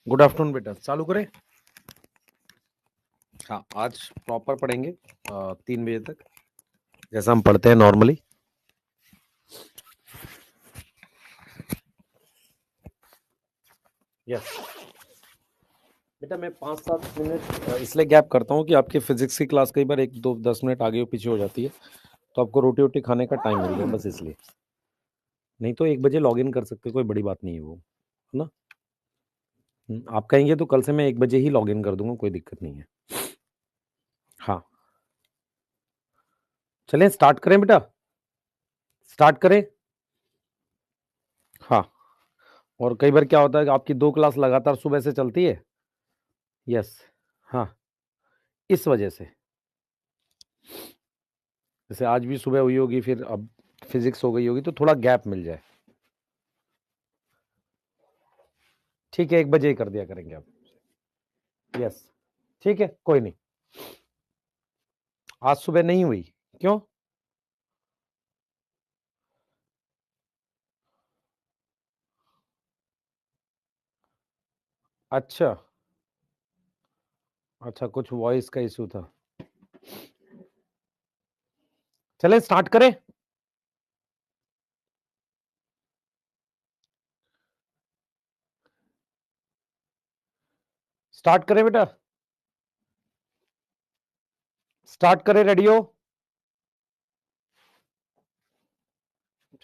Good afternoon बेटा, चालू करें। हाँ, आज प्रॉपर पढ़ेंगे 3 बजे तक, जैसा हम पढ़ते हैं नॉर्मली। यस बेटा, मैं 5-7 मिनट इसलिए गैप करता हूँ कि आपकी फिजिक्स की क्लास कई बार 1-2-10 मिनट आगे और पीछे हो जाती है, तो आपको रोटी वोटी खाने का टाइम मिल जाए, बस इसलिए। नहीं तो 1 बजे लॉग इन कर सकते, कोई बड़ी बात नहीं है वो, है ना। आप कहेंगे तो कल से मैं 1 बजे ही लॉग इन कर दूंगा, कोई दिक्कत नहीं है। हाँ, चलें स्टार्ट करें बेटा, स्टार्ट करें। हाँ, और कई बार क्या होता है कि आपकी 2 क्लास लगातार सुबह से चलती है। यस, हाँ, इस वजह से, जैसे आज भी सुबह हुई होगी, फिर अब फिजिक्स हो गई होगी, तो थोड़ा गैप मिल जाए। ठीक है, 1 बजे ही कर दिया करेंगे अब। यस, ठीक है, कोई नहीं। आज सुबह नहीं हुई, क्यों? अच्छा अच्छा, कुछ वॉइस का इशू था। चले स्टार्ट करें। स्टार्ट करें बेटा, स्टार्ट करें, रेडी हो?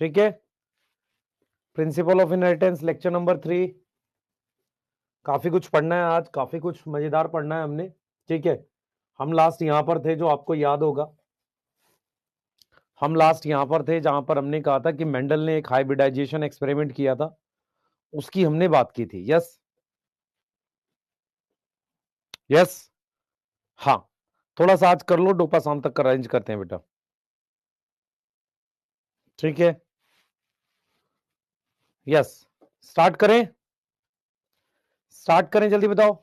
ठीक है, principle of inheritance lecture number 3। काफी कुछ पढ़ना है आज, काफी कुछ मजेदार पढ़ना है हमने। ठीक है, हम लास्ट यहां पर थे, जो आपको याद होगा। हम लास्ट यहां पर थे जहां पर हमने कहा था कि मेंडल ने एक हाइब्रिडाइजेशन एक्सपेरिमेंट किया था, उसकी हमने बात की थी। यस यस, हाँ, थोड़ा सा आज कर लो, डोपा शाम तक का अरेंज करते हैं बेटा। ठीक है, यस, स्टार्ट करें, स्टार्ट करें, जल्दी बताओ।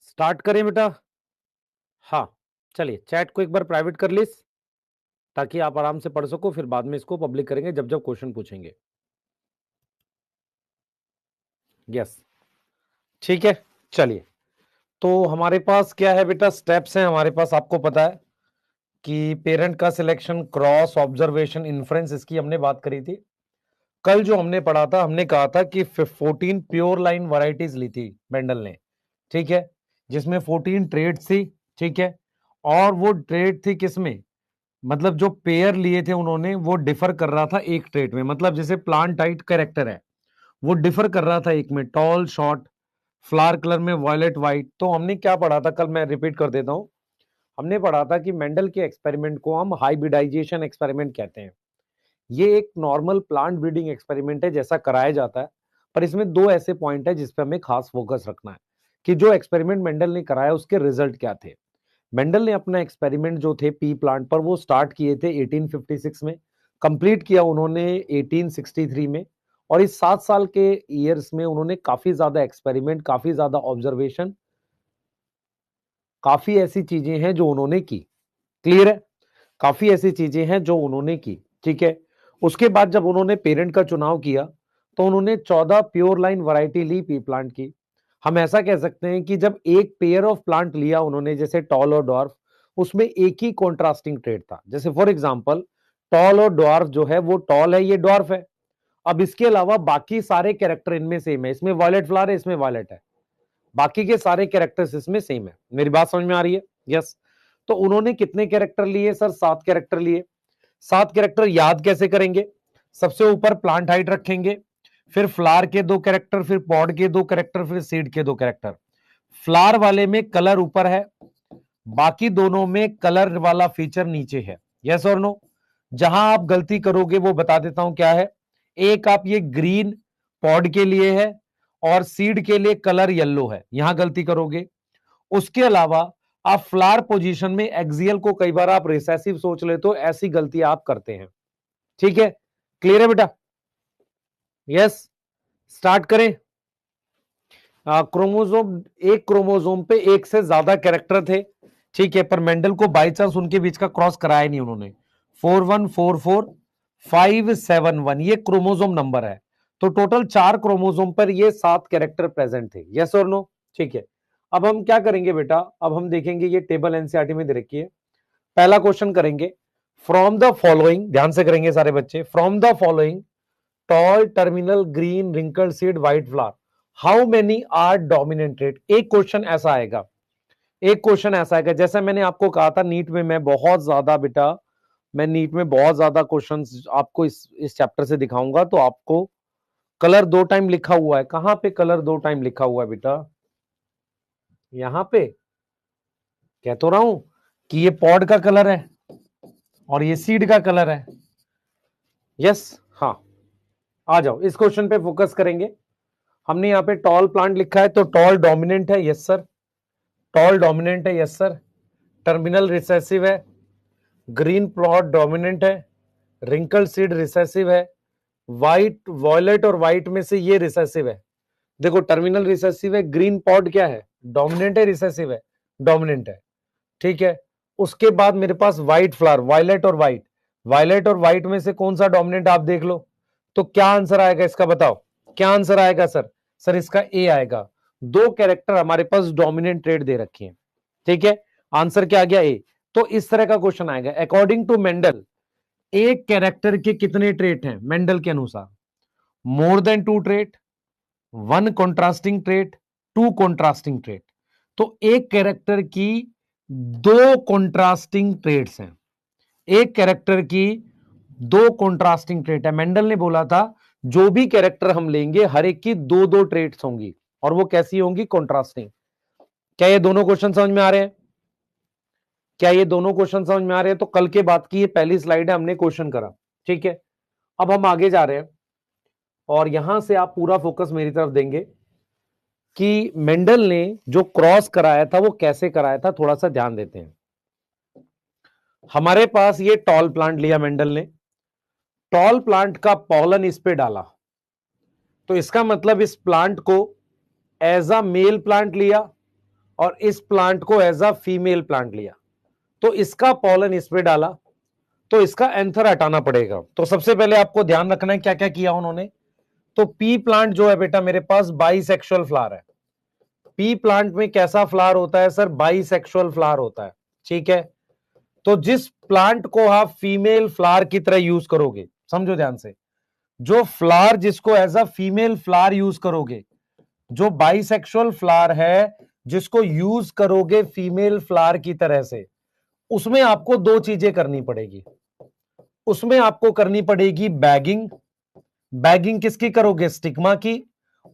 स्टार्ट करें बेटा। हाँ, चलिए चैट को एक बार प्राइवेट कर लीस, ताकि आप आराम से पढ़ सको, फिर बाद में इसको पब्लिक करेंगे जब जब क्वेश्चन पूछेंगे। यस, ठीक है, चलिए। तो हमारे पास क्या है बेटा, स्टेप्स हैं हमारे पास, आपको पता है कि पेरेंट का सिलेक्शन, क्रॉस, ऑब्जर्वेशन, इन्फ्रेंस, इसकी हमने बात करी थी। कल जो हमने पढ़ा था, हमने कहा था कि 14 प्योर लाइन वैरायटीज ली थी मेंडल ने। ठीक है, जिसमें 14 ट्रेड्स थी। ठीक है, और वो ट्रेड थी किसमें, मतलब जो पेयर लिए थे उन्होंने, वो डिफर कर रहा था एक ट्रेड में। मतलब जैसे प्लांट टाइट कैरेक्टर है, वो डिफर कर रहा था एक में, टॉल शॉर्ट, फ्लावर कलर में वायलेट व्हाइट। तो हमने क्या पढ़ा था कल, मैं रिपीट कर देता हूं। हमने पढ़ा था कि मेंडल के एक्सपेरिमेंट को हम हाइब्रिडाइजेशन एक्सपेरिमेंट कहते हैं। ये एक नॉर्मल प्लांट ब्रीडिंग एक्सपेरिमेंट है, जैसा कराया जाता है, पर इसमें 2 ऐसे पॉइंट है जिस पे हमें खास फोकस रखना है कि जो एक्सपेरिमेंट मेंडल ने कराया उसके रिजल्ट क्या थे। मेंडल ने अपना एक्सपेरिमेंट जो थे पी प्लांट पर, वो स्टार्ट किए थे 1856 में, कंप्लीट किया उन्होंने 1863 में। और इस 7 साल के ईयर्स में उन्होंने काफी ज्यादा एक्सपेरिमेंट, काफी ज्यादा ऑब्जर्वेशन, काफी ऐसी चीजें हैं जो उन्होंने की। क्लियर है, काफी ऐसी चीजें हैं जो उन्होंने की। ठीक है, उसके बाद जब उन्होंने पेरेंट का चुनाव किया, तो उन्होंने 14 प्योर लाइन वैरायटी ली पी प्लांट की। हम ऐसा कह सकते हैं कि जब एक पेयर ऑफ प्लांट लिया उन्होंने, जैसे टॉल और डॉर्फ, उसमें एक ही कॉन्ट्रास्टिंग ट्रेड था। जैसे फॉर एग्जांपल, टॉल और डॉर्फ जो है, वो टॉल है, ये डॉर्फ है। अब इसके अलावा बाकी सारे कैरेक्टर इनमें सेम है, इसमें वायलेट फ्लावर है, इसमें वायलेट है, बाकी के सारे कैरेक्टर्स इसमें सेम है। मेरी बात समझ में आ रही है? यस। तो उन्होंने कितने कैरेक्टर लिए सर? 7 कैरेक्टर लिए। 7 कैरेक्टर याद कैसे करेंगे? सबसे ऊपर प्लांट हाइट रखेंगे, फिर फ्लावर के 2 कैरेक्टर, फिर पॉड के 2 कैरेक्टर, फिर सीड के 2 कैरेक्टर। फ्लावर वाले में कलर ऊपर है, बाकी दोनों में कलर वाला फीचर नीचे है। यस और नो? जहां आप गलती करोगे वो बता देता हूं क्या है। एक, आप ये ग्रीन पॉड के लिए है, और सीड के लिए कलर येलो है, यहां गलती करोगे। उसके अलावा आप फ्लावर पोजीशन में एक्सियल को कई बार आप रिसेसिव सोच लेते हो, ऐसी गलती आप करते हैं। ठीक है, क्लियर है बेटा? यस, स्टार्ट करें। क्रोमोसोम, एक क्रोमोसोम पे एक से ज्यादा कैरेक्टर थे। ठीक है, पर मेंडल को बाई चांस उनके बीच का क्रॉस कराया नहीं उन्होंने। 4144 571 ये क्रोमोसोम नंबर है। तो टोटल 4 क्रोमोसोम पर ये 7 कैरेक्टर प्रेजेंट थे। यस और नो? ठीक है। अब हम क्या करेंगे बेटा, अब हम देखेंगे, ये टेबल एनसीईआरटी में दे रखी है। पहला क्वेश्चन करेंगे, फ्रॉम द फॉलोइंग, ध्यान से करेंगे सारे बच्चे, from the following tall terminal green wrinkle seed white flower how many are dominant trait. एक क्वेश्चन ऐसा आएगा, एक क्वेश्चन ऐसा आएगा, जैसा मैंने आपको कहा था नीट में मैं बहुत ज्यादा बेटा, मैं नीट में बहुत ज्यादा क्वेश्चंस आपको इस चैप्टर से दिखाऊंगा। तो आपको कलर 2 टाइम लिखा हुआ है, कहां पे कलर 2 टाइम लिखा हुआ है बेटा? यहां पे कह तो रहा हूं कि ये पॉड का कलर है और ये सीड का कलर है। यस, हाँ, आ जाओ इस क्वेश्चन पे फोकस करेंगे। हमने यहाँ पे टॉल प्लांट लिखा है, तो टॉल डोमिनेंट है, यस सर। टॉल डोमिनेंट है, यस सर। टर्मिनल रिसेसिव है, ग्रीन प्लॉट डोमिनेंट है, रिंकल सीड रिसेसिव है, व्हाइट वॉयलेट और व्हाइट में से ये रिसेसिव है। देखो टर्मिनल रिसेसिव है, ग्रीन पॉड क्या है? डोमिनेंट है, रिसेसिव है? डोमिनेंट है, ठीक है। उसके बाद मेरे पास व्हाइट फ्लावर, वायलेट और व्हाइट, वायलेट और व्हाइट में से कौन सा डोमिनेंट आप देख लो। तो क्या आंसर आएगा इसका, बताओ क्या आंसर आएगा सर? सर इसका ए आएगा। 2 कैरेक्टर हमारे पास डोमिनेंट ट्रेड दे रखे हैं, ठीक है। आंसर क्या आ गया? ए। तो इस तरह का क्वेश्चन आएगा, अकॉर्डिंग टू मेंडल एक कैरेक्टर के कितने ट्रेट हैं मेंडल के अनुसार? More than 2 trait, 1 contrasting trait, 2 contrasting trait. तो एक कैरेक्टर की 2 कॉन्ट्रास्टिंग ट्रेट्स हैं, एक कैरेक्टर की 2 कॉन्ट्रास्टिंग ट्रेट है। मेंडल ने बोला था जो भी कैरेक्टर हम लेंगे हर एक की 2-2 ट्रेट्स होंगी, और वो कैसी होंगी? कॉन्ट्रास्टिंग। क्या ये दोनों क्वेश्चन समझ में आ रहे हैं? क्या ये दोनों क्वेश्चन समझ में आ रहे हैं? तो कल के बाद की ये पहली स्लाइड है, हमने क्वेश्चन करा, ठीक है। अब हम आगे जा रहे हैं और यहां से आप पूरा फोकस मेरी तरफ देंगे कि मेंडल ने जो क्रॉस कराया था वो कैसे कराया था, थोड़ा सा ध्यान देते हैं। हमारे पास ये टॉल प्लांट लिया मेंडल ने, टॉल प्लांट का पॉलन इस पे डाला, तो इसका मतलब इस प्लांट को एज अ मेल प्लांट लिया और इस प्लांट को एज अ फीमेल प्लांट लिया। तो इसका पॉलन इस पे डाला, तो इसका एंथर हटाना पड़ेगा। तो सबसे पहले आपको ध्यान रखना है क्या क्या किया उन्होंने। तो पी प्लांट जो है बेटा मेरे पास बाइसेक्सुअल फ्लावर है। पी प्लांट में कैसा फ्लावर होता है सर? बाइसेक्सुअल फ्लावर होता है, ठीक है। तो जिस प्लांट को आप फीमेल फ्लावर की तरह यूज करोगे, समझो ध्यान से, जो फ्लावर जिसको as a female flower use करोगे, जो बाइसेक्सुअल फ्लावर है जिसको यूज करोगे फीमेल फ्लावर की तरह से, उसमें आपको 2 चीजें करनी पड़ेगी। उसमें आपको करनी पड़ेगी बैगिंग, बैगिंग किसकी करोगे? स्टिग्मा की।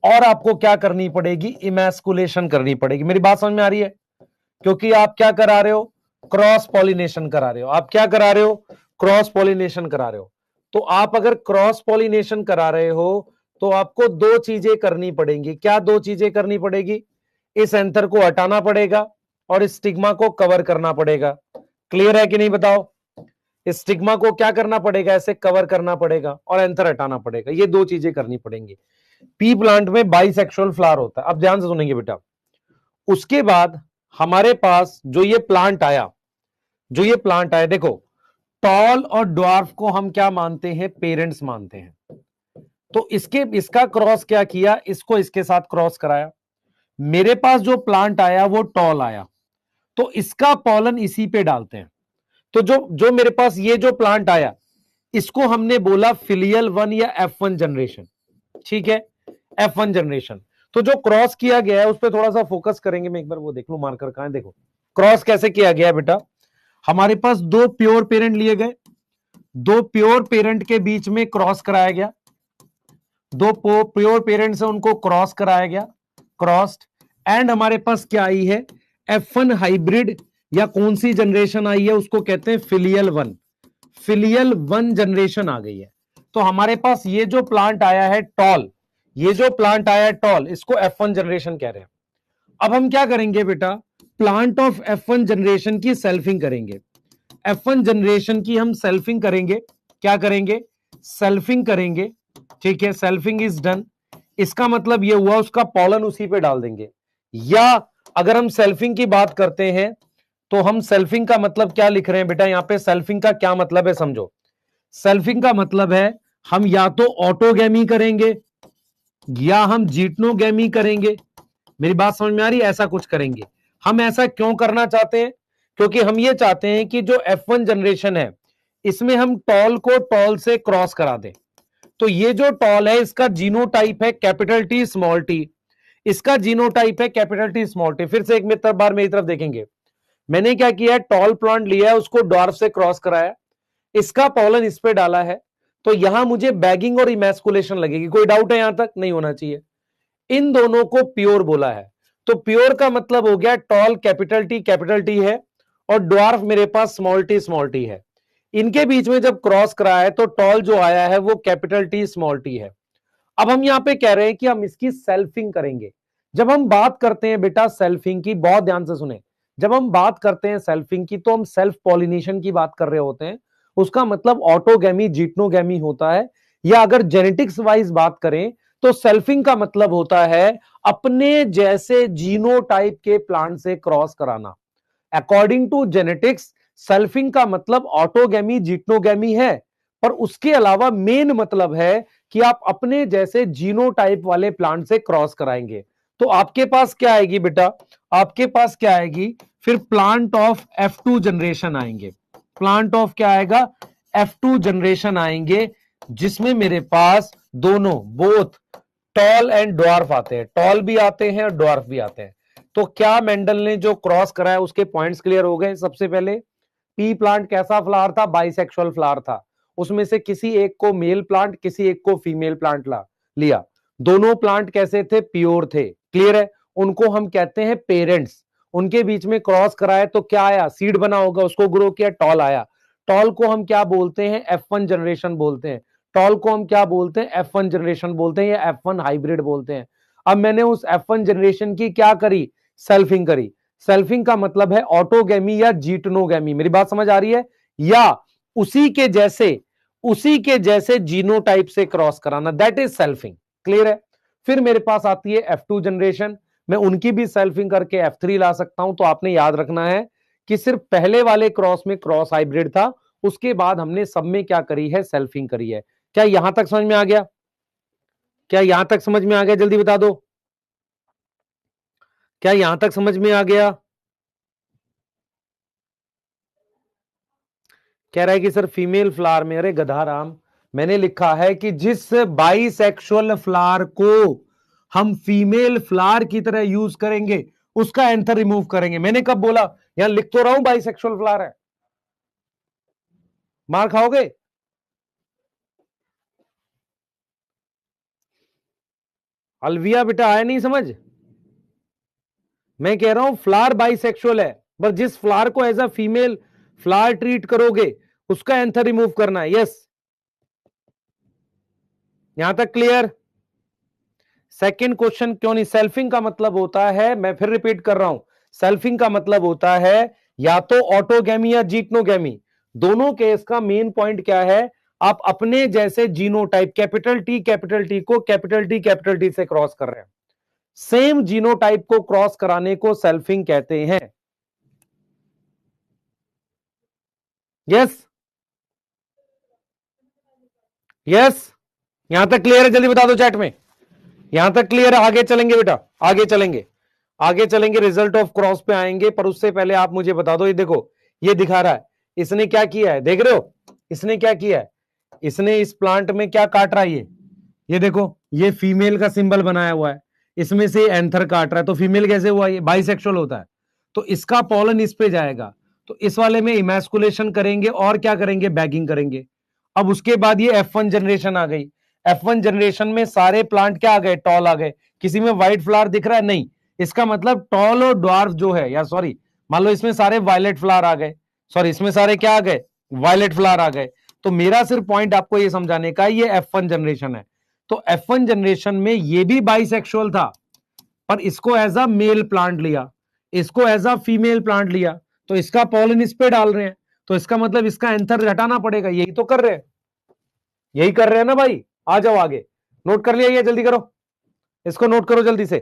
और आपको क्या करनी पड़ेगी? इमैस्कुलेशन करनी पड़ेगी। मेरी बात समझ में आ रही है? क्योंकि आप क्या करा रहे हो? क्रॉस पॉलिनेशन करा रहे हो। आप क्या करा रहे हो? क्रॉस पॉलिनेशन करा रहे हो। तो आप अगर क्रॉस पॉलिनेशन करा रहे हो तो आपको 2 चीजें करनी पड़ेंगी। क्या 2 चीजें करनी पड़ेगी? इस एंथर को हटाना पड़ेगा और इस स्टिग्मा को कवर करना पड़ेगा। क्लियर है कि नहीं बताओ? इस स्टिग्मा को क्या करना पड़ेगा? ऐसे कवर करना पड़ेगा और एंथर हटाना पड़ेगा। ये 2 चीजें करनी पड़ेंगी। पी प्लांट में बाइसेक्सुअल फ्लावर होता है। अब ध्यान से सुनेंगे बेटा। उसके बाद हमारे पास जो ये प्लांट आया, जो ये प्लांट आया, देखो टॉल और ड्वार्फ को हम क्या मानते हैं? पेरेंट्स मानते हैं। तो इसका क्रॉस क्या किया? इसको इसके साथ क्रॉस कराया। मेरे पास जो प्लांट आया वो टॉल आया, तो इसका पॉलन इसी पे डालते हैं। तो जो जो मेरे पास ये जो प्लांट आया इसको हमने बोला फिलियल 1 या F1 जनरेशन, ठीक है, F1 जनरेशन। तो जो क्रॉस किया गया है उस पर थोड़ा सा फोकस करेंगे। मैं एक बार वो देख लूं, मार्कर कहां है, देखो क्रॉस कैसे किया गया है बेटा। हमारे पास 2 प्योर पेरेंट लिए गए, 2 प्योर पेरेंट के बीच में क्रॉस कराया गया, 2 प्योर पेरेंट्स है उनको क्रॉस कराया गया, क्रॉस्ड। एंड हमारे पास क्या आई है? F1 हाइब्रिड, या कौन सी जनरेशन आई है उसको कहते हैं फिलियल 1। फिलियल 1 जनरेशन आ गई है। तो हमारे पास ये जो प्लांट आया है टॉल, ये जो प्लांट आया है टॉल, इसको F1 जनरेशन कह रहे हैं। अब हम क्या करेंगे बेटा? प्लांट ऑफ F1 जनरेशन की सेल्फिंग करेंगे। F1 जनरेशन की हम सेल्फिंग करेंगे। क्या करेंगे? सेल्फिंग करेंगे, ठीक है। Selfing is done. इसका मतलब ये हुआ उसका पॉलन उसी पे डाल देंगे। या अगर हम सेल्फिंग की बात करते हैं तो हम सेल्फिंग का मतलब क्या लिख रहे हैं बेटा? यहां पे सेल्फिंग का क्या मतलब है समझो। सेल्फिंग का मतलब है हम या तो ऑटोगैमी करेंगे या हम जीटनोगैमी करेंगे। मेरी बात समझ में आ रही है? ऐसा कुछ करेंगे। हम ऐसा क्यों करना चाहते हैं? क्योंकि हम ये चाहते हैं कि जो F1 जनरेशन है इसमें हम टॉल को टॉल से क्रॉस करा दें। तो ये जो टॉल है इसका जीनोटाइप है कैपिटल टी स्मॉल टी, इसका जीनोटाइप है कैपिटल टी स्मॉल टी। फिर से एक मित्र बार मेरी तरफ देखेंगे। मैंने क्या किया है, टॉल प्लांट लिया है, उसको डॉर्फ से क्रॉस कराया, इसका पॉलन इस पे डाला है, तो यहां मुझे बैगिंग और इमैस्कुलेशन लगेगी। कोई डाउट है? यहां तक नहीं होना चाहिए। इन दोनों को प्योर बोला है। तो प्योर का मतलब हो गया टॉल कैपिटल टी है और ड्वार्फ मेरे पास स्मॉल टी है। इनके बीच में जब क्रॉस करा है तो टॉल जो आया है वो कैपिटल टी स्मॉल टी है। अब हम यहां पे कह रहे हैं कि हम इसकी सेल्फिंग करेंगे। जब हम बात करते हैं बेटा सेल्फिंग की, बहुत ध्यान से सुने, जब हम बात करते हैं सेल्फिंग की तो हम सेल्फ पॉलिनेशन की बात कर रहे होते हैं। उसका मतलब ऑटोगैमी जीटनोगैमी होता है। या अगर जेनेटिक्स वाइज बात करें तो सेल्फिंग का मतलब होता है अपने जैसे जीनोटाइप के प्लांट से क्रॉस कराना। अकॉर्डिंग टू जेनेटिक्स सेल्फिंग का मतलब ऑटोगैमी जीटनोगैमी है, पर उसके अलावा मेन मतलब है कि आप अपने जैसे जीनोटाइप वाले प्लांट से क्रॉस कराएंगे। तो आपके पास क्या आएगी बेटा, आपके पास क्या आएगी, फिर प्लांट ऑफ F2 जनरेशन आएंगे। प्लांट ऑफ क्या आएगा, F2 जनरेशन आएंगे, जिसमें मेरे पास दोनों बोथ टॉल एंड ड्वार्फ आते हैं। टॉल भी आते हैं और ड्वार्फ भी आते हैं। तो क्या मेंडल ने जो क्रॉस कराया उसके पॉइंट्स क्लियर हो गए। सबसे पहले पी प्लांट कैसा फ्लावर था, बाइसेक्सुअल फ्लावर था। उसमें से किसी एक को मेल प्लांट किसी एक को फीमेल प्लांट लिया। दोनों प्लांट कैसे थे, प्योर थे। क्लियर है? उनको हम कहते हैं पेरेंट्स। उनके बीच में क्रॉस कराया तो क्या आया, सीड बना होगा, उसको ग्रो किया, टॉल आया। टॉल को हम क्या बोलते हैं, F1 जनरेशन बोलते हैं। टॉल को हम क्या बोलते हैं, F1 जनरेशन बोलते हैं या F1 हाइब्रिड बोलते हैं। अब मैंने उस F1 जनरेशन की क्या करी, सेल्फिंग करी। सेल्फिंग का मतलब है ऑटोगैमी या जीटनोगैमी। मेरी बात समझ आ रही है? या उसी के जैसे जीनोटाइप से क्रॉस कराना, दैट इज सेल्फिंग। क्लियर है? फिर मेरे पास आती है F2 जनरेशन, मैं उनकी भी सेल्फिंग करके F3 ला सकता हूं। तो आपने याद रखना है कि सिर्फ पहले वाले क्रॉस में क्रॉस हाइब्रिड था, उसके बाद हमने सब में क्या करी है, सेल्फिंग करी है। क्या यहां तक समझ में आ गया? क्या यहां तक समझ में आ गया? जल्दी बता दो, क्या यहां तक समझ में आ गया? कह रहा है कि सर फीमेल फ्लावर में, अरे गधाराम, मैंने लिखा है कि जिस बाइसेक्सुअल फ्लावर को हम फीमेल फ्लावर की तरह यूज करेंगे उसका एंथर रिमूव करेंगे। मैंने कब बोला? यहां लिख तो रहा हूं बाइसेक्सुअल फ्लावर है। मार खाओगे? अलविया बेटा आया नहीं समझ? मैं कह रहा हूं फ्लावर बाइसेक्सुअल है, पर जिस फ्लावर को as a female flower treat करोगे उसका एंथर रिमूव करना है। यस, यहां तक क्लियर? सेकंड क्वेश्चन क्यों नहीं? सेल्फिंग का मतलब होता है, मैं फिर रिपीट कर रहा हूं, सेल्फिंग का मतलब होता है या तो ऑटोगैमी या जीटनोगैमी। दोनों केस का मेन पॉइंट क्या है, आप अपने जैसे जीनोटाइप कैपिटल टी को कैपिटल टी से क्रॉस कर रहे हैं। सेम जीनोटाइप को क्रॉस कराने को सेल्फिंग कहते हैं। यस यस, यहां तक क्लियर है? जल्दी बता दो चैट में। यहां तक क्लियर है? आगे चलेंगे बेटा, आगे चलेंगे, आगे चलेंगे, रिजल्ट ऑफ क्रॉस पे आएंगे। पर उससे पहले आप मुझे बता दो, ये देखो ये दिखा रहा है, इसने क्या किया है, देख रहे हो? इसने क्या किया है, इसने इस प्लांट में क्या काट रहा है, ये देखो, ये फीमेल का सिंबल बनाया हुआ है, इसमें से एंथर काट रहा है। तो फीमेल कैसे हुआ, ये बाइसेक्सुअल होता है, तो इसका पॉलन इस पे जाएगा। तो इस वाले में इमैस्कुलेशन करेंगे और क्या करेंगे, बैगिंग करेंगे। अब उसके बाद ये F1 जनरेशन आ गई। F1 जनरेशन में सारे प्लांट क्या आ गए, टॉल आ गए। किसी में व्हाइट फ्लावर दिख रहा है? नहीं। इसका मतलब टॉल और ड्वार्फ जो है, या सॉरी, मान लो इसमें सारे वायलेट फ्लावर आ गए, सॉरी इसमें सारे क्या आ गए, वायलेट फ्लावर आ गए। तो मेरा सिर्फ पॉइंट आपको ये समझाने का, ये F1 जनरेशन है। तो F1 जनरेशन में ये भी बाइसेक्सुअल था, पर इसको एज अ मेल प्लांट लिया, इसको एज अ फीमेल प्लांट लिया, तो इसका पॉलन इस पे डाल रहे हैं। तो इसका मतलब इसका एंथर हटाना पड़ेगा। यही तो कर रहे हैं, यही कर रहे हैं ना भाई। आ जाओ आगे, नोट कर लिया, ये जल्दी करो, इसको नोट करो जल्दी से।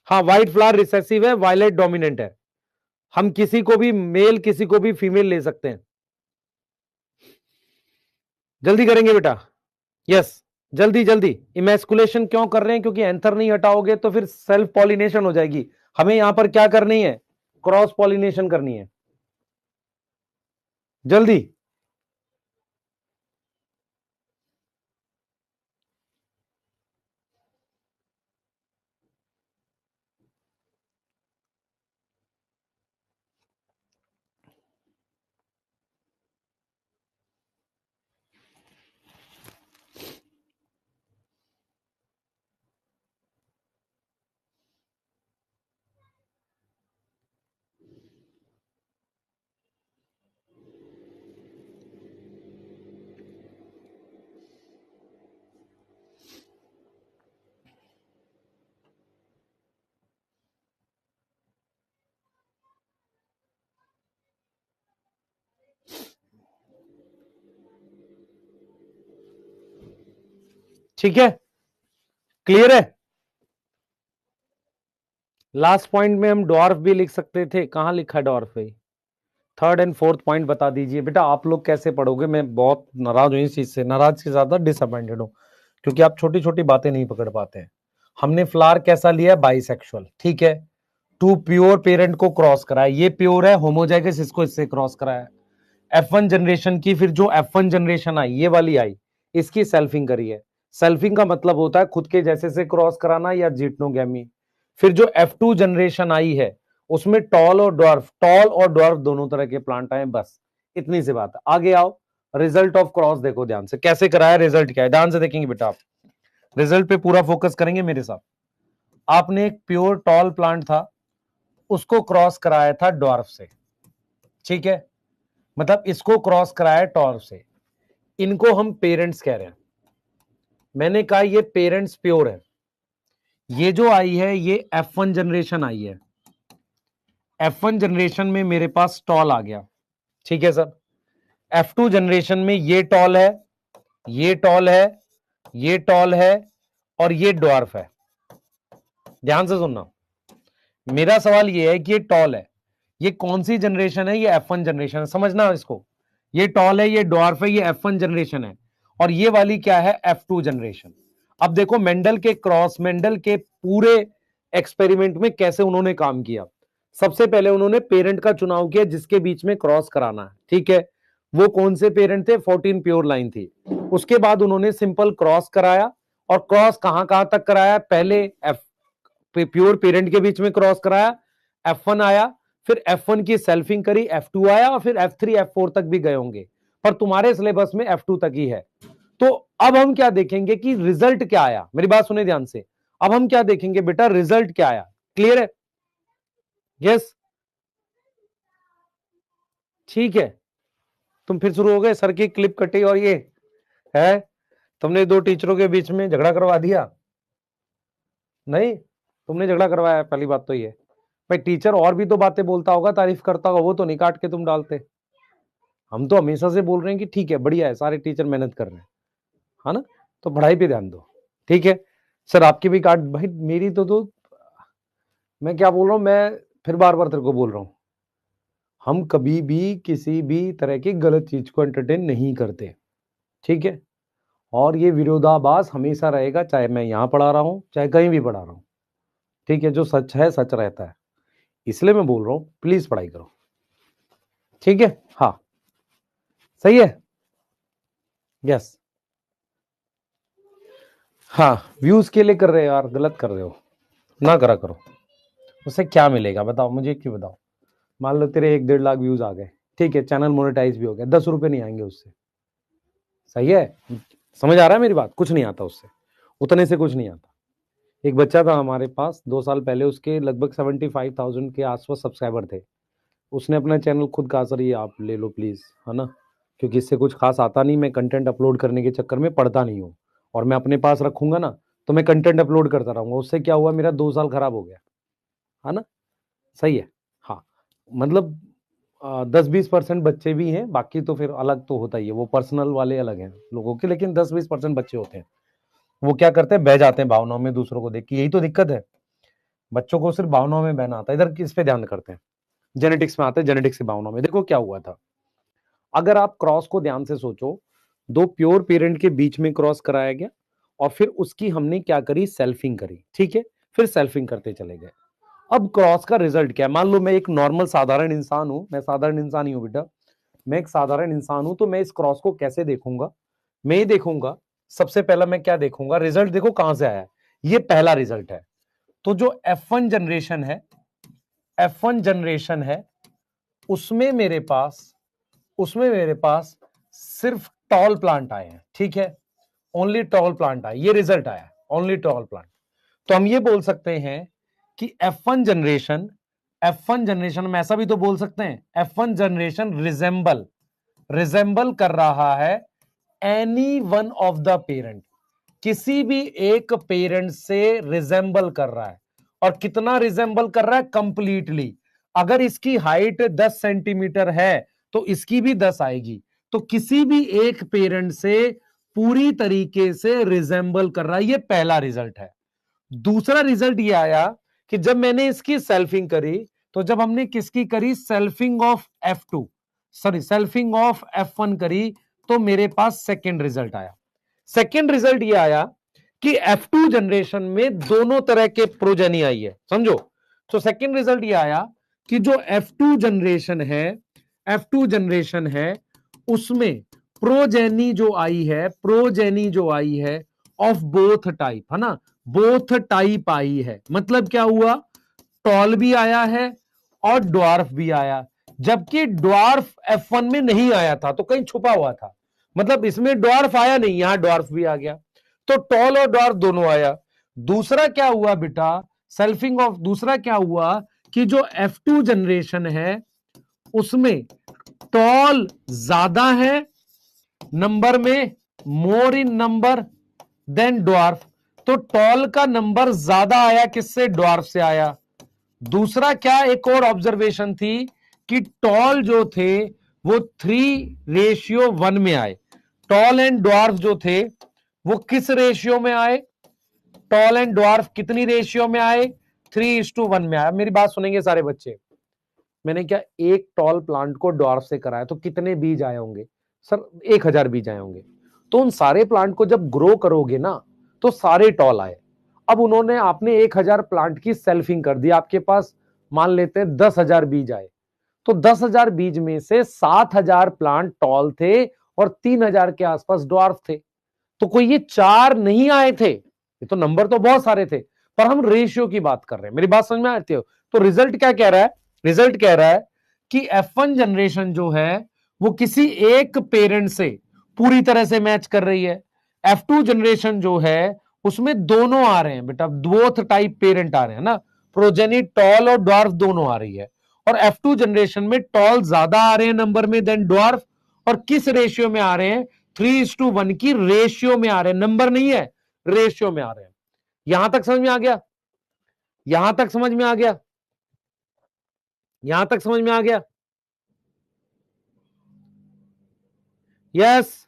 हाँ, व्हाइट फ्लावर रिसेसिव है, वायलेट डोमिनेंट है। हम किसी को भी मेल किसी को भी फीमेल ले सकते हैं। जल्दी करेंगे बेटा, यस जल्दी जल्दी। इमेस्कुलेशन क्यों कर रहे हैं? क्योंकि एंथर नहीं हटाओगे तो फिर सेल्फ पॉलिनेशन हो जाएगी। हमें यहां पर क्या करनी है? क्रॉस पॉलिनेशन करनी है। जल्दी, ठीक है, क्लियर है। लास्ट पॉइंट में हम डॉर्फ भी लिख सकते थे, कहां लिखा डॉर्फ है? थर्ड एंड फोर्थ पॉइंट बता दीजिए बेटा, आप लोग कैसे पढ़ोगे? मैं बहुत नाराज हूं इस चीज से, नाराज से ज्यादा डिसअपॉइंटेड हूं, क्योंकि आप छोटी छोटी बातें नहीं पकड़ पाते हैं। हमने फ्लावर कैसा लिया? बाइसेक्सुअल, ठीक है। टू प्योर पेरेंट को क्रॉस कराया, ये प्योर है, होमोजाइगस इसको इससे क्रॉस कराया। F1 जनरेशन की, फिर जो F1 जनरेशन आई, ये वाली आई, इसकी सेल्फिंग करी है। सेल्फिंग का मतलब होता है खुद के जैसे से क्रॉस कराना या जीटनोगैमी। फिर जो F2 जनरेशन आई है, उसमें टॉल और ड्वार्फ दोनों तरह के प्लांट आए। बस इतनी सी बात है, आगे आओ। रिजल्ट ऑफ क्रॉस देखो ध्यान से, कैसे कराया, रिजल्ट क्या है, ध्यान से देखेंगे बेटा। आप रिजल्ट पे पूरा फोकस करेंगे मेरे साथ। आपने एक प्योर टॉल प्लांट था, उसको क्रॉस कराया था ड्वार्फ से, ठीक है। मतलब इसको क्रॉस कराया टॉर्फ से। इनको हम पेरेंट्स कह रहे हैं। मैंने कहा ये पेरेंट्स प्योर है। ये जो आई है ये F1 जनरेशन आई है। F1 जनरेशन में मेरे पास टॉल आ गया, ठीक है सर। F2 जनरेशन में ये टॉल है, ये टॉल है, ये टॉल है, और ये ड्वार्फ है। ध्यान से सुनना, मेरा सवाल ये है कि ये टॉल है, ये कौन सी जनरेशन है? ये F1 जनरेशन है, समझना इसको। ये टॉल है, ये ड्वार्फ है, ये F1 जनरेशन है, और ये वाली क्या है? F2 generation. अब देखो मेंडल के क्रॉस, मेंडल के पूरे एक्सपेरिमेंट में कैसे उन्होंने काम किया। सबसे पहले उन्होंने पेरेंट का चुनाव किया जिसके बीच में क्रॉस कराना है, ठीक है। वो कौन से पेरेंट थे? 14 प्योर लाइन थी। उसके बाद उन्होंने सिंपल क्रॉस कराया, और क्रॉस कहां कहां तक कराया? पहले प्योर पेरेंट के बीच में क्रॉस कराया, F1 आया, फिर F1 की सेल्फिंग करी, F2 आया, और फिर F3 F4 तक भी गए होंगे, पर तुम्हारे सिलेबस में F2 तक ही है। तो अब हम क्या देखेंगे कि रिजल्ट क्या आया। मेरी बात सुने ध्यान से, अब हम क्या देखेंगे बेटा? रिजल्ट क्या आया, क्लियर है? यस, ठीक है। तुम फिर शुरू हो गए, सर की क्लिप कटी और ये है, तुमने दो टीचरों के बीच में झगड़ा करवा दिया। नहीं, तुमने झगड़ा करवाया, पहली बात तो ये। भाई टीचर और भी तो बातें बोलता होगा, तारीफ करता होगा, वो तो नहीं काट के तुम डालते। हम तो हमेशा से बोल रहे हैं कि ठीक है, बढ़िया है, सारे टीचर मेहनत कर रहे हैं, है ना? तो पढ़ाई पे ध्यान दो, ठीक है। सर आपकी भी काट, भाई मेरी तो मैं क्या बोल रहा हूं, मैं फिर बार बार तेरे को बोल रहा हूं, हम कभी भी किसी भी तरह की गलत चीज को एंटरटेन नहीं करते, ठीक है। और ये विरोधाभास हमेशा रहेगा, चाहे मैं यहां पढ़ा रहा हूं चाहे कहीं भी पढ़ा रहा हूं, ठीक है। जो सच है सच रहता है, इसलिए मैं बोल रहा हूं प्लीज पढ़ाई करो, ठीक है। हाँ, सही है, यस। हाँ, व्यूज के लिए कर रहे हो यार, गलत कर रहे हो, ना करा करो। उससे क्या मिलेगा बताओ, मुझे क्यों बताओ। मान लो तेरे 1-1.5 लाख व्यूज आ गए, ठीक है, चैनल मोनेटाइज भी हो गया, 10 रुपए नहीं आएंगे उससे, सही है। समझ आ रहा है मेरी बात? कुछ नहीं आता उससे, उतने से कुछ नहीं आता। एक बच्चा था हमारे पास 2 साल पहले, उसके लगभग 75,000 के आसपास सब्सक्राइबर थे। उसने अपना चैनल खुद कहा सर ये आप ले लो प्लीज, है ना, क्योंकि इससे कुछ खास आता नहीं, मैं कंटेंट अपलोड करने के चक्कर में पढ़ता नहीं हूँ, और मैं अपने पास रखूंगा ना तो मैं कंटेंट अपलोड करता रहूंगा। उससे क्या हुआ, मेरा 2 साल खराब हो गया, है ना, सही है। हाँ, मतलब 10-20% बच्चे भी हैं, बाकी तो फिर अलग तो होता ही है, वो पर्सनल वाले अलग हैं लोगों के, लेकिन 10-20% बच्चे होते हैं, वो क्या करते हैं, बह जाते हैं भावनाओं में दूसरों को देख के। यही तो दिक्कत है, बच्चों को सिर्फ भावनाओं में बहना आता है। इधर किस पे ध्यान करते हैं? जेनेटिक्स में आते हैं, जेनेटिक्स की भावनाओं में। देखो क्या हुआ था, अगर आप क्रॉस को ध्यान से सोचो, दो प्योर पेरेंट के बीच में क्रॉस कराया गया और फिर उसकी हमने क्या करी, सेल्फिंग करी, ठीक है, फिर सेल्फिंग करते चले गए। अब क्रॉस का रिजल्ट क्या है, मान लो मैं एक नॉर्मल साधारण इंसान हूं, मैं साधारण इंसान ही हूं बेटा, मैं एक साधारण इंसान हूं, तो मैं इस क्रॉस को कैसे देखूंगा, मैं ये देखूंगा, सबसे पहला मैं क्या देखूंगा, रिजल्ट देखो कहां से आया है, ये पहला रिजल्ट है। तो जो F1 जनरेशन है, F1 जनरेशन है, उसमें मेरे पास सिर्फ टॉल प्लांट आए हैं, ठीक है, ओनली टॉल प्लांट आए, ये रिजल्ट आया, ओनली टॉल प्लांट। तो हम ये बोल सकते हैं कि F1 जनरेशन में ऐसा भी तो बोल सकते हैं, F1 जनरेशन रिजेंबल कर रहा है any one of the parent, किसी भी एक पेरेंट से रिजेंबल कर रहा है। और कितना रिजेंबल कर रहा है, कंप्लीटली। अगर इसकी हाइट 10 सेंटीमीटर है तो इसकी भी 10 आएगी, तो किसी भी एक पेरेंट से पूरी तरीके से रिजेंबल कर रहा है, ये पहला रिजल्ट है। दूसरा रिजल्ट ये आया कि जब मैंने इसकी सेल्फिंग करी, तो जब हमने किसकी करी, सेल्फिंग ऑफ F1 करी, तो मेरे पास सेकेंड रिजल्ट आया। सेकेंड रिजल्ट ये आया कि F2 जनरेशन में दोनों तरह के प्रोजेनी आई है, समझो। तो सेकेंड रिजल्ट ये आया कि जो F2 जनरेशन है उसमें प्रोजेनी जो आई है ऑफ बोथ टाइप, है ना, बोथ टाइप आई है। मतलब क्या हुआ, टॉल भी आया है और ड्वार्फ भी आया, जबकि ड्वार्फ F1 में नहीं आया था, तो कहीं छुपा हुआ था। मतलब इसमें ड्वार्फ आया नहीं, यहां ड्वार्फ भी आ गया, तो टॉल और ड्वार्फ दोनों आया। दूसरा क्या हुआ बेटा, सेल्फिंग ऑफ, दूसरा क्या हुआ कि जो F2 जनरेशन है उसमें टॉल ज्यादा है नंबर में, मोर इन नंबर देन ड्वार्फ, तो टॉल का नंबर ज्यादा आया, किससे, ड्वार्फ से आया। दूसरा क्या, एक और ऑब्जर्वेशन थी कि टॉल जो थे वो 3:1 में आए, टॉल एंड ड्वार्फ जो थे वो किस रेशियो में आए, टॉल एंड ड्वार्फ कितनी रेशियो में आए, 3:1 में आया। मेरी बात सुनेंगे सारे बच्चे, मैंने क्या एक टॉल प्लांट को ड्वार्फ से कराया तो कितने बीज आए होंगे सर, 1000 बीज आए होंगे। तो उन सारे प्लांट को जब ग्रो करोगे ना तो सारे टॉल आए। अब उन्होंने, आपने 1000 प्लांट की सेल्फिंग कर दी, आपके पास मान लेते हैं 10,000 बीज आए, तो 10,000 बीज में से 7,000 प्लांट टॉल थे और 3,000 के आसपास ड्वार्फ थे। तो कोई ये 4 नहीं आए थे, ये तो नंबर तो बहुत सारे थे, पर हम रेशियो की बात कर रहे हैं। मेरी बात समझ में आती हो। तो रिजल्ट क्या कह रहा है, रिजल्ट कह रहा है कि F1 जनरेशन जो है वो किसी एक पेरेंट से पूरी तरह से मैच कर रही है। F2 जनरेशन जो है उसमें दोनों आ रहे हैं बेटा, बोथ टाइप पेरेंट आ रहे हैं ना, प्रोजेनी टॉल और ड्वार्फ दोनों आ रही है। और F2 जनरेशन में टॉल ज्यादा आ रहे हैं नंबर में देन ड्वार्फ, और किस रेशियो में आ रहे हैं, 3:1 की रेशियो में आ रहे हैं, नंबर नहीं है, रेशियो में आ रहे हैं। यहां तक समझ में आ गया, यहां तक समझ में आ गया, यहां तक समझ में आ गया, यस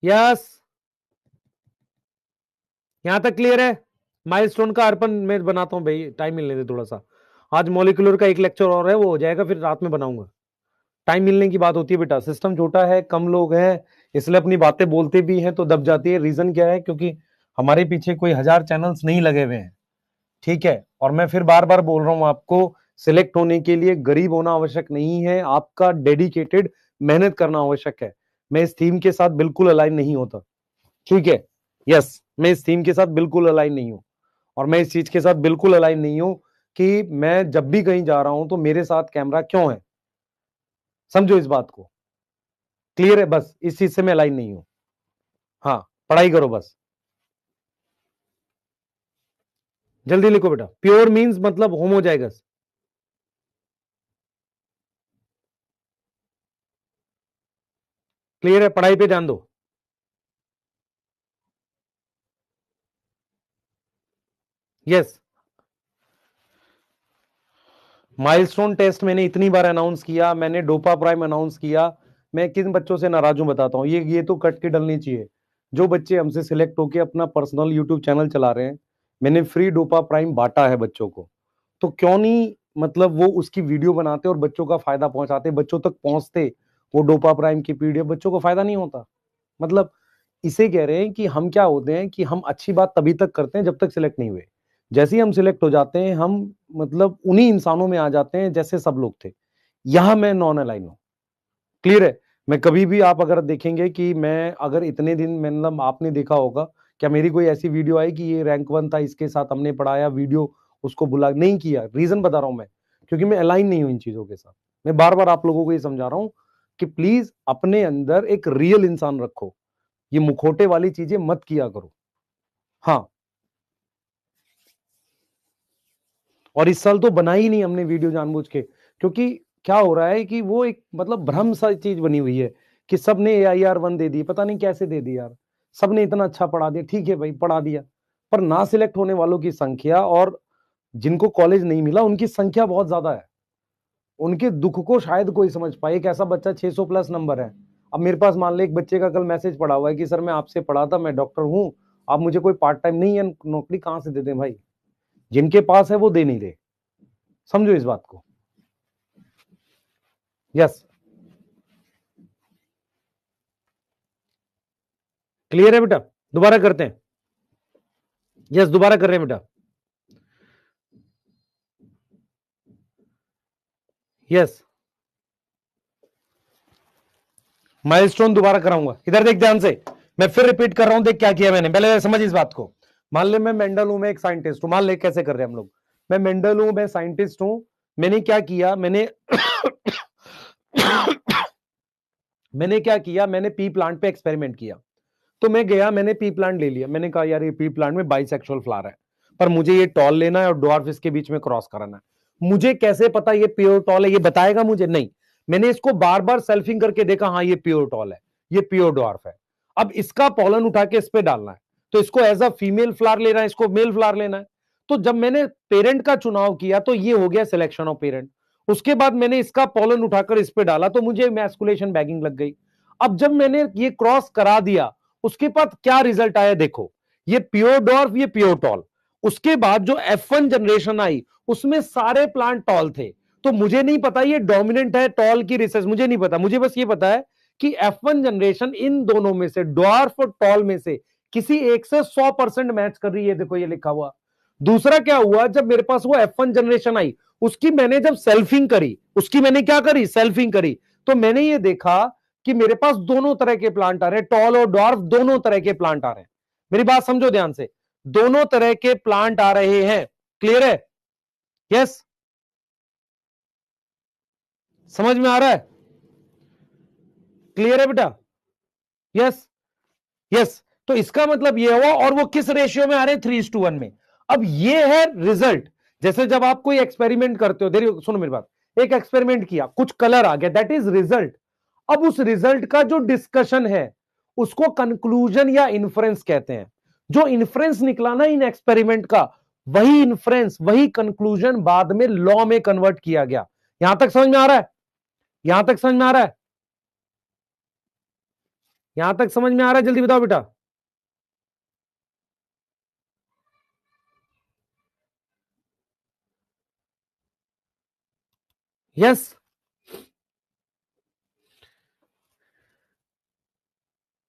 यस, यहां तक क्लियर है। माइलस्टोन का अर्पण मैं बनाता हूं भाई, टाइम मिलने दे थोड़ा सा, आज मॉलिक्यूलर का एक लेक्चर और है, वो हो जाएगा फिर रात में बनाऊंगा। टाइम मिलने की बात होती है बेटा, सिस्टम छोटा है, कम लोग हैं, इसलिए अपनी बातें बोलते भी हैं तो दब जाती है। रीजन क्या है, क्योंकि हमारे पीछे कोई 1000 चैनल्स नहीं लगे हुए हैं, ठीक है। और मैं फिर बार बार बोल रहा हूं आपको, सिलेक्ट होने के लिए गरीब होना आवश्यक नहीं है, आपका डेडिकेटेड मेहनत करना आवश्यक है। मैं इस थीम के साथ बिल्कुल अलाइन नहीं होता, ठीक है, यस, मैं इस थीम के साथ बिल्कुल अलाइन नहीं हूं, और मैं इस चीज के साथ बिल्कुल अलाइन नहीं हूं कि मैं जब भी कहीं जा रहा हूं तो मेरे साथ कैमरा क्यों है, समझो इस बात को, क्लियर है, बस इस चीज से मैं अलाइन नहीं हूं। हाँ, पढ़ाई करो बस, जल्दी लिखो बेटा। प्योर मींस मतलब होमोजाइगस, क्लियर है, पढ़ाई पे ध्यान दो। यस, माइलस्टोन टेस्ट मैंने इतनी बार अनाउंस किया, मैंने डोपा प्राइम अनाउंस किया, मैं किन बच्चों से नाराज हूं बताता हूं, ये तो कट के डलनी चाहिए। जो बच्चे हमसे सिलेक्ट होके अपना पर्सनल यूट्यूब चैनल चला रहे हैं, मैंने फ्री डोपा प्राइम बांटा है बच्चों को, तो क्यों नहीं, मतलब वो उसकी वीडियो बनाते और बच्चों का फायदा पहुंचाते, बच्चों तक पहुंचते, वो डोपा प्राइम की पीडीएफ बच्चों को फायदा नहीं होता। मतलब इसे कह रहे हैं कि हम क्या होते हैं कि हम अच्छी बात तभी तक करते हैं जब तक सिलेक्ट नहीं हुए। जैसे ही हम सिलेक्ट हो जाते हैं हम मतलब उन्हीं इंसानों में आ जाते हैं जैसे सब लोग थे। यहां मैं नॉन अलाइन हूं। क्लियर है? मैं कभी भी, आप अगर देखेंगे कि मैं अगर इतने दिन, मतलब आपने देखा होगा क्या मेरी कोई ऐसी वीडियो आई कि ये रैंक 1 था इसके साथ हमने पढ़ाया वीडियो, उसको बुला नहीं किया। रीजन बता रहा हूं मैं, क्योंकि मैं अलाइन नहीं हूं इन चीजों के साथ। मैं बार बार आप लोगों को ये समझा रहा हूं कि प्लीज अपने अंदर एक रियल इंसान रखो, ये मुखोटे वाली चीजें मत किया करो। हाँ, और इस साल तो बना ही नहीं हमने वीडियो जानबूझ के, क्योंकि क्या हो रहा है कि वो एक मतलब भ्रम सा चीज बनी हुई है कि सबने AIR 1 दे दी, पता नहीं कैसे दे दी यार। सबने इतना अच्छा पढ़ा दिया, ठीक है भाई पढ़ा दिया, पर ना सिलेक्ट होने वालों की संख्या और जिनको कॉलेज नहीं मिला उनकी संख्या बहुत ज्यादा है। उनके दुख को शायद कोई समझ पाए। एक ऐसा बच्चा 600 प्लस नंबर है, अब मेरे पास मान ले एक बच्चे का कल मैसेज पड़ा हुआ है कि सर मैं आपसे पढ़ा था, मैं डॉक्टर हूं, आप मुझे कोई पार्ट टाइम नहीं है नौकरी कहां से दे दें भाई। जिनके पास है वो दे नहीं रहे, समझो इस बात को। यस, क्लियर है बेटा? दोबारा करते हैं। यस, दोबारा कर रहे हैं बेटा। यस, माइलस्टोन दोबारा कराऊंगा। इधर देख ध्यान से, मैं फिर रिपीट कर रहा हूं, देख क्या किया मैंने, पहले समझ इस बात को। मान ले मैं मेंडल हूं, मैं एक साइंटिस्ट हूं, मान ले कैसे कर रहे हैं हम लोग। मैं मेंडल हूं, मैं साइंटिस्ट हूं, मैंने क्या किया, मैंने क्या किया, मैंने पी प्लांट पे एक्सपेरिमेंट किया। तो मैं गया, मैंने पी प्लांट ले लिया, मैंने कहा यार ये पी प्लांट में बाइसेक्सुअल फ्लावर है, पर मुझे ये टॉल लेना है और डॉर्फ इसके बीच में क्रॉस कराना है। मुझे कैसे पता ये प्योर टॉल है, ये बताएगा मुझे? नहीं, मैंने इसको बार बार सेल्फिंग करके देखा, हाँ ये प्योर टॉल है, ये प्योर डॉर्फ है। अब इसका पॉलन उठा के इस पे डालना है, तो इसको एज अ फीमेल फ्लावर लेना है, इसको मेल फ्लावर लेना है। तो जब मैंने पेरेंट का चुनाव किया तो ये हो गया सिलेक्शन ऑफ पेरेंट। उसके बाद मैंने इसका पॉलन उठाकर इस पे डाला तो मुझे मैस्कुलेशन बैगिंग लग गई। अब जब मैंने ये क्रॉस करा दिया, उसके बाद क्या रिजल्ट आया देखो, ये प्योर डॉर्फ, ये प्योर टॉल। उसके बाद जो F1 जनरेशन आई उसमें सारे प्लांट टॉल थे। तो मुझे नहीं पता ये डोमिनेंट है टॉल की रिसर्च, मुझे नहीं पता, मुझे बस ये पता है कि F1 जनरेशन इन दोनों में से, डॉर्फ और टॉल में से किसी एक से 100% मैच कर रही है। देखो ये लिखा हुआ। दूसरा क्या हुआ, जब मेरे पास वो F1 जनरेशन आई, उसकी मैंने जब सेल्फिंग करी, उसकी मैंने क्या करी, सेल्फिंग करी, तो मैंने ये देखा कि मेरे पास दोनों तरह के प्लांट आ रहे हैं, टॉल और डॉर्फ दोनों तरह के प्लांट आ रहे हैं। मेरी बात समझो ध्यान से, दोनों तरह के प्लांट आ रहे हैं। क्लियर है? यस, समझ में आ रहा है? क्लियर है बेटा? Yes, yes. तो इसका मतलब ये हुआ, और वो किस रेशियो में आ रहे हैं, 3:1 में। अब ये है रिजल्ट। जैसे जब आप कोई एक्सपेरिमेंट करते हो, देरी सुनो मेरी बात, एक एक्सपेरिमेंट किया, कुछ कलर आ गया, दैट इज रिजल्ट। अब उस रिजल्ट का जो डिस्कशन है उसको कंक्लूजन या इन्फ्रेंस कहते हैं। जो इन्फ्रेंस निकला ना इन एक्सपेरिमेंट का, वही इन्फ्रेंस, वही कंक्लूजन बाद में लॉ में कन्वर्ट किया गया। यहां तक समझ में आ रहा है? यहां तक समझ में आ रहा है? यहां तक समझ में आ रहा है? जल्दी बताओ बेटा। Yes,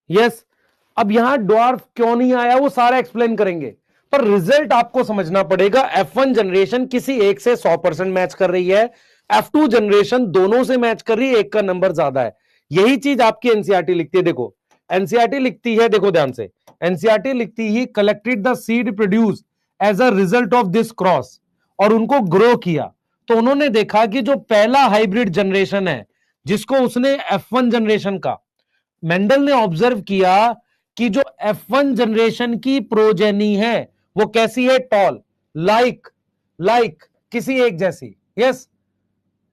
yes. अब यहां ड्वार्फ क्यों नहीं आया वो सारा एक्सप्लेन करेंगे, पर रिजल्ट आपको समझना पड़ेगा। F1 जनरेशन किसी एक से 100% मैच कर रही है, F2 जनरेशन दोनों से मैच कर रही है, एक का नंबर ज्यादा है। यही चीज आपकी एनसीईआरटी लिखती है। देखो एनसीईआरटी लिखती है, देखो ध्यान से, एनसीईआरटी लिखती है collected the seed produce as a result of this cross, और उनको ग्रो किया। तो उन्होंने देखा कि जो पहला हाइब्रिड जनरेशन है जिसको उसने F1 जनरेशन का, मेंडल ने ऑब्जर्व किया कि जो F1 जनरेशन की प्रोजेनी है वो कैसी है, टॉल, लाइक लाइक किसी एक जैसी। यस,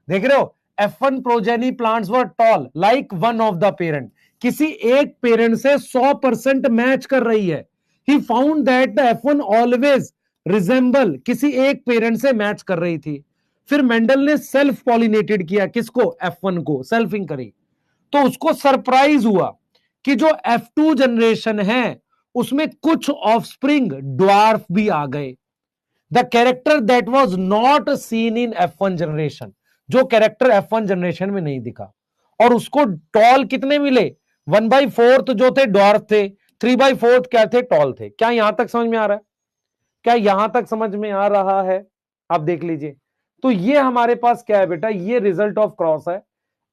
देख रहे हो, F1 progeny plants were toll like one of the parent, किसी एक पेरेंट से 100% मैच कर रही है। He found that the F1 always resemble, किसी एक पेरेंट से मैच कर रही थी। फिर मेंडल ने सेल्फ पॉलिनेटेड किया, किसको, F1 को, सेल्फिंग करी। तो उसको सरप्राइज हुआ कि जो F2 जनरेशन है उसमें कुछ ऑफस्प्रिंग ड्वार्फ भी आ गए। The character that was not seen in F1 generation, जो कैरेक्टर F1 जनरेशन में नहीं दिखा। और उसको टॉल कितने मिले, 1/4 जो थे ड्वार्फ थे, 3/4 क्या थे, टॉल थे। क्या यहां तक समझ में आ रहा है, क्या यहां तक समझ में आ रहा है, आप देख लीजिए। तो ये हमारे पास क्या है बेटा, ये रिजल्ट ऑफ क्रॉस है,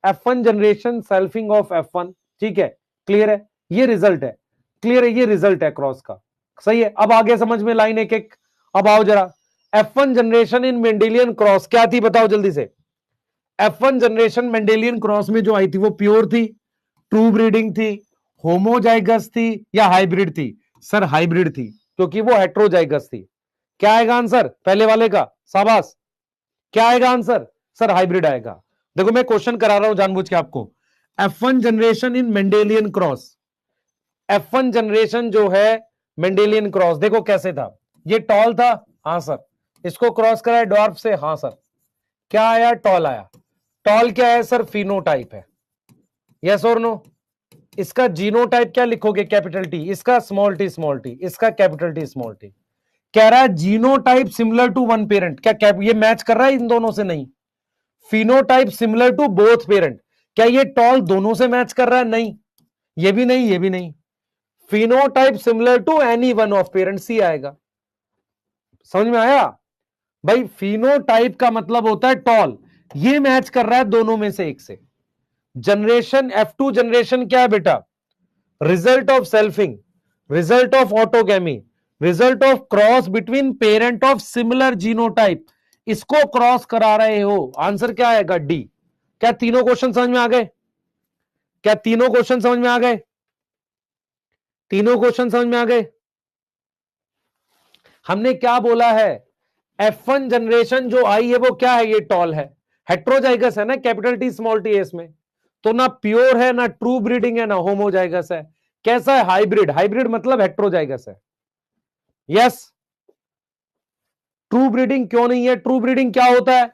F1 generation selfing of F1, ठीक है, क्लियर है, ये रिजल्ट है, क्लियर है, ये रिजल्ट है क्रॉस का, सही है। अब आगे समझ में लाइन एक एक, अब आओ जरा, F1 generation in Mendelian cross क्या थी बताओ जल्दी से। F1 जनरेशन मेंडेलियन क्रॉस में जो आई थी वो प्योर थी, ट्रू ब्रीडिंग थी, होमोजाइगस थी या हाइब्रिड थी, सर हाइब्रिड थी, क्योंकि वो हेट्रोजाइगस थी। क्या आएगा आंसर पहले वाले का, शाबाश, क्या आएगा आंसर, सर हाइब्रिड आएगा। देखो मैं क्वेश्चन करा रहा हूं जानबूझ के आपको, F1 generation in Mendelian cross, F1 generation जो है मेंडेलियन क्रॉस, देखो कैसे था, ये टॉल था, हाँ सर, इसको क्रॉस करा है ड्वार्फ से, हाँ सर, क्या आया, टॉल आया। टॉल क्या है सर, फिनोटाइप है, यस और नो। इसका जीनोटाइप क्या लिखोगे, कैपिटल टी, इसका स्मॉल टी, इसका कैपिटल टी स्मॉल टी। कह रहा है genotype similar to one parent, क्या ये मैच कर रहा है इन दोनों से, नहीं। Phenotype similar to both parent, क्या ये टॉल दोनों से मैच कर रहा है, नहीं, ये भी नहीं, ये भी नहीं। Phenotype similar to any one of parent, C आएगा। समझ में आया भाई, फिनोटाइप का मतलब होता है टॉल, ये मैच कर रहा है दोनों में से एक से। जनरेशन F2 जनरेशन क्या है बेटा, result of selfing, result of autogamy, result of cross between parent of similar genotype, इसको क्रॉस करा रहे हो, आंसर क्या आएगा, डी। क्या तीनों क्वेश्चन समझ में आ गए, क्या तीनों क्वेश्चन समझ में आ गए, तीनों क्वेश्चन समझ में आ गए। हमने क्या बोला है, F1 जनरेशन जो आई है वो क्या है, ये टॉल है, हेट्रोजाइगस है ना, कैपिटल टी स्मॉल टी है इसमें, तो ना प्योर है, ना ट्रू ब्रीडिंग है, ना होमोजाइगस है, कैसा है, हाइब्रिड, हाइब्रिड मतलब हेट्रोजाइगस है, यस। ट्रू ब्रीडिंग क्यों नहीं है, ट्रू ब्रीडिंग क्या होता है,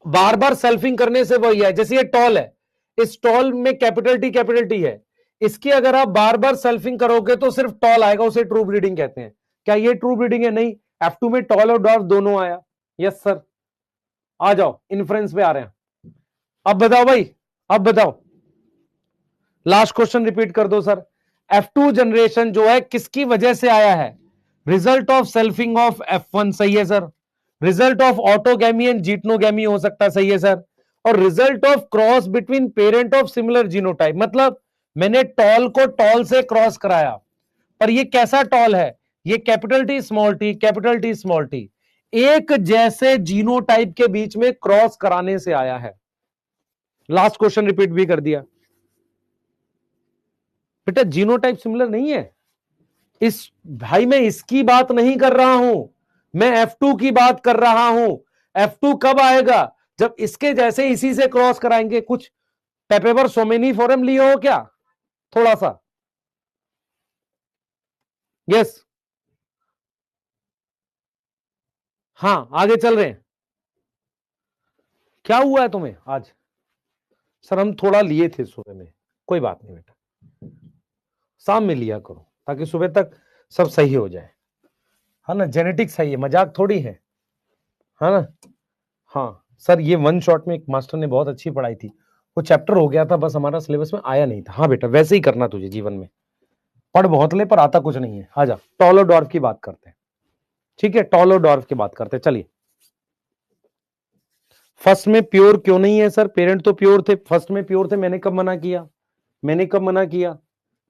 बार बार सेल्फिंग करने से वही है, जैसे ये टॉल है, इस टॉल में कैपिटल टी है, इसकी अगर आप बार बार सेल्फिंग करोगे तो सिर्फ टॉल आएगा, उसे ट्रू ब्रीडिंग कहते हैं। क्या ये ट्रू ब्रीडिंग है, नहीं, F2 में टॉल और डॉर्फ दोनों आया, यस सर। आ जाओ इन्फ्रेंस पे आ रहे हैं, अब बताओ भाई, अब बताओ, लास्ट क्वेश्चन रिपीट कर दो सर। F2 जनरेशन जो है किसकी वजह से आया है, result of selfing of F1, सही है sir, result of autogamy and geitonogamy हो सकता है, सही है सर, और result of cross between parent of similar genotype, मतलब मैंने टॉल को टॉल से क्रॉस कराया, पर ये कैसा टॉल है, ये capital T small T, capital T small T, एक जैसे जीनोटाइप के बीच में क्रॉस कराने से आया है। लास्ट क्वेश्चन रिपीट भी कर दिया बेटा, जीनोटाइप सिमिलर नहीं है, इस भाई मैं इसकी बात नहीं कर रहा हूं, मैं F2 की बात कर रहा हूं। F2 कब आएगा, जब इसके जैसे इसी से क्रॉस कराएंगे। कुछ पेपर सोमेनी फॉरम लिए हो क्या, थोड़ा सा, यस, हाँ आगे चल रहे हैं। क्या हुआ है तुम्हें आज, सर हम थोड़ा लिए थे सुबह में, कोई बात नहीं बेटा, शाम में लिया करो ताकि सुबह तक सब सही हो जाए, है ना, जेनेटिक्स है ये, मजाक थोड़ी है ना। हाँ सर, ये वन शॉट में एक मास्टर ने बहुत अच्छी पढ़ाई थी, वो चैप्टर हो गया था, बस हमारा सिलेबस में आया नहीं था। हाँ बेटा वैसे ही करना तुझे जीवन में, पढ़ बहुत ले पर आता कुछ नहीं है। आ जा, टॉल और डॉर्फ की बात करते हैं, ठीक है, टॉल और डॉर्फ की बात करते हैं, चलिए। फर्स्ट में प्योर क्यों नहीं है सर, पेरेंट तो प्योर थे, फर्स्ट में प्योर थे, मैंने कब मना किया, मैंने कब मना किया।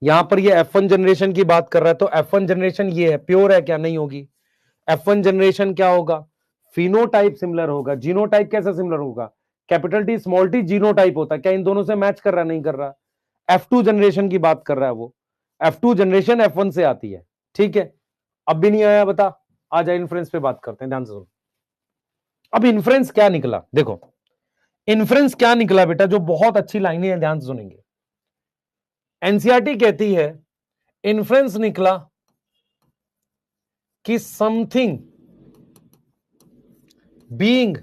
यहां पर ये F1 जनरेशन की बात कर रहा है, तो F1 जनरेशन ये है, प्योर है क्या, नहीं होगी। F1 जनरेशन क्या होगा, फिनोटाइप सिमिलर होगा, जीनोटाइप कैसा सिमिलर होगा, capital T small T genotype होता है, क्या इन दोनों से मैच कर रहा, नहीं कर रहा। F2 जनरेशन की बात कर रहा है वो, F2 जनरेशन F1 से आती है, ठीक है। अब भी नहीं आया बता, आ जाए इन्फ्रेंस पे बात करते हैं, ध्यान से सुनो। अब इन्फ्रेंस क्या निकला, देखो इन्फ्रेंस क्या निकला बेटा, जो बहुत अच्छी लाइनें हैं, ध्यान से सुनेंगे। एनसीईआरटी कहती है इन्फ्रेंस निकला कि समथिंग बीइंग,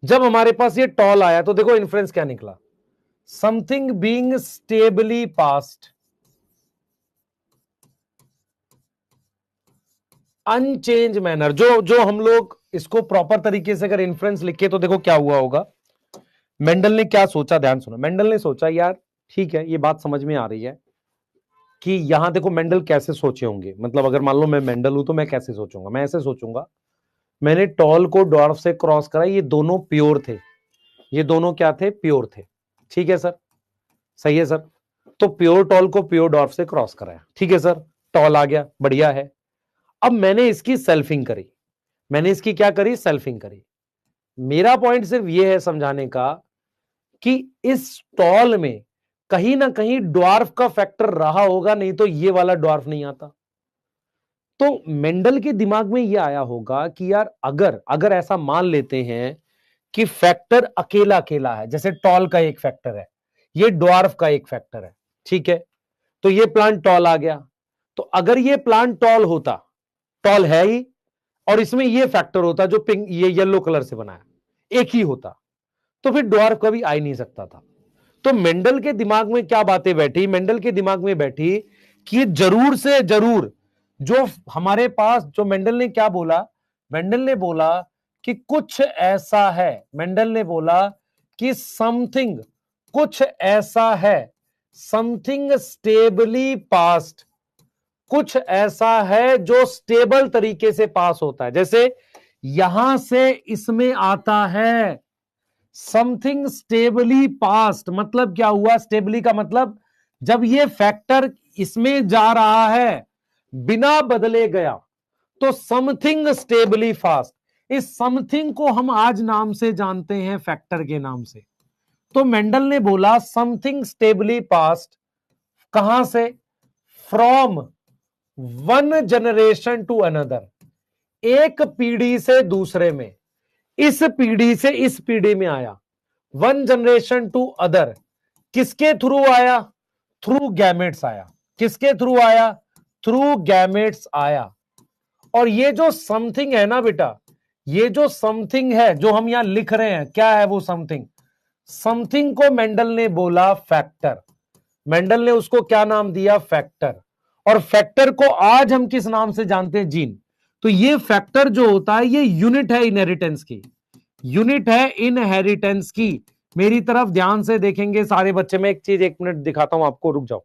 जब हमारे पास ये टॉल आया तो देखो इन्फ्रेंस क्या निकला, something being stably passed unchanged manner. जो जो हम लोग इसको प्रॉपर तरीके से अगर इन्फ्रेंस लिखे तो देखो क्या हुआ होगा, मेंडल ने क्या सोचा, ध्यान सुनो। मेंडल ने सोचा यार ठीक है, ये बात समझ में आ रही है कि यहां देखो मेंडल कैसे सोचे होंगे, मतलब अगर मान लो मैं मेंडल हूं तो मैं कैसे सोचूंगा, मैं ऐसे सोचूंगा, मैंने टॉल को डॉर्फ से क्रॉस करा, ये दोनों प्योर थे, ये दोनों क्या थे, प्योर थे। ठीक है सर, सही है सर। तो प्योर टॉल को प्योर डॉर्फ से क्रॉस कराया, ठीक है सर, टॉल आ गया, बढ़िया है। अब मैंने इसकी सेल्फिंग करी, मैंने इसकी क्या करी, सेल्फिंग करी। मेरा पॉइंट सिर्फ यह है समझाने का कि इस टॉल में कहीं ना कहीं ड्वार्फ का फैक्टर रहा होगा, नहीं तो ये वाला ड्वार्फ नहीं आता। तो मेंडल के दिमाग में यह आया होगा कि यार अगर अगर ऐसा मान लेते हैं कि फैक्टर अकेला अकेला है, जैसे टॉल का एक फैक्टर है, ये ड्वार्फ का एक फैक्टर है, ठीक है, तो ये प्लांट टॉल आ गया। तो अगर ये प्लांट टॉल होता, टॉल है ही, और इसमें ये फैक्टर होता जो पिंक ये येलो कलर से बनाया, एक ही होता, तो फिर ड्वार्फ कभी आ ही नहीं सकता था। तो मेंडल के दिमाग में क्या बातें बैठी, मेंडल के दिमाग में बैठी कि जरूर से जरूर जो हमारे पास, जो मेंडल ने क्या बोला, मेंडल ने बोला कि कुछ ऐसा है, मेंडल ने बोला कि समथिंग, कुछ ऐसा है, समथिंग स्टेबली पास्ट, कुछ ऐसा है जो स्टेबल तरीके से पास होता है। जैसे यहां से इसमें आता है समथिंग स्टेबली पास्ट, मतलब क्या हुआ, स्टेबली का मतलब जब ये फैक्टर इसमें जा रहा है बिना बदले गया, तो समथिंग स्टेबली फास्ट, इस समथिंग को हम आज नाम से जानते हैं फैक्टर के नाम से। तो मेंडल ने बोला समथिंग स्टेबली पास्ट, कहां से, from one generation to another, एक पीढ़ी से दूसरे में, इस पीढ़ी से इस पीढ़ी में आया, वन जनरेशन टू अदर, किसके थ्रू आया, थ्रू गैमेट्स आया, किसके थ्रू आया, थ्रू गैमेट्स आया। और ये जो समथिंग है ना बेटा, ये जो समथिंग है जो हम यहां लिख रहे हैं, क्या है वो समथिंग, समथिंग को मेंडल ने बोला फैक्टर, मेंडल ने उसको क्या नाम दिया, फैक्टर। और फैक्टर को आज हम किस नाम से जानते हैं, जीन। तो ये फैक्टर जो होता है ये यूनिट है इनहेरिटेंस की, यूनिट है इनहेरिटेंस की। मेरी तरफ ध्यान से देखेंगे सारे बच्चे, में एक चीज 1 मिनट दिखाता हूं आपको, रुक जाओ।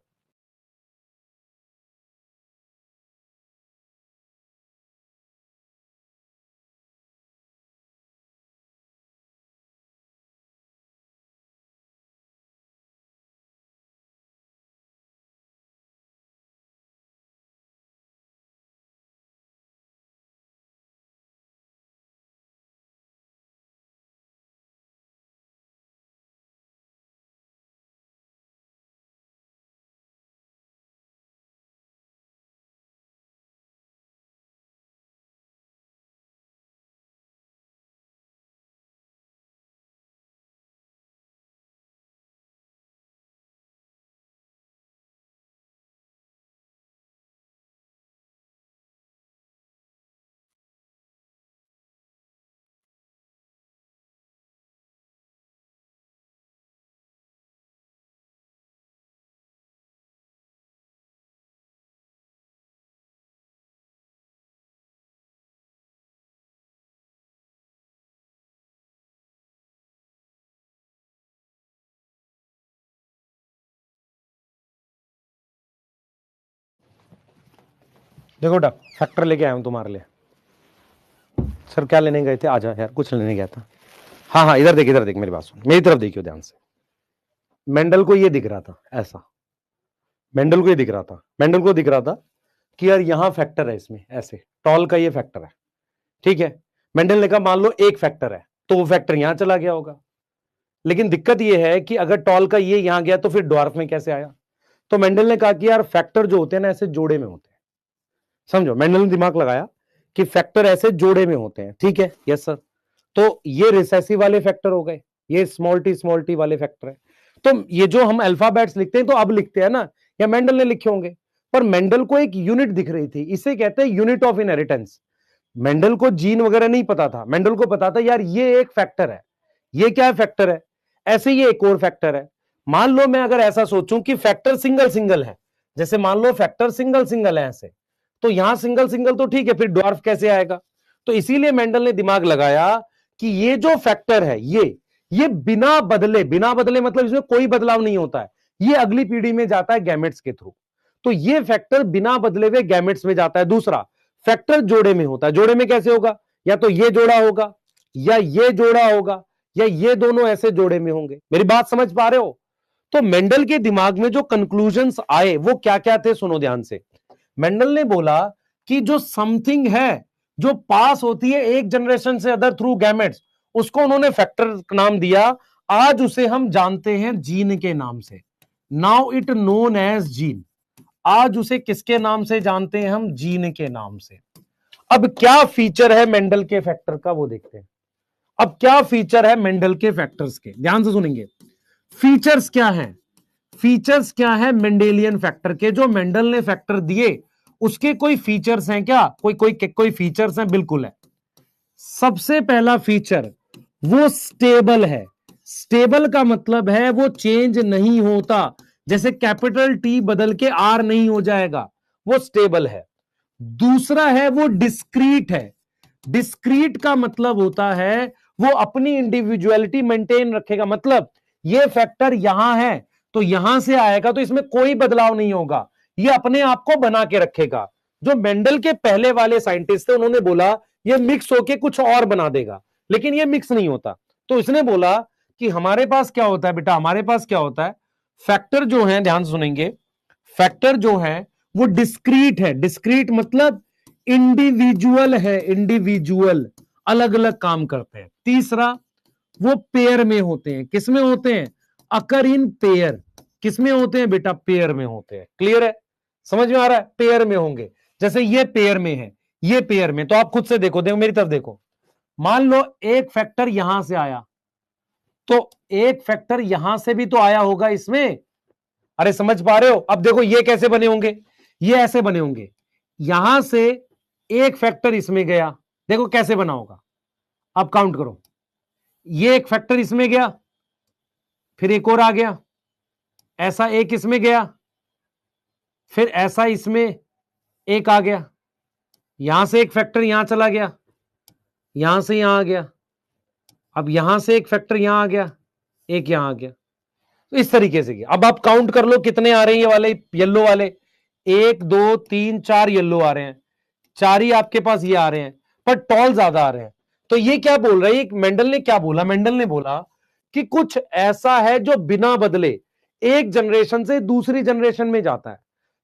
देखो बेटा, फैक्टर लेके आया हूं तुम्हारे लिए। सर क्या लेने गए थे, आजा यार, कुछ लेने गया था। हाँ हाँ, इधर देख, इधर देख, मेरी बात सुन, मेरी तरफ देखियो ध्यान से। मेंडल को ये दिख रहा था ऐसा, मेंडल को ये दिख रहा था, मेंडल को दिख रहा था कि यार यहां फैक्टर है, इसमें ऐसे टॉल का ये फैक्टर है, ठीक है। मेंडल ने कहा मान लो एक फैक्टर है, तो वो फैक्टर यहां चला गया होगा। लेकिन दिक्कत ये है कि अगर टॉल का ये यहां गया तो फिर ड्वार्फ में कैसे आया। तो मेंडल ने कहा कि यार फैक्टर जो होते हैं ना ऐसे जोड़े में होते हैं, समझो, मेंडल ने दिमाग लगाया कि फैक्टर ऐसे जोड़े में होते हैं, ठीक है, यस सर। तो ये रिसेसिव वाले फैक्टर हो गए, ये स्मॉल टी वाले फैक्टर है। तो ये जो हम अल्फाबेट्स लिखते हैं तो अब लिखते हैं ना, या मेंडल ने लिखे होंगे, पर मेंडल को एक यूनिट दिख रही थी, इसे कहते हैं यूनिट ऑफ इनहेरिटेंस। मेंडल को जीन वगैरह नहीं पता था, मेंडल को पता था यार ये एक फैक्टर है, ये क्या है, फैक्टर है, ऐसे ये एक और फैक्टर है। मान लो मैं अगर ऐसा सोचूं कि फैक्टर सिंगल सिंगल है, जैसे मान लो फैक्टर सिंगल सिंगल है ऐसे, तो यहां सिंगल सिंगल तो ठीक है, फिर ड्वार्फ कैसे आएगा। तो इसीलिए मेंडल ने दिमाग लगाया कि ये जो फैक्टर है, ये बिना बदले मतलब इसमें कोई बदलाव नहीं होता है, ये अगली पीढ़ी में जाता है गैमेट्स के थ्रू। तो ये फैक्टर बिना बदले हुए गैमेट्स में जाता है। दूसरा फैक्टर जोड़े में होता है। जोड़े में कैसे होगा? या तो ये जोड़ा होगा या ये जोड़ा होगा या ये दोनों ऐसे जोड़े में होंगे। मेरी बात समझ पा रहे हो? तो मेंडल के दिमाग में जो कंक्लूजन्स आए वो क्या क्या थे, सुनो ध्यान से। मेंडल ने बोला कि जो समथिंग है जो पास होती है एक जनरेशन से अदर थ्रू गैमेट्स, उसको उन्होंने फैक्टर नाम दिया। आज उसे हम जानते हैं जीन के नाम से। Now it known as gene. आज उसे किसके नाम से जानते हैं हम? जीन के नाम से। अब क्या फीचर है मेंडल के फैक्टर का वो देखते हैं। अब क्या फीचर है मेंडल के फैक्टर्स के, ध्यान से सुनेंगे। फीचर्स क्या है? फीचर्स क्या है मेंडेलियन फैक्टर के? जो मेंडल ने फैक्टर दिए उसके कोई फीचर्स हैं क्या? कोई फीचर्स हैं, बिल्कुल है। सबसे पहला फीचर वो स्टेबल है। स्टेबल का मतलब है वो चेंज नहीं होता। जैसे कैपिटल टी बदल के आर नहीं हो जाएगा, वो स्टेबल है। दूसरा है वो डिस्क्रीट है। डिस्क्रीट का मतलब होता है वो अपनी इंडिविजुअलिटी मेंटेन रखेगा। मतलब ये फैक्टर यहां है तो यहां से आएगा तो इसमें कोई बदलाव नहीं होगा, ये अपने आप को बना के रखेगा। जो मेंडल के पहले वाले साइंटिस्ट थे उन्होंने बोला ये मिक्स होके कुछ और बना देगा, लेकिन ये मिक्स नहीं होता। तो इसने बोला कि हमारे पास क्या होता है बेटा, हमारे पास क्या होता है, फैक्टर जो है, ध्यान सुनेंगे, फैक्टर जो है वो डिस्क्रीट है। डिस्क्रीट मतलब इंडिविजुअल है, इंडिविजुअल, अलग अलग काम करते हैं। तीसरा वो पेयर में होते हैं। किस में होते हैं? अकर इन पेयर। किस में होते हैं बेटा? पेयर में होते हैं। क्लियर है? समझ में आ रहा है? पेयर में होंगे। जैसे ये पेयर में है, ये पेयर में, तो आप खुद से देखो, देखो मेरी तरफ देखो। मान लो एक फैक्टर यहां से आया तो एक फैक्टर यहां से भी तो आया होगा इसमें। अरे समझ पा रहे हो? अब देखो ये कैसे बने होंगे, ये ऐसे बने होंगे। यहां से एक फैक्टर इसमें गया, देखो कैसे बना होगा। अब काउंट करो, ये एक फैक्टर इसमें गया, फिर एक और आ गया, ऐसा एक इसमें गया, फिर ऐसा इसमें एक आ गया, यहां से एक फैक्टर यहां चला गया, यहां से यहां आ गया, अब यहां से एक फैक्टर यहां आ गया, एक यहां आ गया। तो इस तरीके से गया। अब आप काउंट कर लो कितने आ रहे हैं ये वाले येलो वाले। 1 2 3 4 येलो आ रहे हैं, 4 ही आपके पास ये आ रहे हैं, पर टॉल ज्यादा आ रहे हैं। तो ये क्या बोल रहा है? मेंडल ने क्या बोला? मेंडल ने बोला कि कुछ ऐसा है जो बिना बदले एक जनरेशन से दूसरी जनरेशन में जाता है।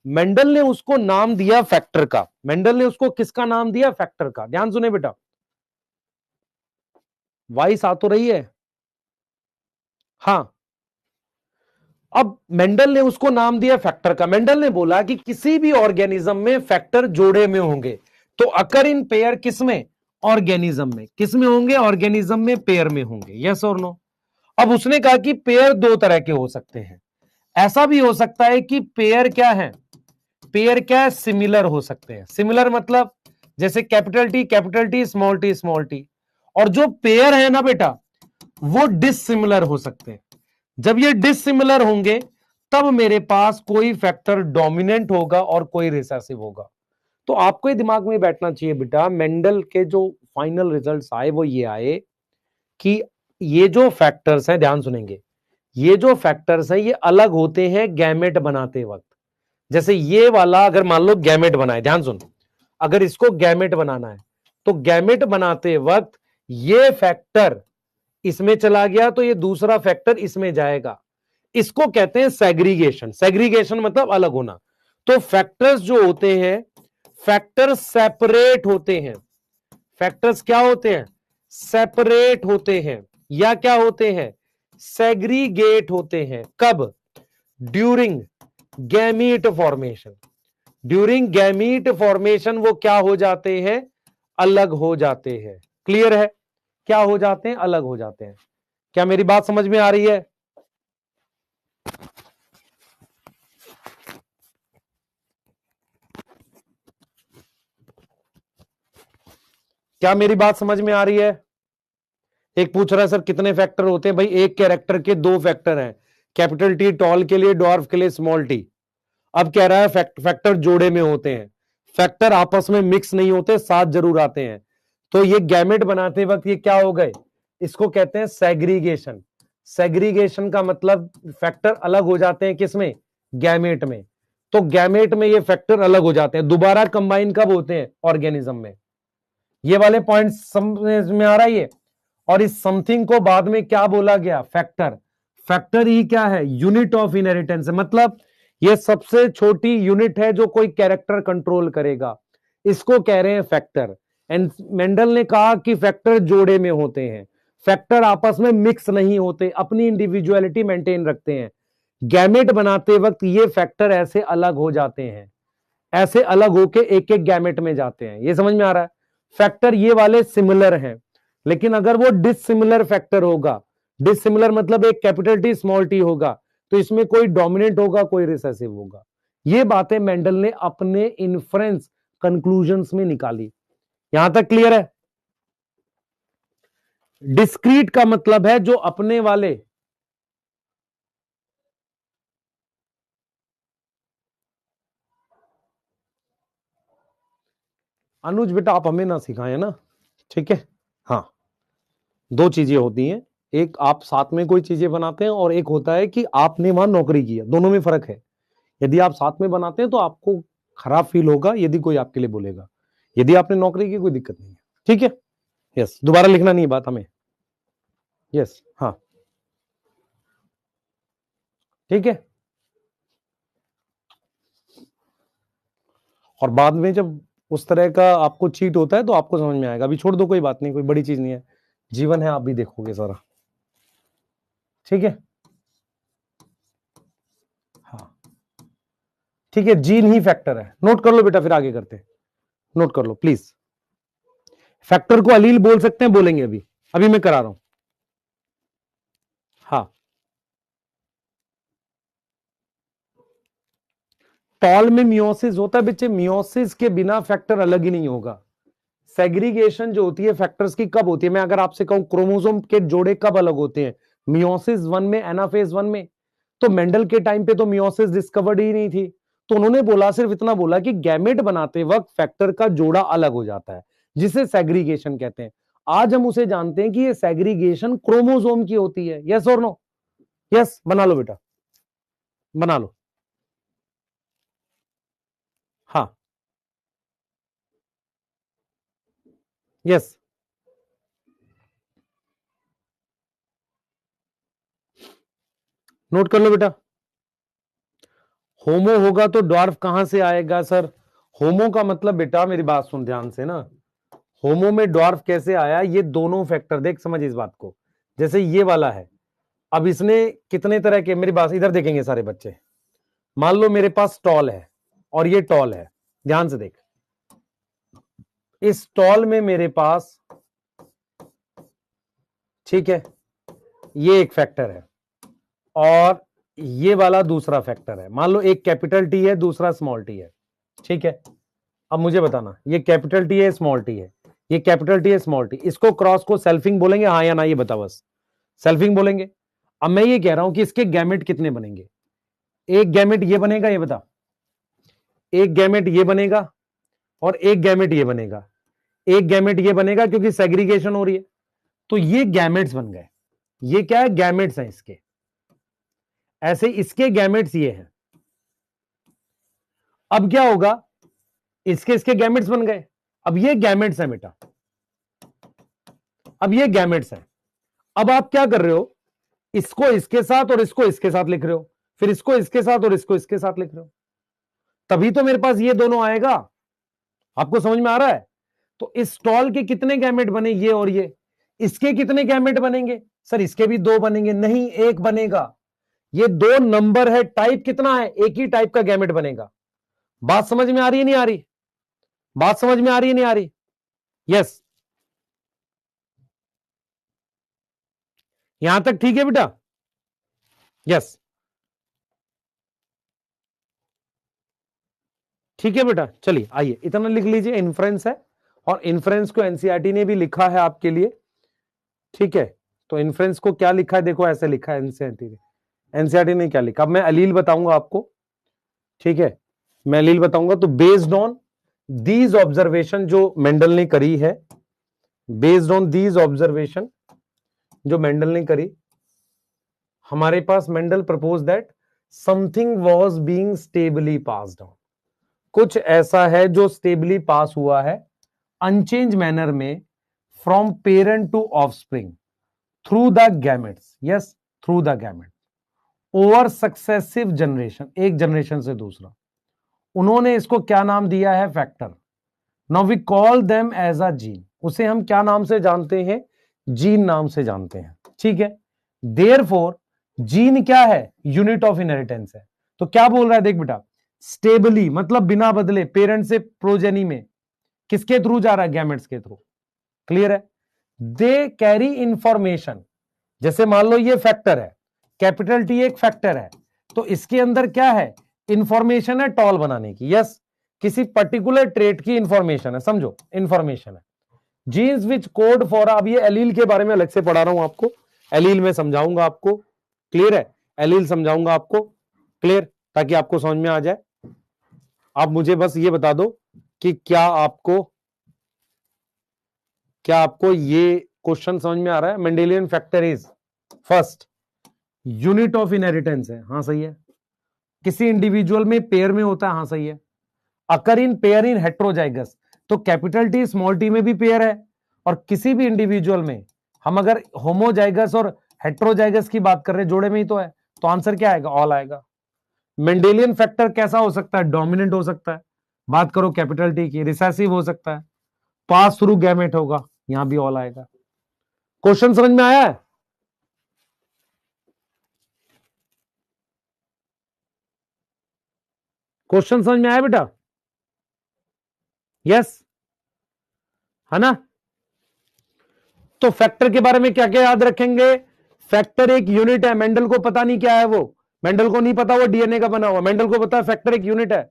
मेंडल ने उसको नाम दिया फैक्टर का। मेंडल ने उसको किसका नाम दिया? फैक्टर का। ध्यान सुने बेटा, वॉइस आ तो रही है? हाँ। अब मेंडल ने उसको नाम दिया फैक्टर का। मेंडल ने बोला कि किसी भी ऑर्गेनिज्म में फैक्टर जोड़े में होंगे, तो अकर इन पेयर किसमें? ऑर्गेनिज्म में। किसमें होंगे? ऑर्गेनिज्म में, पेयर में होंगे। यस और नो? अब उसने कहा कि पेयर दो तरह के हो सकते हैं। ऐसा भी हो सकता है कि पेयर क्या है? पेयर क्या है? सिमिलर हो सकते हैं। सिमिलर मतलब जैसे कैपिटल टी स्मॉल टी। और जो पेयर है ना बेटा, वो डिसिमिलर हो सकते हैं। जब ये डिसिमिलर होंगे तब मेरे पास कोई फैक्टर डोमिनेंट होगा और कोई रिसेसिव होगा। तो आपको ये दिमाग में बैठना चाहिए बेटा, मेंडल के जो फाइनल रिजल्ट्स आए वो ये आए कि ये जो फैक्टर्स हैं, ध्यान सुनेंगे, ये जो फैक्टर्स हैं ये अलग होते हैं गैमेट बनाते वक्त। जैसे ये वाला अगर मान लो गैमेट बनाए, ध्यान सुन, अगर इसको गैमेट बनाना है तो गैमेट बनाते वक्त ये फैक्टर इसमें चला गया तो ये दूसरा फैक्टर इसमें जाएगा। इसको कहते हैं सेग्रीगेशन। सेग्रीगेशन मतलब अलग होना। तो फैक्टर्स जो होते हैं, फैक्टर्स सेपरेट होते हैं। फैक्टर्स क्या होते हैं? सेपरेट होते हैं या क्या होते हैं? सेग्रीगेट होते हैं। कब? During gamete formation. During gamete formation वो क्या हो जाते हैं? अलग हो जाते हैं। क्लियर है? क्या हो जाते हैं? अलग हो जाते हैं। क्या मेरी बात समझ में आ रही है? क्या मेरी बात समझ में आ रही है? एक पूछ रहा है सर कितने फैक्टर होते हैं? भाई एक कैरेक्टर के 2 फैक्टर हैं, कैपिटल टी टॉल के लिए, डॉर्फ के लिए स्मॉल टी। अब कह रहा है फैक्टर जोड़े में होते हैं। फैक्टर आपस में मिक्स नहीं होते, साथ जरूर आते हैं। तो ये गैमेट बनाते वक्त ये क्या हो गए? इसको कहते हैं सेग्रीगेशन। सेग्रीगेशन का मतलब फैक्टर अलग हो जाते हैं किसमें, गैमेट में। तो गैमेट में ये फैक्टर अलग हो जाते हैं, दोबारा कंबाइन कब होते हैं, ऑर्गेनिज्म में। ये वाले पॉइंट समझ में आ रहा है ये। और इस समथिंग को बाद में क्या बोला गया, फैक्टर। फैक्टर ही क्या है, यूनिट ऑफ इनहेरिटेंस, मतलब ये सबसे छोटी यूनिट है जो कोई कैरेक्टर कंट्रोल करेगा, इसको कह रहे हैं फैक्टर। एंड मेंडल ने कहा कि फैक्टर जोड़े में होते हैं, फैक्टर आपस में मिक्स नहीं होते, अपनी इंडिविजुअलिटी मेंटेन रखते हैं। गैमेट बनाते वक्त ये फैक्टर ऐसे अलग हो जाते हैं, ऐसे अलग होके एक एक गैमेट में जाते हैं। ये समझ में आ रहा है। फैक्टर ये वाले सिमिलर हैं, लेकिन अगर वो डिसिमिलर फैक्टर होगा, डिसिमिलर मतलब एक कैपिटल टी स्मॉल टी होगा, तो इसमें कोई डोमिनेंट होगा, कोई रिसेसिव होगा। ये बातें मेंडल ने अपने इन्फ्रेंस कंक्लूजन्स में निकाली। यहां तक क्लियर है। डिस्क्रीट का मतलब है जो अपने वाले, अनुज बेटा आप हमें ना सिखाएं ना, ठीक है। हाँ, दो चीजें होती हैं, एक आप साथ में कोई चीजें बनाते हैं और एक होता है कि आपने वहां नौकरी की है, दोनों में फर्क है। यदि आप साथ में बनाते हैं तो आपको खराब फील होगा यदि कोई आपके लिए बोलेगा, यदि आपने नौकरी की कोई दिक्कत नहीं है, ठीक है। यस, दोबारा लिखना नहीं बात हमें। यस, हाँ, ठीक है। और बाद में जब उस तरह का आपको चीट होता है तो आपको समझ में आएगा। अभी छोड़ दो, कोई बात नहीं, कोई बड़ी चीज नहीं है, जीवन है, आप भी देखोगे सारा, ठीक है। हाँ, ठीक है, जीन ही फैक्टर है, नोट कर लो बेटा, फिर आगे करते हैं। नोट कर लो प्लीज। फैक्टर को अलील बोल सकते हैं, बोलेंगे अभी, अभी मैं करा रहा हूं। हाँ, टॉल में मियोसिस होता है बच्चे, मियोसिस के बिना फैक्टर अलग ही नहीं होगा। सेग्रीगेशन जो होती है फैक्टर्स की कब होती है, मैं अगर आपसे कहूं क्रोमोसोम के जोड़े कब अलग होते हैं, मियोसिस 1 में, एनाफेज 1 में। तो मेंडल के टाइम पे तो मियोसिस डिस्कवर्ड ही नहीं थी, तो उन्होंने बोला, सिर्फ इतना बोला कि गैमेट बनाते वक्त फैक्टर का जोड़ा अलग हो जाता है, जिसे सेग्रीगेशन कहते हैं। आज हम उसे जानते हैं कि ये सेग्रीगेशन क्रोमोसोम की होती है। यस और नो? यस, बना लो बेटा, बना लो। हाँ, यस, नोट कर लो बेटा। होमो होगा तो ड्वार्फ कहां से आएगा सर? होमो का मतलब बेटा, मेरी बात सुन ध्यान से ना, होमो में ड्वार्फ कैसे आया, ये दोनों फैक्टर देख, समझ इस बात को। जैसे ये वाला है, अब इसने कितने तरह के, मेरी बात इधर देखेंगे सारे बच्चे, मान लो मेरे पास टॉल है और ये टॉल है, ध्यान से देख, इस टॉल में मेरे पास, ठीक है, ये एक फैक्टर है और ये वाला दूसरा फैक्टर है। मान लो एक कैपिटल टी है, दूसरा स्मॉल टी है, ठीक है। अब मुझे बताना, ये कैपिटल टी है, स्मॉल टी है, ये कैपिटल टी है, स्मॉल टी, इसको क्रॉस को सेल्फिंग बोलेंगे, हाँ या ना, ये बता बस। सेल्फिंग बोलेंगे। अब मैं ये कह रहा हूं कि इसके गैमेट कितने बनेंगे, एक गैमेट ये बनेगा, ये बता, एक गैमेट ये बनेगा और एक गैमेट ये बनेगा, एक गैमेट ये बनेगा, क्योंकि सेग्रीगेशन हो रही है, तो ये गैमेट्स बन गए। ये क्या है, गैमेट्स हैं इसके, ऐसे इसके गैमेट्स ये हैं। अब क्या होगा, इसके इसके गैमेट्स बन गए, अब ये गैमेट्स हैं बेटा, अब ये गैमेट्स हैं। अब आप क्या कर रहे हो, इसको इसके साथ और इसको इसके साथ लिख रहे हो, फिर इसको इसके साथ और इसको इसके साथ लिख रहे हो, तभी तो मेरे पास ये दोनों आएगा। आपको समझ में आ रहा है? तो इस टॉल के कितने गैमेट बने, ये और ये, इसके कितने गैमेट बनेंगे सर? इसके भी दो बनेंगे, नहीं एक बनेगा। ये दो नंबर है, टाइप कितना है, एक ही टाइप का गैमेट बनेगा। बात समझ में आ रही है नहीं आ रही? बात समझ में आ रही है नहीं आ रही? यस, यहां तक ठीक है बेटा? यस, ठीक है बेटा, चलिए आइए, इतना लिख लीजिए, इन्फ्रेंस है, और इन्फ्रेंस को एनसीईआरटी ने भी लिखा है आपके लिए, ठीक है। तो इन्फ्रेंस को क्या लिखा है, देखो ऐसे लिखा है एनसीईआरटी ने, एनसीईआरटी ने क्या लिखा, अब मैं अलील बताऊंगा आपको, ठीक है, मैं अलील बताऊंगा। तो बेस्ड ऑन दीज ऑब्जर्वेशन जो मेंडल ने करी है, बेस्ड ऑन दीज ऑब्जर्वेशन, जो मेंडल ने करी। हमारे पास Mendel propose that something was being stably passed on, कुछ ऐसा है जो स्टेबली पास हुआ है अनचेंज मैनर में from parent to offspring through the gametes, yes through the gamete, over successive generation, एक जनरेशन से दूसरा। उन्होंने इसको क्या नाम दिया है? Factor. Now we call them as a gene, उसे हम क्या नाम से जानते हैं? जीन नाम से जानते हैं, ठीक है। देयरफॉर जीन क्या है? यूनिट ऑफ इनहेरिटेंस है। तो क्या बोल रहा है देख बेटा, स्टेबली मतलब बिना बदले पेरेंट से प्रोजेनी में, किसके थ्रू जा रहा है? गैमेट्स के थ्रू। क्लियर है? दे कैरी इंफॉर्मेशन, जैसे मान लो ये फैक्टर है, कैपिटल टी एक फैक्टर है, तो इसके अंदर क्या है? इंफॉर्मेशन है टॉल बनाने की, यस किसी पर्टिकुलर ट्रेट की इंफॉर्मेशन है, समझो इंफॉर्मेशन है। जीन्स विच कोड फॉर, अब ये एलील के बारे में अलग से पढ़ा रहा हूं आपको, एलील में समझाऊंगा आपको, क्लियर है? एलील समझाऊंगा आपको, क्लियर, ताकि आपको समझ में आ जाए। आप मुझे बस ये बता दो कि क्या आपको ये क्वेश्चन समझ में आ रहा है? Mendelian factor is first unit of inheritance है, हाँ सही है। किसी इंडिविजुअल में पेयर में होता है, हाँ सही है। अकर इन पेयर इन हेट्रोजाइगस, तो कैपिटल टी स्मॉल टी में भी पेयर है, और किसी भी इंडिविजुअल में हम अगर होमोजाइगस और हेट्रोजाइगस की बात कर रहे हैं, जोड़े में ही तो है, तो आंसर क्या आएगा? ऑल आएगा। मेंडेलियन फैक्टर कैसा हो सकता है? डोमिनेंट हो सकता है, बात करो कैपिटल टी की, रिसेसिव हो सकता है, पास थ्रू गैमेट होगा, यहां भी ऑल आएगा। क्वेश्चन समझ में आया है? क्वेश्चन समझ में आया बेटा? यस, है ना? तो फैक्टर के बारे में क्या क्या याद रखेंगे? फैक्टर एक यूनिट है, मेंडल को पता नहीं क्या है वो, मेंडल को नहीं पता वो डीएनए का बना हुआ, मेंडल को पता है फैक्टर एक यूनिट है,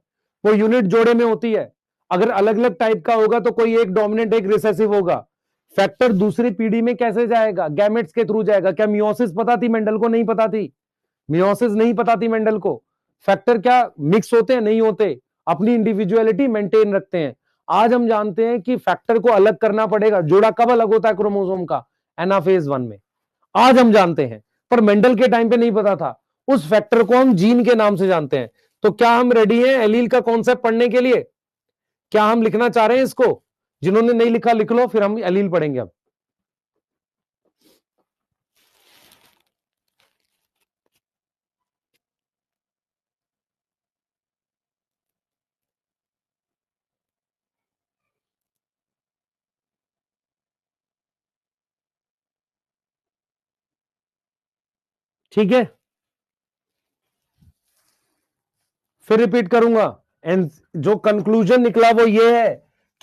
वो यूनिट जोड़े में होती है। अगर अलग अलग टाइप का होगा तो कोई एक डोमिनेंट एक रिसेसिव होगा। फैक्टर दूसरी पीढ़ी में कैसे जाएगा? गैमेट्स के थ्रू जाएगा। क्या मियोसिस पता थी मेंडल को? नहीं पता थी, मियोसिस नहीं पता थी मेंडल को। फैक्टर क्या मिक्स होते हैं? नहीं होते, अपनी इंडिविजुअलिटी मेंटेन रखते हैं। आज हम जानते हैं कि फैक्टर को अलग करना पड़ेगा। जोड़ा कब अलग होता है क्रोमोसोम का? एनाफेज 1 में, आज हम जानते हैं, पर मेंडल के टाइम पे नहीं पता था। उस फैक्टर को हम जीन के नाम से जानते हैं। तो क्या हम रेडी हैं एलील का कॉन्सेप्ट पढ़ने के लिए? क्या हम लिखना चाह रहे हैं इसको? जिन्होंने नहीं लिखा लिख लो, फिर हम एलील पढ़ेंगे अब। ठीक है, फिर रिपीट करूंगा। एंड जो कंक्लूजन निकला वो ये है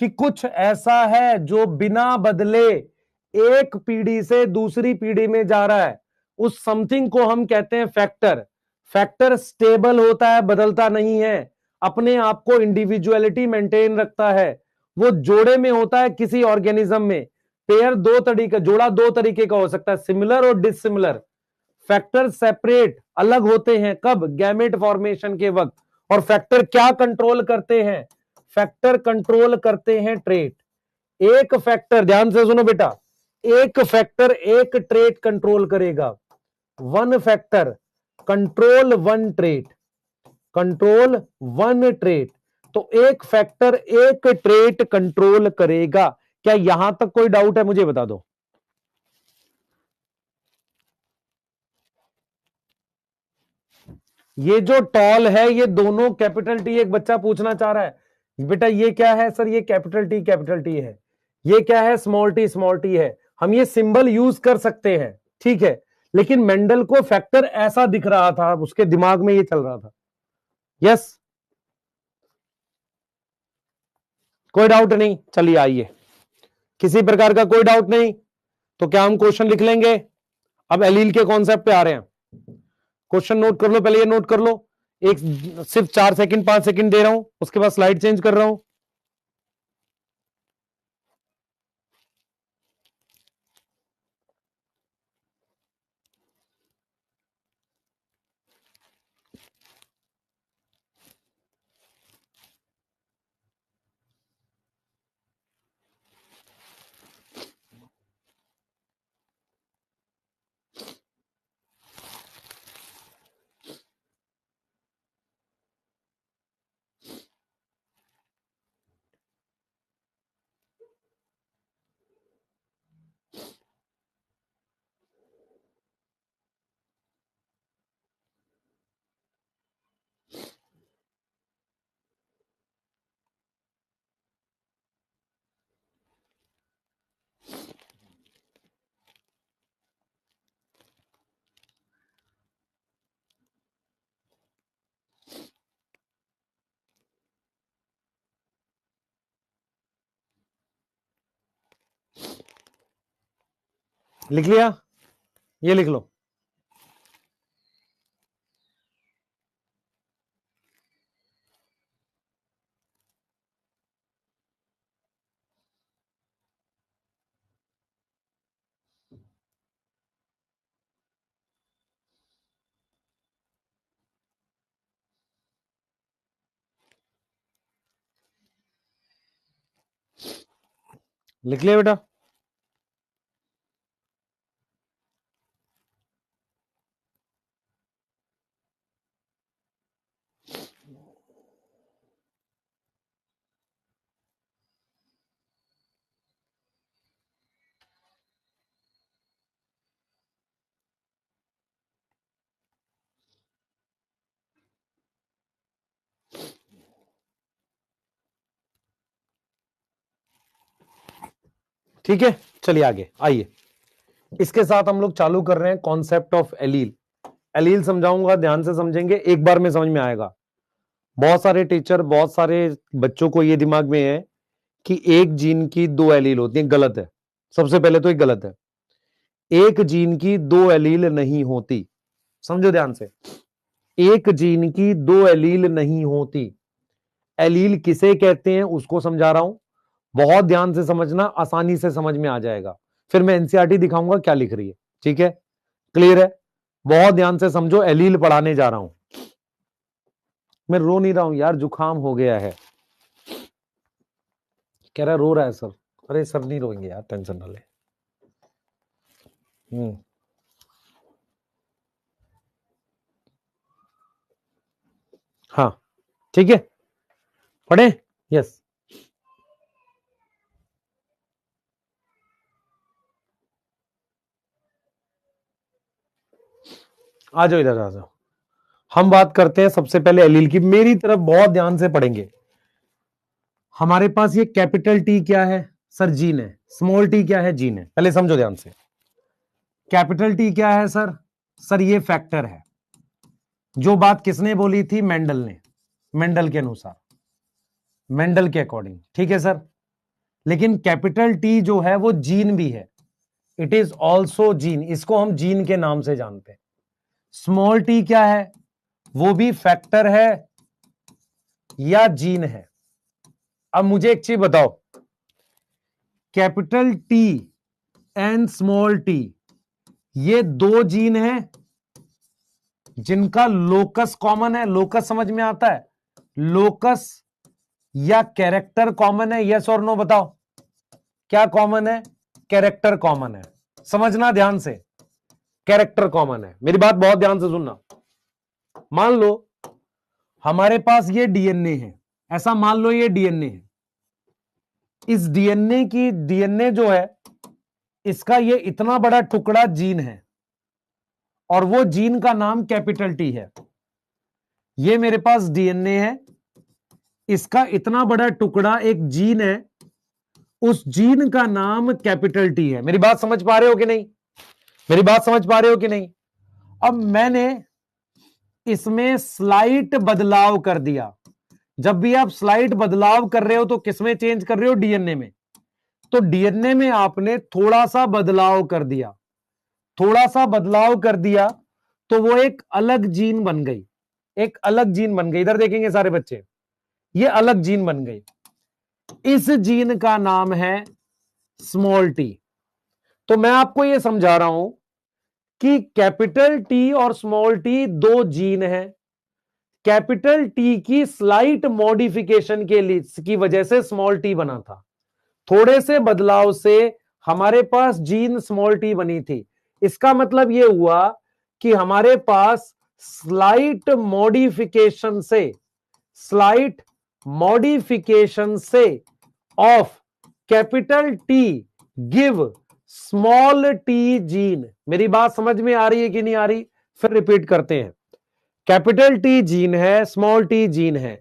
कि कुछ ऐसा है जो बिना बदले एक पीढ़ी से दूसरी पीढ़ी में जा रहा है। उस समथिंग को हम कहते हैं फैक्टर। फैक्टर स्टेबल होता है, बदलता नहीं है, अपने आप को इंडिविजुअलिटी मेंटेन रखता है। वो जोड़े में होता है किसी ऑर्गेनिज्म में। पेयर दो तरीके, जोड़ा दो तरीके का हो सकता है, सिमिलर और डिससिमिलर। फैक्टर सेपरेट अलग होते हैं कब? गैमेट फॉर्मेशन के वक्त। और फैक्टर क्या कंट्रोल करते हैं? फैक्टर कंट्रोल करते हैं ट्रेट। एक फैक्टर, ध्यान से सुनो बेटा, एक फैक्टर एक ट्रेट कंट्रोल करेगा। One factor control one trait, control one trait. तो एक फैक्टर एक ट्रेट कंट्रोल करेगा। क्या यहां तक कोई डाउट है? मुझे बता दो। ये जो टॉल है, ये दोनों कैपिटल टी, एक बच्चा पूछना चाह रहा है बेटा ये क्या है सर? ये कैपिटल टी है। ये क्या है? स्मॉल टी है। हम ये सिंबल यूज कर सकते हैं, ठीक है, लेकिन मेंडल को फैक्टर ऐसा दिख रहा था, उसके दिमाग में ये चल रहा था। यस, कोई डाउट नहीं? चलिए आइए, किसी प्रकार का कोई डाउट नहीं, तो क्या हम क्वेश्चन लिख लेंगे? अब एलील के कॉन्सेप्ट पे आ रहे हैं। क्वेश्चन नोट कर लो, पहले ये नोट कर लो। एक सिर्फ 4 सेकंड 5 सेकंड दे रहा हूं, उसके बाद स्लाइड चेंज कर रहा हूं। लिख लिया, ये लिख लो। लिख लिया बेटा? ठीक है, चलिए आगे आइए। इसके साथ हम लोग चालू कर रहे हैं कॉन्सेप्ट ऑफ एलील। एलील समझाऊंगा, ध्यान से समझेंगे, एक बार में समझ में आएगा। बहुत सारे टीचर, बहुत सारे बच्चों को ये दिमाग में है कि एक जीन की दो एलील होती हैं। गलत है। सबसे पहले तो ये गलत है। एक जीन की दो एलील नहीं होती। समझो ध्यान से, एक जीन की दो एलील नहीं होती। एलील किसे कहते हैं उसको समझा रहा हूं, बहुत ध्यान से समझना, आसानी से समझ में आ जाएगा। फिर मैं एनसीईआरटी दिखाऊंगा क्या लिख रही है। ठीक है, क्लियर है? बहुत ध्यान से समझो, एलील पढ़ाने जा रहा हूं। मैं रो नहीं रहा हूं यार, जुकाम हो गया है। कह रहा रो रहा है सर। अरे सर नहीं रोएंगे यार, टेंशन ना ले। हाँ ठीक है, पढ़े? यस, आ जाओ इधर, आ जाओ। हम बात करते हैं सबसे पहले एलील की। मेरी तरफ बहुत ध्यान से पढ़ेंगे। हमारे पास ये कैपिटल टी क्या है सर? जीन है। स्मॉल टी क्या है? जीन है। पहले समझो ध्यान से, कैपिटल टी क्या है सर? सर ये फैक्टर है। जो बात किसने बोली थी? मेंडल ने, मेंडल के अनुसार, मेंडल के अकॉर्डिंग। ठीक है सर, लेकिन कैपिटल टी जो है वो जीन भी है। इट इज ऑल्सो जीन, इसको हम जीन के नाम से जानते हैं। स्मॉल टी क्या है? वो भी फैक्टर है या जीन है? अब मुझे एक चीज बताओ, capital T and small T ये दो जीन हैं जिनका लोकस कॉमन है। लोकस समझ में आता है? लोकस या कैरेक्टर कॉमन है? यस और नो बताओ, क्या कॉमन है? कैरेक्टर कॉमन है। समझना ध्यान से, कैरेक्टर कॉमन है। मेरी बात बहुत ध्यान से सुनना। मान लो हमारे पास ये डीएनए है, ऐसा मान लो ये डीएनए है। इस डीएनए जो है, इसका ये इतना बड़ा टुकड़ा जीन है और वो जीन का नाम कैपिटल टी है। ये मेरे पास डीएनए है, इसका इतना बड़ा टुकड़ा एक जीन है, उस जीन का नाम कैपिटल टी है। मेरी बात समझ पा रहे हो कि नहीं? मेरी बात समझ पा रहे हो कि नहीं? अब मैंने इसमें स्लाइट बदलाव कर दिया। जब भी आप स्लाइट बदलाव कर रहे हो तो किसमें चेंज कर रहे हो? डीएनए में। तो डीएनए में आपने थोड़ा सा बदलाव कर दिया, थोड़ा सा बदलाव कर दिया तो वो एक अलग जीन बन गई, एक अलग जीन बन गई। इधर देखेंगे सारे बच्चे, ये अलग जीन बन गई। इस जीन का नाम है स्मॉल टी। तो मैं आपको यह समझा रहा हूं कि कैपिटल टी और स्मॉल टी दो जीन हैं। कैपिटल टी की स्लाइट मॉडिफिकेशन के लिए की वजह से स्मॉल टी बना था। थोड़े से बदलाव से हमारे पास जीन स्मॉल टी बनी थी। इसका मतलब यह हुआ कि हमारे पास स्लाइट मॉडिफिकेशन से of capital T give small T gene. मेरी बात समझ में आ रही है कि नहीं आ रही? फिर रिपीट करते हैं। कैपिटल टी जीन है, स्मॉल टी जीन है।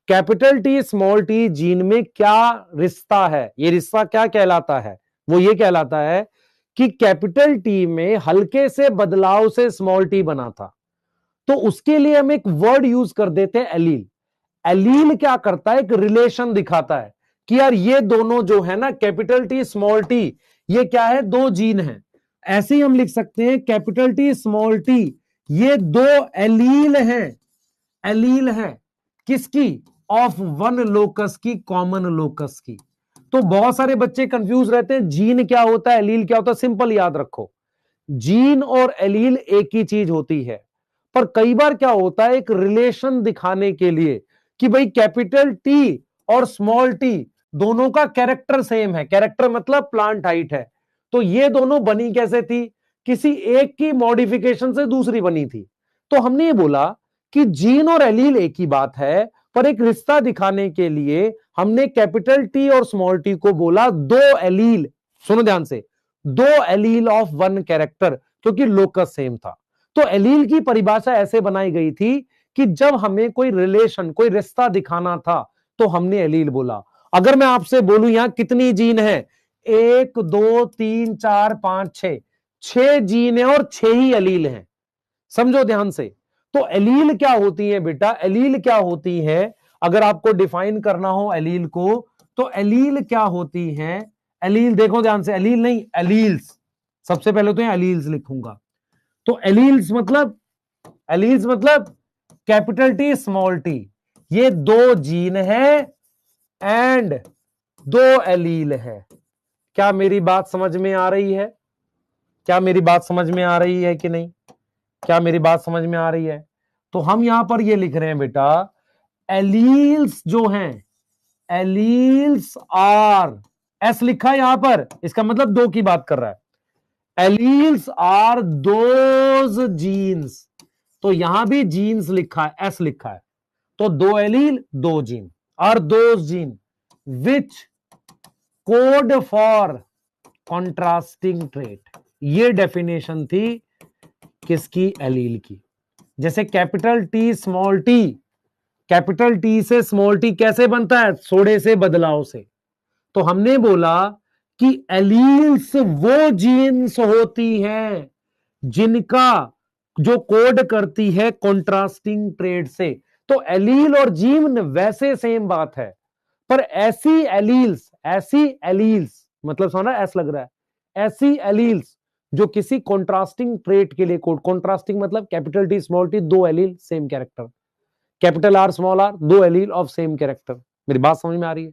Capital T small T gene में क्या रिश्ता है? ये रिश्ता क्या कहलाता है? वो ये कहलाता है कि कैपिटल टी में हल्के से बदलाव से स्मॉल टी बना था, तो उसके लिए हम एक वर्ड यूज कर देते हैं एलील। एलील क्या करता है? एक रिलेशन दिखाता है कि यार ये दोनों जो है ना, कैपिटल टी स्मॉल टी, ये क्या है? दो जीन है। ऐसे ही हम लिख सकते हैं कैपिटल टी स्मॉल टी, ये दो एलील हैं, एलील है किसकी, ऑफ वन लोकस की, कॉमन लोकस की। तो बहुत सारे बच्चे कंफ्यूज रहते हैं जीन क्या होता है, एलील क्या होता है। सिंपल याद रखो, जीन और एलील एक ही चीज होती है, पर कई बार क्या होता है एक रिलेशन दिखाने के लिए कि भाई कैपिटल टी और स्मॉल टी दोनों का कैरेक्टर सेम है, कैरेक्टर मतलब प्लांट हाइट है, तो ये दोनों बनी कैसे थी, किसी एक की मॉडिफिकेशन से दूसरी बनी थी। तो हमने ये बोला कि जीन और एलील एक ही बात है, पर एक रिश्ता दिखाने के लिए हमने कैपिटल टी और स्मॉल टी को बोला दो एलील, सुनो ध्यान से, दो एलील ऑफ वन कैरेक्टर, क्योंकि लोकस सेम था। तो एलील की परिभाषा ऐसे बनाई गई थी कि जब हमें कोई रिलेशन, कोई रिश्ता दिखाना था तो हमने एलील बोला। अगर मैं आपसे बोलूं यहां कितनी जीन है, 1 2 3 4 5 6, 6 जीन है और 6 ही एलील हैं, समझो ध्यान से। तो एलील क्या होती है बेटा, एलील क्या होती है, अगर आपको डिफाइन करना हो एलील को, तो एलील क्या होती है, एलील देखो ध्यान से, एलील नहीं एलील्स, सबसे पहले तो यहां एलील्स लिखूंगा। तो एलील्स मतलब, एलील्स मतलब कैपिटल टी स्मॉल टी, ये दो जीन है एंड दो एलील है। क्या मेरी बात समझ में आ रही है, क्या मेरी बात समझ में आ रही है कि नहीं, क्या मेरी बात समझ में आ रही है। तो हम यहां पर ये लिख रहे हैं बेटा, एलील्स जो हैं, एलील्स आर, एस लिखा है यहां पर, इसका मतलब दो की बात कर रहा है, एलील्स आर दोज जीन्स, तो यहां भी जीन्स लिखा है, एस लिखा है, तो दो एलील दो gene, are those gene which code for contrasting trait. ये डेफिनेशन थी किसकी, एलील की। जैसे capital T small T, capital T से स्मॉल टी कैसे बनता है, थोड़े से बदलाव से। तो हमने बोला कि एलील्स वो जीन्स होती हैं जिनका जो कोड करती है कॉन्ट्रास्टिंग ट्रेड से। तो एलील और जीन वैसे सेम बात है, पर ऐसी एलील्स, ऐसी एलील्स मतलब समझना एस लग रहा है, ऐसी एलील्स जो किसी कॉन्ट्रास्टिंग ट्रेट के लिए कोड, कॉन्ट्रास्टिंग मतलब कैपिटल टी स्मॉल टी दो allele same character, capital R small R दो एलील ऑफ सेम कैरेक्टर। मेरी बात समझ में आ रही है।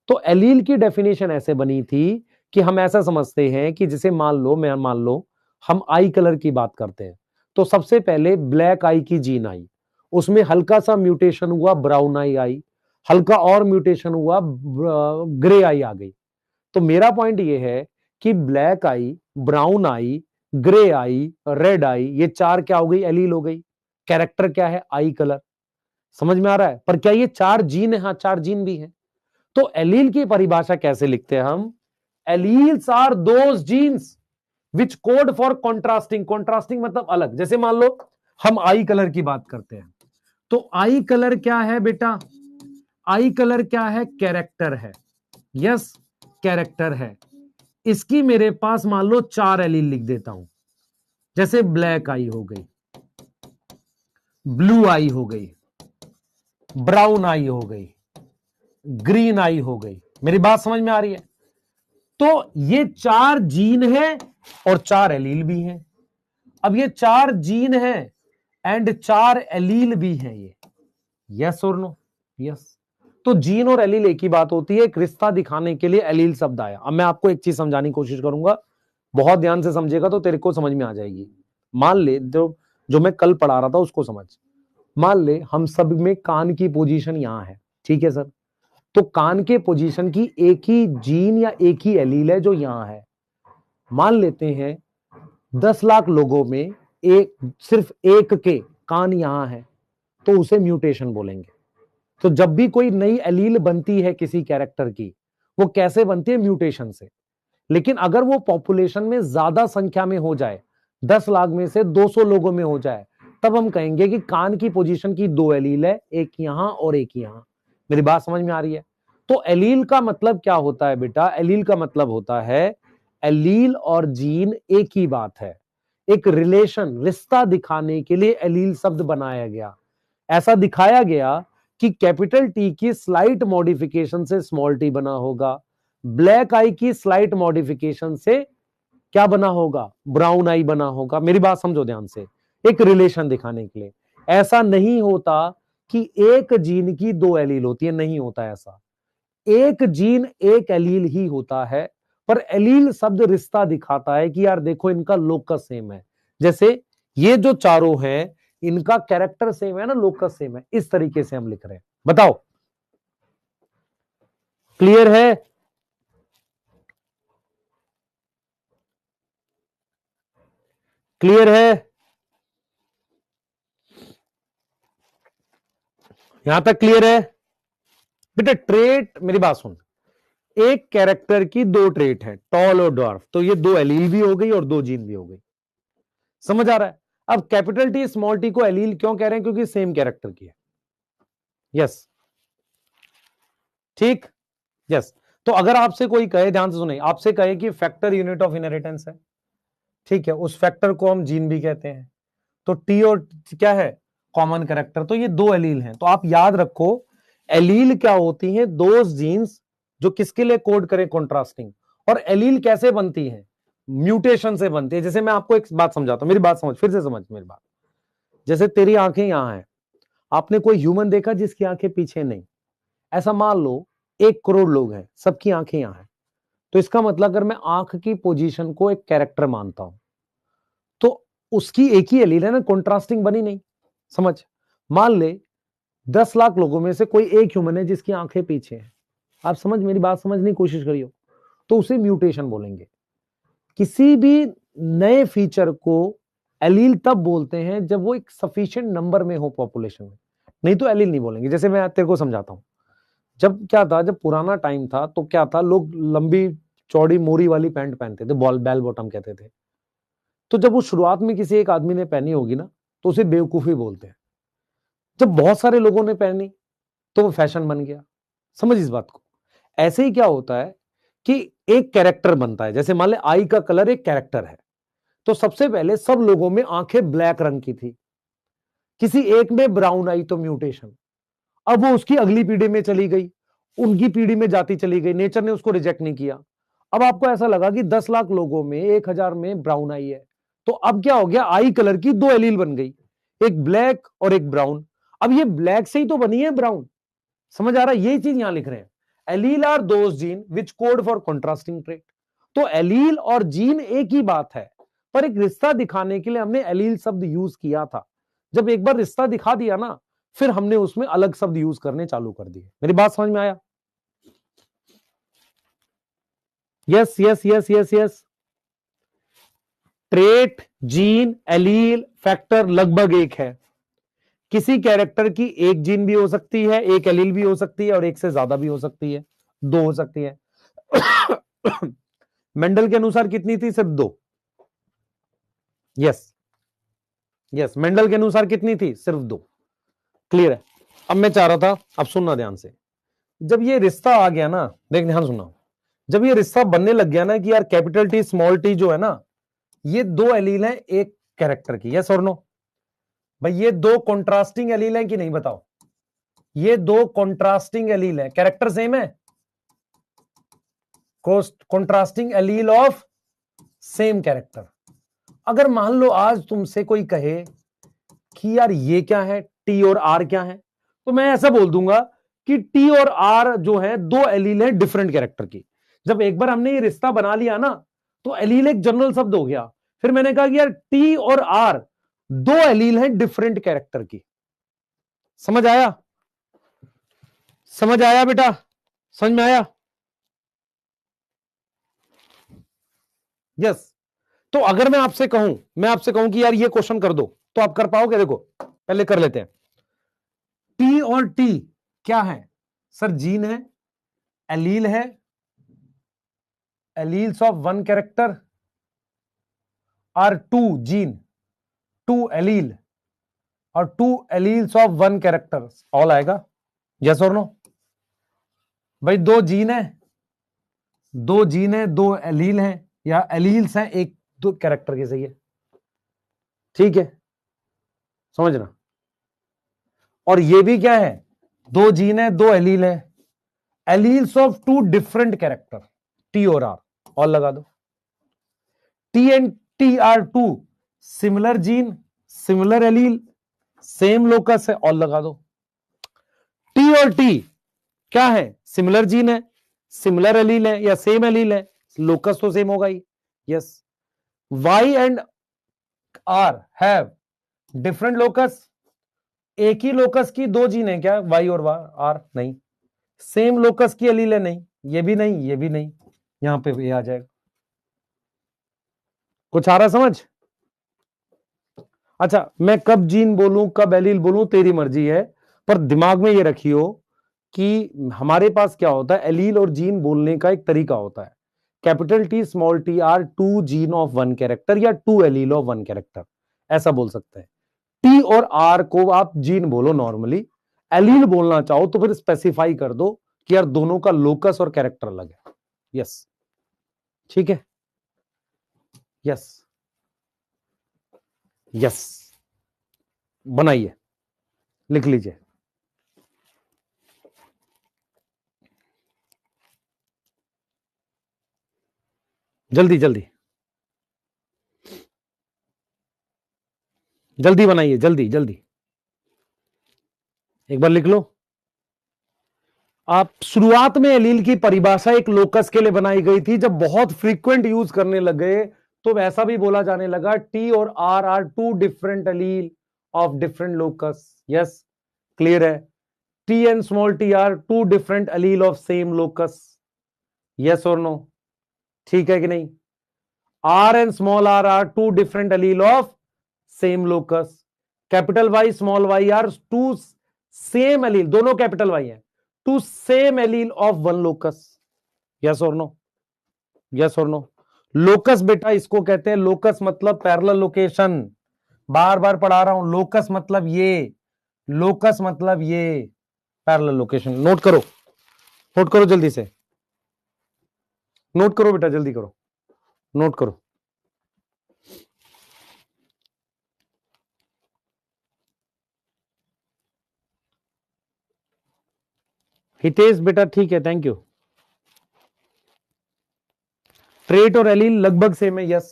तो एलील की डेफिनेशन ऐसे बनी थी कि हम ऐसा समझते हैं कि जैसे मान लो हम आई कलर की बात करते हैं, तो सबसे पहले ब्लैक आई की जीन आई, उसमें हल्का सा म्यूटेशन हुआ ब्राउन आई आई, हल्का और म्यूटेशन हुआ ग्रे आई आ गई। तो मेरा पॉइंट ये है कि ब्लैक आई, ब्राउन आई, ग्रे आई, रेड आई, ये चार क्या हो गई, एलील हो गई। कैरेक्टर क्या है, आई कलर। समझ में आ रहा है। पर क्या ये चार जीन है, हाँ चार जीन भी है। तो एलील की परिभाषा कैसे लिखते हैं हम, alleles are those genes which code for contrasting, contrasting मतलब अलग। जैसे मान लो हम आई कलर की बात करते हैं, तो आई कलर क्या है बेटा, आई कलर क्या है, कैरेक्टर है, यस कैरेक्टर है। इसकी मेरे पास मान लो चार एलील लिख देता हूं, जैसे ब्लैक आई हो गई, ब्लू आई हो गई, ब्राउन आई हो गई, ग्रीन आई हो गई। मेरी बात समझ में आ रही है। तो ये चार जीन है और चार एलील भी हैं। अब ये चार जीन है एंड चार एलील भी हैं, ये यस और नो, यस। तो जीन और एलील एक ही बात होती है, एक रिश्ता दिखाने के लिए एलील शब्द आया। अब मैं आपको एक चीज समझाने की कोशिश करूंगा, बहुत ध्यान से समझेगा तो तेरे को समझ में आ जाएगी। मान ले जो मैं कल पढ़ा रहा था उसको समझ। मान ले हम सब में कान की पोजीशन यहां है, ठीक है सर, तो कान के पोजीशन की एक ही जीन या एक ही एलील है जो यहां है। मान लेते हैं 10 लाख लोगों में सिर्फ एक के कान यहां है, तो उसे म्यूटेशन बोलेंगे। तो जब भी कोई नई एलील बनती है किसी कैरेक्टर की, वो कैसे बनती है, म्यूटेशन से। लेकिन अगर वो पॉपुलेशन में ज्यादा संख्या में हो जाए, 10 लाख में से 200 लोगों में हो जाए, तब हम कहेंगे कि कान की पोजीशन की दो एलील है, एक यहां और एक यहां। मेरी बात समझ में आ रही है। तो एलील का मतलब क्या होता है बेटा, एलील का मतलब होता है एलील और जीन एक ही बात है, एक रिलेशन, रिश्ता दिखाने के लिए एलील शब्द बनाया गया। ऐसा दिखाया गया कि कैपिटल टी की स्लाइट मॉडिफिकेशन से स्मॉल टी बना होगा, ब्लैक आई की स्लाइट मॉडिफिकेशन से क्या बना होगा, ब्राउन आई बना होगा। मेरी बात समझो ध्यान से, एक रिलेशन दिखाने के लिए। ऐसा नहीं होता कि एक जीन की दो एलील होती है, नहीं होता ऐसा। एक जीन एक एलील ही होता है, पर एलील शब्द रिश्ता दिखाता है कि यार देखो इनका लोकस सेम है। जैसे ये जो चारों हैं इनका कैरेक्टर सेम है ना, लोकस सेम है, इस तरीके से हम लिख रहे हैं। बताओ क्लियर है? क्लियर है? यहां तक क्लियर है बेटा? ट्रेट, मेरी बात सुन, एक कैरेक्टर की दो ट्रेट है, टॉल और ड्वार्फ, तो ये दो एलील भी हो गई और दो जीन भी हो गई। समझ आ रहा है? अब कैपिटल टी स्मॉल टी को एलील क्यों कह रहे हैं? क्योंकि सेम कैरेक्टर की है। यस, ठीक, यस। तो अगर आपसे कोई कहे, ध्यान से सुने, आपसे कहे कि फैक्टर यूनिट ऑफ इनहेरिटेंस है, ठीक है, उस फैक्टर को हम जीन भी कहते हैं, तो टी और क्या है, कॉमन कैरेक्टर, तो ये दो एलील हैं। तो आप याद रखो एलील क्या होती हैं, दोज जीन्स जो किसके लिए कोड करें, कॉन्ट्रास्टिंग। और एलील कैसे बनती है, म्यूटेशन से बनती है। जैसे मैं आपको एक बात समझाता हूं, मेरी बात समझ, फिर से समझ मेरी बात। जैसे तेरी आंखें यहां हैं, आपने कोई ह्यूमन देखा जिसकी आंखें पीछे नहीं, ऐसा मान लो 1 करोड़ लोग हैं, सबकी आंखें यहां हैं, तो इसका मतलब अगर मैं आंख की पोजीशन को एक कैरेक्टर मानता हूं तो उसकी एक ही एलील है ना, कॉन्ट्रास्टिंग बनी नहीं। समझ, मान ले 10 लाख लोगों में से कोई एक ह्यूमन है जिसकी आंखें पीछे हैं, आप समझ, मेरी बात समझने की कोशिश करियो, तो उसे म्यूटेशन बोलेंगे। किसी भी नए फीचर को एलील तब बोलते हैं जब वो एक सफिशिएंट नंबर में हो पॉपुलेशन में, नहीं तो एलील नहीं बोलेंगे। जैसे मैं तेरे को समझाता हूं, जब क्या था, जब पुराना टाइम था तो क्या था, लोग लंबी चौड़ी मोरी वाली पैंट पहनते थे, बॉल बेल बॉटम कहते थे। तो जब वो शुरुआत में किसी एक आदमी ने पहनी होगी ना, तो उसे बेवकूफी बोलते हैं। जब बहुत सारे लोगों ने पहनी तो वो फैशन बन गया। समझ इस बात को। ऐसे ही क्या होता है कि एक कैरेक्टर बनता है, जैसे मान ले आई का कलर एक कैरेक्टर है, तो सबसे पहले सब लोगों में आंखें ब्लैक रंग की थी, किसी एक में ब्राउन आई तो म्यूटेशन, अब वो उसकी अगली पीढ़ी में चली गई, उनकी पीढ़ी में जाती चली गई, नेचर ने उसको रिजेक्ट नहीं किया। अब आपको ऐसा लगा कि 10 लाख लोगों में 1,000 में ब्राउन आई है, तो अब क्या हो गया, आई कलर की दो एलील बन गई, एक ब्लैक और एक ब्राउन। अब ये ब्लैक से ही तो बनी है ब्राउन। समझ आ रहा है? यही चीज यहां लिख रहे हैं, allele are those gene which code for contrasting trait. तो एलील और जीन एक ही बात है, पर एक रिश्ता दिखाने के लिए हमने एलील शब्द यूज किया था। जब एक बार रिश्ता दिखा दिया ना, फिर हमने उसमें अलग शब्द यूज करने चालू कर दिए। मेरी बात समझ में आया? Yes yes yes yes yes. Trait, gene, allele, factor लगभग एक है। किसी कैरेक्टर की एक जीन भी हो सकती है, एक एलील भी हो सकती है, और एक से ज्यादा भी हो सकती है, दो हो सकती है। मेंडल के अनुसार कितनी थी? सिर्फ दो। यस यस, मेंडल के अनुसार कितनी थी? सिर्फ दो। क्लियर है? अब मैं चाह रहा था, अब सुनना ध्यान से, जब ये रिश्ता आ गया ना, देख ध्यान सुनना, जब ये रिश्ता बनने लग गया ना कि यार कैपिटल टी स्मॉल टी जो है ना, ये दो एलील है एक कैरेक्टर की, यस और नो? भाई ये दो कॉन्ट्रास्टिंग एलील है कि नहीं, बताओ? ये दो कॉन्ट्रास्टिंग एलील है, कैरेक्टर सेम है, contrasting allele of same character. अगर मान लो आज तुमसे कोई कहे कि यार ये क्या है, टी और आर क्या है, तो मैं ऐसा बोल दूंगा कि टी और आर जो है दो एलील है डिफरेंट कैरेक्टर की। जब एक बार हमने ये रिश्ता बना लिया ना, तो एलील एक जनरल शब्द हो गया। फिर मैंने कहा कि यार टी और आर दो एलील हैं डिफरेंट कैरेक्टर की। समझ आया? समझ आया बेटा? समझ में आया? यस। तो अगर मैं आपसे कहूं कि यार ये क्वेश्चन कर दो, तो आप कर पाओगे? देखो पहले कर लेते हैं। टी और टी क्या है सर? जीन है, एलील है, alleles of one character are two gene, two allele, और two alleles of one character, all आएगा। यस और नो? भाई दो जीन है, दो जीन है, दो एलील हैं, या एलील्स हैं एक दो कैरेक्टर के, सही है, ठीक है, समझना। और ये भी क्या है, दो जीन है, दो एलील है, alleles of two different character, T और आर, और लगा दो। T and T are two similar gene, similar allele, same locus है, और लगा दो। टी और टी क्या है? सिमिलर जीन है, सिमिलर एलील है या सेम एलील है, लोकस तो सेम होगा ही। Yes. Y and R have different locus, एक ही लोकस की दो जीन है क्या? वाई और आर नहीं। सेम लोकस की एलील है नहीं, ये भी नहीं, ये भी नहीं, यहां पे ये आ जाएगा। कुछ आ रहा समझ? अच्छा, मैं कब जीन बोलूं कब एलील बोलूं तेरी मर्जी है, पर दिमाग में ये रखियो कि हमारे पास क्या होता है, एलील और जीन बोलने का एक तरीका होता है। Capital T small T are two gene of one character या two allele of one character, ऐसा बोल सकते हैं। टी और आर को आप जीन बोलो नॉर्मली, एलील बोलना चाहो तो फिर स्पेसिफाई कर दो कि यार दोनों का लोकस और कैरेक्टर अलग है। यस, ठीक है। यस, यस, बनाइए, लिख लीजिए। जल्दी जल्दी जल्दी बनाइए, जल्दी जल्दी, एक बार लिख लो। आप शुरुआत में एलील की परिभाषा एक लोकस के लिए बनाई गई थी, जब बहुत फ्रीक्वेंट यूज करने लगे तो ऐसा भी बोला जाने लगा टी और are are to different allele of different locus. Yes, clear है। T and small T are to different allele of same locus. Yes और नो? ठीक है कि नहीं? Are and small are to different allele of same locus. Capital Y small Y are to same allele, दोनों capital Y है, to same allele of one locus. Yes और no? Yes और no? Locus बेटा इसको कहते हैं, locus मतलब parallel location. बार बार पढ़ा रहा हूं, लोकस मतलब ये, लोकस मतलब ये पैरेलल लोकेशन। नोट करो, नोट करो जल्दी से, नोट करो बेटा, जल्दी करो, नोट करो। हितेश बेटा ठीक है, थैंक यू। ट्रेट और एलील लगभग सेम है। यस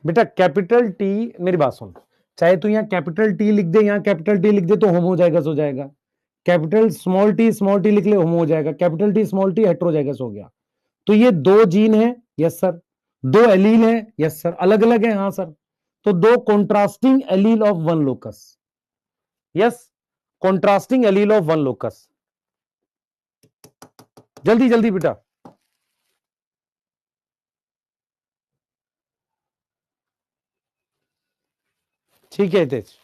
बेटा, कैपिटल टी, मेरी बात सुन, चाहे तू यहाँ कैपिटल टी लिख दे, यहाँ कैपिटल टी लिख दे तो होमोजाइगस हो जाएगा। कैपिटल स्मॉल टी लिख ले, होमो हो जाएगा। Capital T small T heterozygous हो गया। तो ये दो जीन है। Yes sir. दो एलील है। Yes sir. अलग अलग है। हाँ सर। तो दो contrasting allele of one locus. Yes, contrasting allele of one locus. जल्दी जल्दी बेटा। ठीक है हितेश।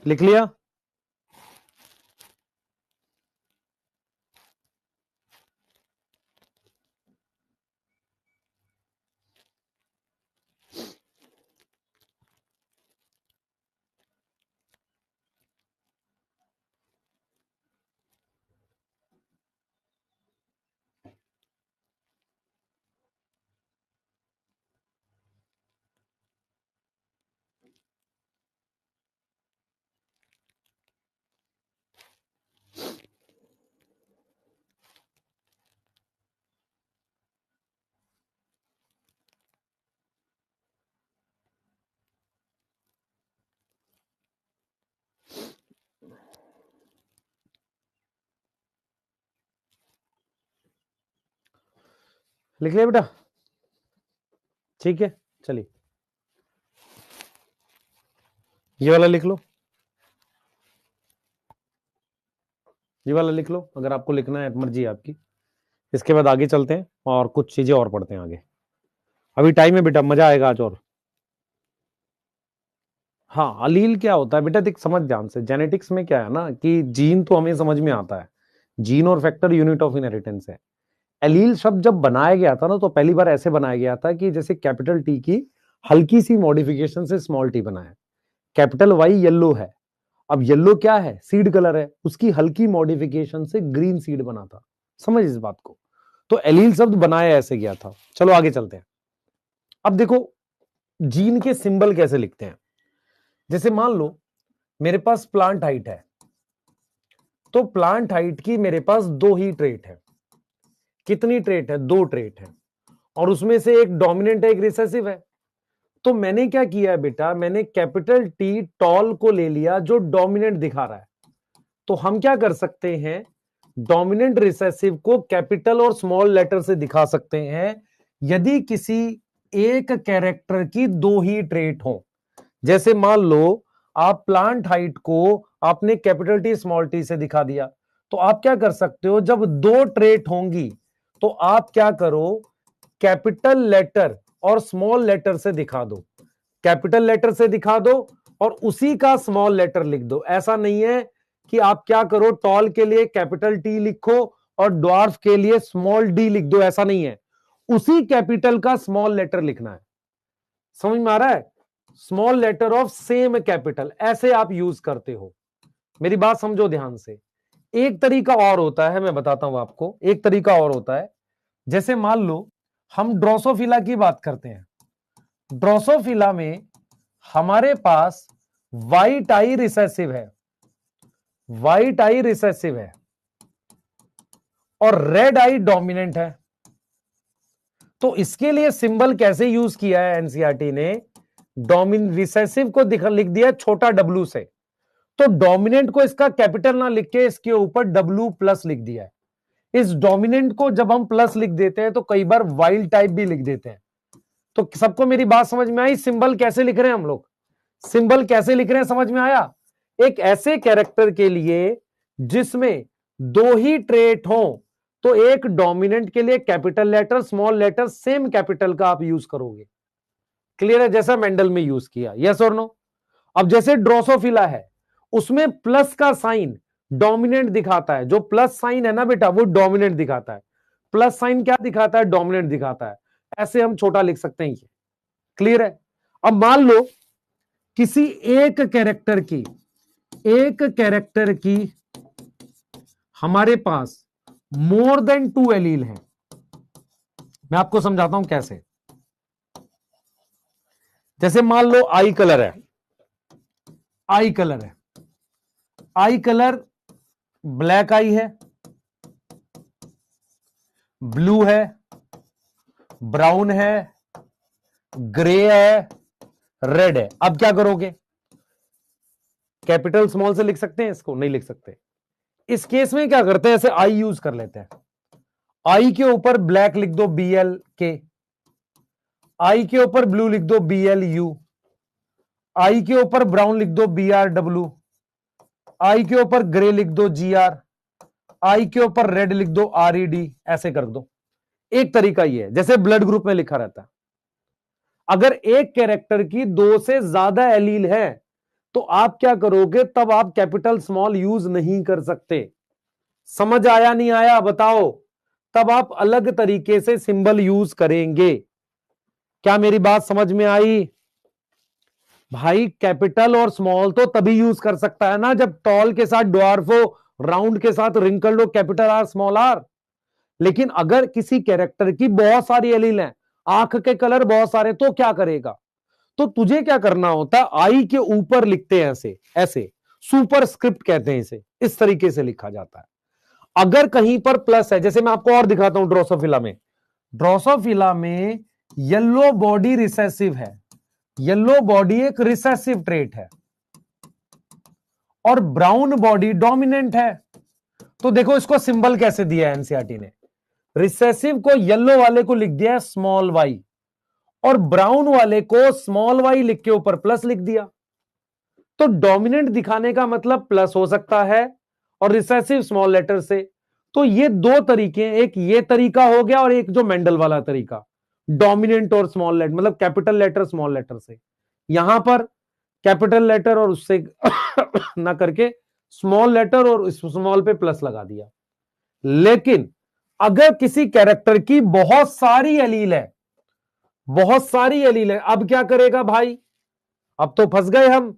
लिख लिया? लिख लिया बेटा? ठीक है, चलिए ये वाला लिख लो, ये वाला लिख लो अगर आपको लिखना है, मर्जी है आपकी। इसके बाद आगे चलते हैं और कुछ चीजें और पढ़ते हैं आगे। अभी टाइम है बेटा, मजा आएगा आज और। हाँ, अलील क्या होता है बेटा, देख समझ ध्यान से, जेनेटिक्स में क्या है ना कि जीन तो हमें समझ में आता है, जीन और फैक्टर यूनिट ऑफ इनहेरिटेंस है। एलील शब्द जब बनाया गया था ना, तो पहली बार ऐसे बनाया गया था कि जैसे कैपिटल टी की हल्की सी मॉडिफिकेशन से स्मॉल टी बना है। कैपिटल वाई येलो है, अब येलो क्या है, सीड कलर है, उसकी हल्की मॉडिफिकेशन से ग्रीन सीड बना था। समझ इस बात को, तो एलील शब्द बनाया ऐसे गया था। चलो आगे चलते हैं। अब देखो जीन के सिंबल कैसे लिखते हैं। जैसे मान लो मेरे पास प्लांट हाइट है, तो प्लांट हाइट की मेरे पास दो ही ट्रेट है। कितनी ट्रेट है, दो ट्रेट है, और उसमें से एक डोमिनेंट है, एक रिसेसिव है। तो मैंने क्या किया है बेटा, मैंने कैपिटल टी टॉल को ले लिया जो डोमिनेंट दिखा रहा है। तो हम क्या कर सकते हैं, डोमिनेंट रिसेसिव को कैपिटल और स्मॉल लेटर से दिखा सकते हैं यदि किसी एक कैरेक्टर की दो ही ट्रेट हो। जैसे मान लो आप प्लांट हाइट को आपने कैपिटल टी स्मॉल टी से दिखा दिया, तो आप क्या कर सकते हो, जब दो ट्रेट होंगी तो आप क्या करो, कैपिटल लेटर और स्मॉल लेटर से दिखा दो। कैपिटल लेटर से दिखा दो और उसी का स्मॉल लेटर लिख दो। ऐसा नहीं है कि आप क्या करो, टॉल के लिए कैपिटल टी लिखो और ड्वार्फ के लिए स्मॉल डी लिख दो, ऐसा नहीं है। उसी कैपिटल का स्मॉल लेटर लिखना है। समझ में आ रहा है, small letter of same capital, ऐसे आप यूज करते हो। मेरी बात समझो ध्यान से। एक तरीका और होता है, मैं बताता हूं आपको, एक तरीका और होता है। जैसे मान लो हम ड्रोसोफिला की बात करते हैं। ड्रोसोफिला में हमारे पास व्हाइट आई रिसेसिव है, व्हाइट आई रिसेसिव है और रेड आई डोमिनेंट है। तो इसके लिए सिंबल कैसे यूज किया है एनसीईआरटी ने, रिसेसिव को लिख दिया छोटा डब्ल्यू से, तो डोमिनेंट को इसका कैपिटल ना लिख के इसके ऊपर डब्ल्यू प्लस लिख दिया है। इस डोमिनेंट को जब हम प्लस लिख देते हैं तो कई बार वाइल्ड टाइप भी लिख देते हैं। तो सबको मेरी बात समझ में आई, सिंबल कैसे लिख रहे हैं हम लोग, सिंबल कैसे लिख रहे हैं समझ में आया। एक ऐसे कैरेक्टर के लिए जिसमें दो ही ट्रेट हो, तो एक डोमिनेंट के लिए capital letter small letter same capital का आप यूज करोगे। क्लियर है, जैसा मेंडल में यूज किया, यस और नो। अब जैसे ड्रोसोफिला है, उसमें प्लस का साइन डोमिनेंट दिखाता है, जो प्लस साइन है ना बेटा वो डोमिनेंट दिखाता है। प्लस साइन क्या दिखाता है, डोमिनेंट दिखाता है। ऐसे हम छोटा लिख सकते हैं ये। क्लियर है। अब मान लो किसी एक कैरेक्टर की हमारे पास मोर देन टू एलील है। मैं आपको समझाता हूं कैसे। जैसे मान लो आई कलर है, आई कलर है, आई कलर ब्लैक आई है, ब्लू है, ब्राउन है, ग्रे है, रेड है। अब क्या करोगे, कैपिटल स्मॉल से लिख सकते हैं इसको, नहीं लिख सकते। इस केस में क्या करते हैं, ऐसे आई यूज कर लेते हैं। आई के ऊपर ब्लैक लिख दो BL के, आई के ऊपर ब्लू लिख दो BLU, आई के ऊपर ब्राउन लिख दो BRW, आई के ऊपर ग्रे लिख दो GR, आई के ऊपर रेड लिख दो RED। ऐसे कर दो। एक तरीका ये है, जैसे ब्लड ग्रुप में लिखा रहता है। अगर एक कैरेक्टर की दो से ज्यादा एलील है तो आप क्या करोगे, तब आप कैपिटल स्मॉल यूज नहीं कर सकते। समझ आया नहीं आया बताओ, तब आप अलग तरीके से सिंबल यूज करेंगे। क्या मेरी बात समझ में आई भाई। कैपिटल और स्मॉल तो तभी यूज कर सकता है ना जब टॉल के साथ ड्वार्फ हो, राउंड के साथ रिंकल्ड हो, कैपिटल R स्मॉल R। लेकिन अगर किसी कैरेक्टर की बहुत सारी एलील हैं, आंख के कलर बहुत सारे, तो क्या करेगा, तो तुझे क्या करना होता है, आई के ऊपर लिखते हैं ऐसे, ऐसे सुपर स्क्रिप्ट कहते हैं इसे, इस तरीके से लिखा जाता है। अगर कहीं पर प्लस है, जैसे मैं आपको और दिखाता हूं ड्रोसोफिला में, ड्रोसोफिला में येलो बॉडी रिसेसिव है, येलो बॉडी एक रिसेसिव ट्रेट है और ब्राउन बॉडी डोमिनेंट है। तो देखो इसको सिंबल कैसे दिया है एनसीईआरटी ने, रिसेसिव को येलो वाले को लिख दिया है स्मॉल y और ब्राउन वाले को स्मॉल वाई लिख के ऊपर प्लस लिख दिया। तो डोमिनेंट दिखाने का मतलब प्लस हो सकता है और रिसेसिव स्मॉल लेटर से। तो ये दो तरीके, एक ये तरीका हो गया और एक जो मेंडल वाला तरीका, डोमिनेंट और स्मॉल लेटर, मतलब कैपिटल लेटर स्मॉल लेटर से। यहां पर कैपिटल लेटर और उससे ना करके स्मॉल लेटर और स्मॉल पे प्लस लगा दिया। लेकिन अगर किसी कैरेक्टर की बहुत सारी एलील है, बहुत सारी एलील है, अब क्या करेगा भाई? अब तो फंस गए हम,